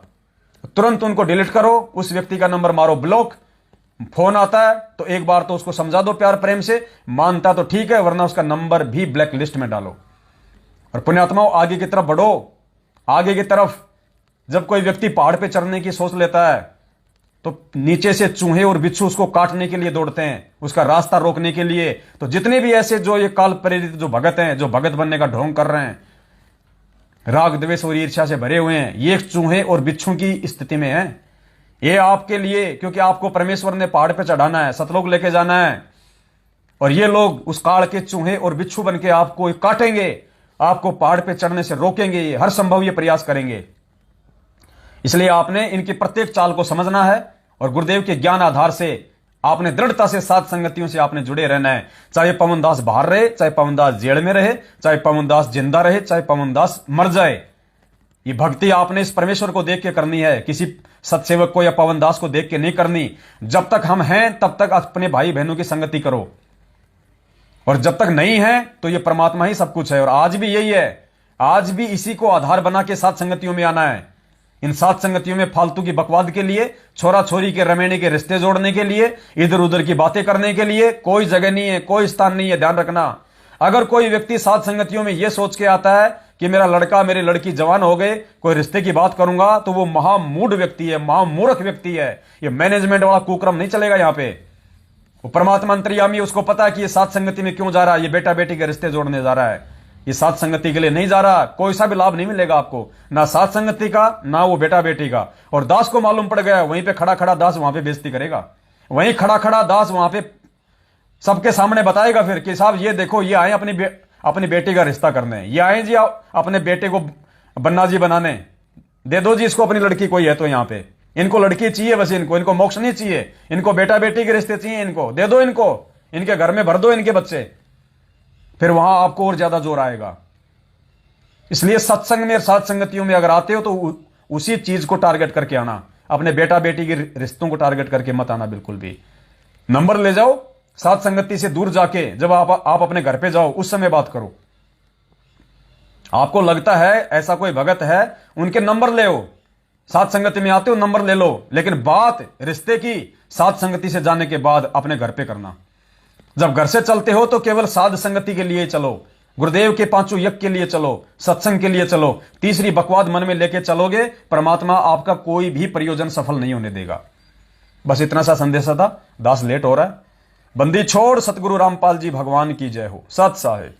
तुरंत उनको डिलीट करो, उस व्यक्ति का नंबर मारो ब्लॉक। फोन आता है तो एक बार तो उसको समझा दो प्यार प्रेम से, मानता तो ठीक है, वरना उसका नंबर भी ब्लैक लिस्ट में डालो। और पुण्यात्माओं, आगे की तरफ बढ़ो। आगे की तरफ जब कोई व्यक्ति पहाड़ पे चढ़ने की सोच लेता है तो नीचे से चूहे और बिच्छू उसको काटने के लिए दौड़ते हैं, उसका रास्ता रोकने के लिए। तो जितने भी ऐसे जो ये काल प्रेरित जो भगत हैं, जो भगत बनने का ढोंग कर रहे हैं, राग द्वेष और ईर्ष्या से भरे हुए हैं, ये चूहे और बिच्छू की स्थिति में है। ये आपके लिए, क्योंकि आपको परमेश्वर ने पहाड़ पे चढ़ाना है, सतलोक लेके जाना है। और ये लोग उस काल के चूहे और बिच्छू बन के आपको काटेंगे, आपको पहाड़ पे चढ़ने से रोकेंगे, ये हर संभव ये प्रयास करेंगे। इसलिए आपने इनकी प्रत्येक चाल को समझना है और गुरुदेव के ज्ञान आधार से आपने दृढ़ता से साथ संगतियों से आपने जुड़े रहना है। चाहे पवनदास बाहर रहे, चाहे पवनदास जेल में रहे, चाहे पवनदास जिंदा रहे, चाहे पवनदास मर जाए, ये भक्ति आपने इस परमेश्वर को देख के करनी है, किसी सत्सेवक को या पवनदास को देख के नहीं करनी। जब तक हम हैं तब तक अपने भाई बहनों की संगति करो, और जब तक नहीं है तो ये परमात्मा ही सब कुछ है। और आज भी यही है, आज भी इसी को आधार बना के साथ संगतियों में आना है। इन साथ संगतियों में फालतू की बकवाद के लिए, छोरा छोरी के रमेणे के रिश्ते जोड़ने के लिए, इधर उधर की बातें करने के लिए कोई जगह नहीं है, कोई स्थान नहीं है। ध्यान रखना, अगर कोई व्यक्ति साथ संगतियों में यह सोच के आता है कि मेरा लड़का मेरी लड़की जवान हो गए, कोई रिश्ते की बात करूंगा, तो वो महामूढ़ व्यक्ति है, महामूर्ख व्यक्ति है। ये मैनेजमेंट वाला कुक्रम नहीं चलेगा यहां पे। वो परमात्मा अंतर्यामी, उसको पता है कि ये साथ संगति में क्यों जा रहा है, ये बेटा बेटी के रिश्ते जोड़ने जा रहा है, ये साथ संगति के लिए नहीं जा रहा। कोई सा भी लाभ नहीं मिलेगा आपको, ना साथ संगति का, ना वो बेटा बेटी का। और दास को मालूम पड़ गया, वहीं पे खड़ा खड़ा दास वहां पे बेइज्जती करेगा, वहीं खड़ा खड़ा दास वहां पे सबके सामने बताएगा फिर कि साहब ये देखो, ये आए अपनी बेटी का रिश्ता करने, ये आए जी अपने बेटे को बन्ना जी बनाने, दे दो जी इसको अपनी लड़की कोई है तो यहां पे, इनको लड़की चाहिए बस, इनको मोक्ष नहीं चाहिए, इनको बेटा बेटी के रिश्ते चाहिए, इनको दे दो, इनको इनके घर में भर दो इनके बच्चे। फिर वहां आपको और ज्यादा जोर आएगा। इसलिए सत्संग में, साथ संगतियों में अगर आते हो तो उसी चीज को टारगेट करके आना, अपने बेटा बेटी के रिश्तों को टारगेट करके मत आना बिल्कुल भी। नंबर ले जाओ, साथ संगति से दूर जाके जब आप अपने घर पे जाओ उस समय बात करो। आपको लगता है ऐसा कोई भगत है, उनके नंबर ले हो, साथ संगति में आते हो नंबर ले लो, लेकिन बात रिश्ते की साथ संगति से जाने के बाद अपने घर पे करना। जब घर से चलते हो तो केवल साध संगति के लिए चलो, गुरुदेव के 5 यज्ञ के लिए चलो, सत्संग के लिए चलो। तीसरी बकवाद मन में लेके चलोगे, परमात्मा आपका कोई भी प्रयोजन सफल नहीं होने देगा। बस इतना सा संदेशा था। दास लेट हो रहा है। बंदी छोड़, सतगुरु रामपाल जी भगवान की जय हो। सत साहिब।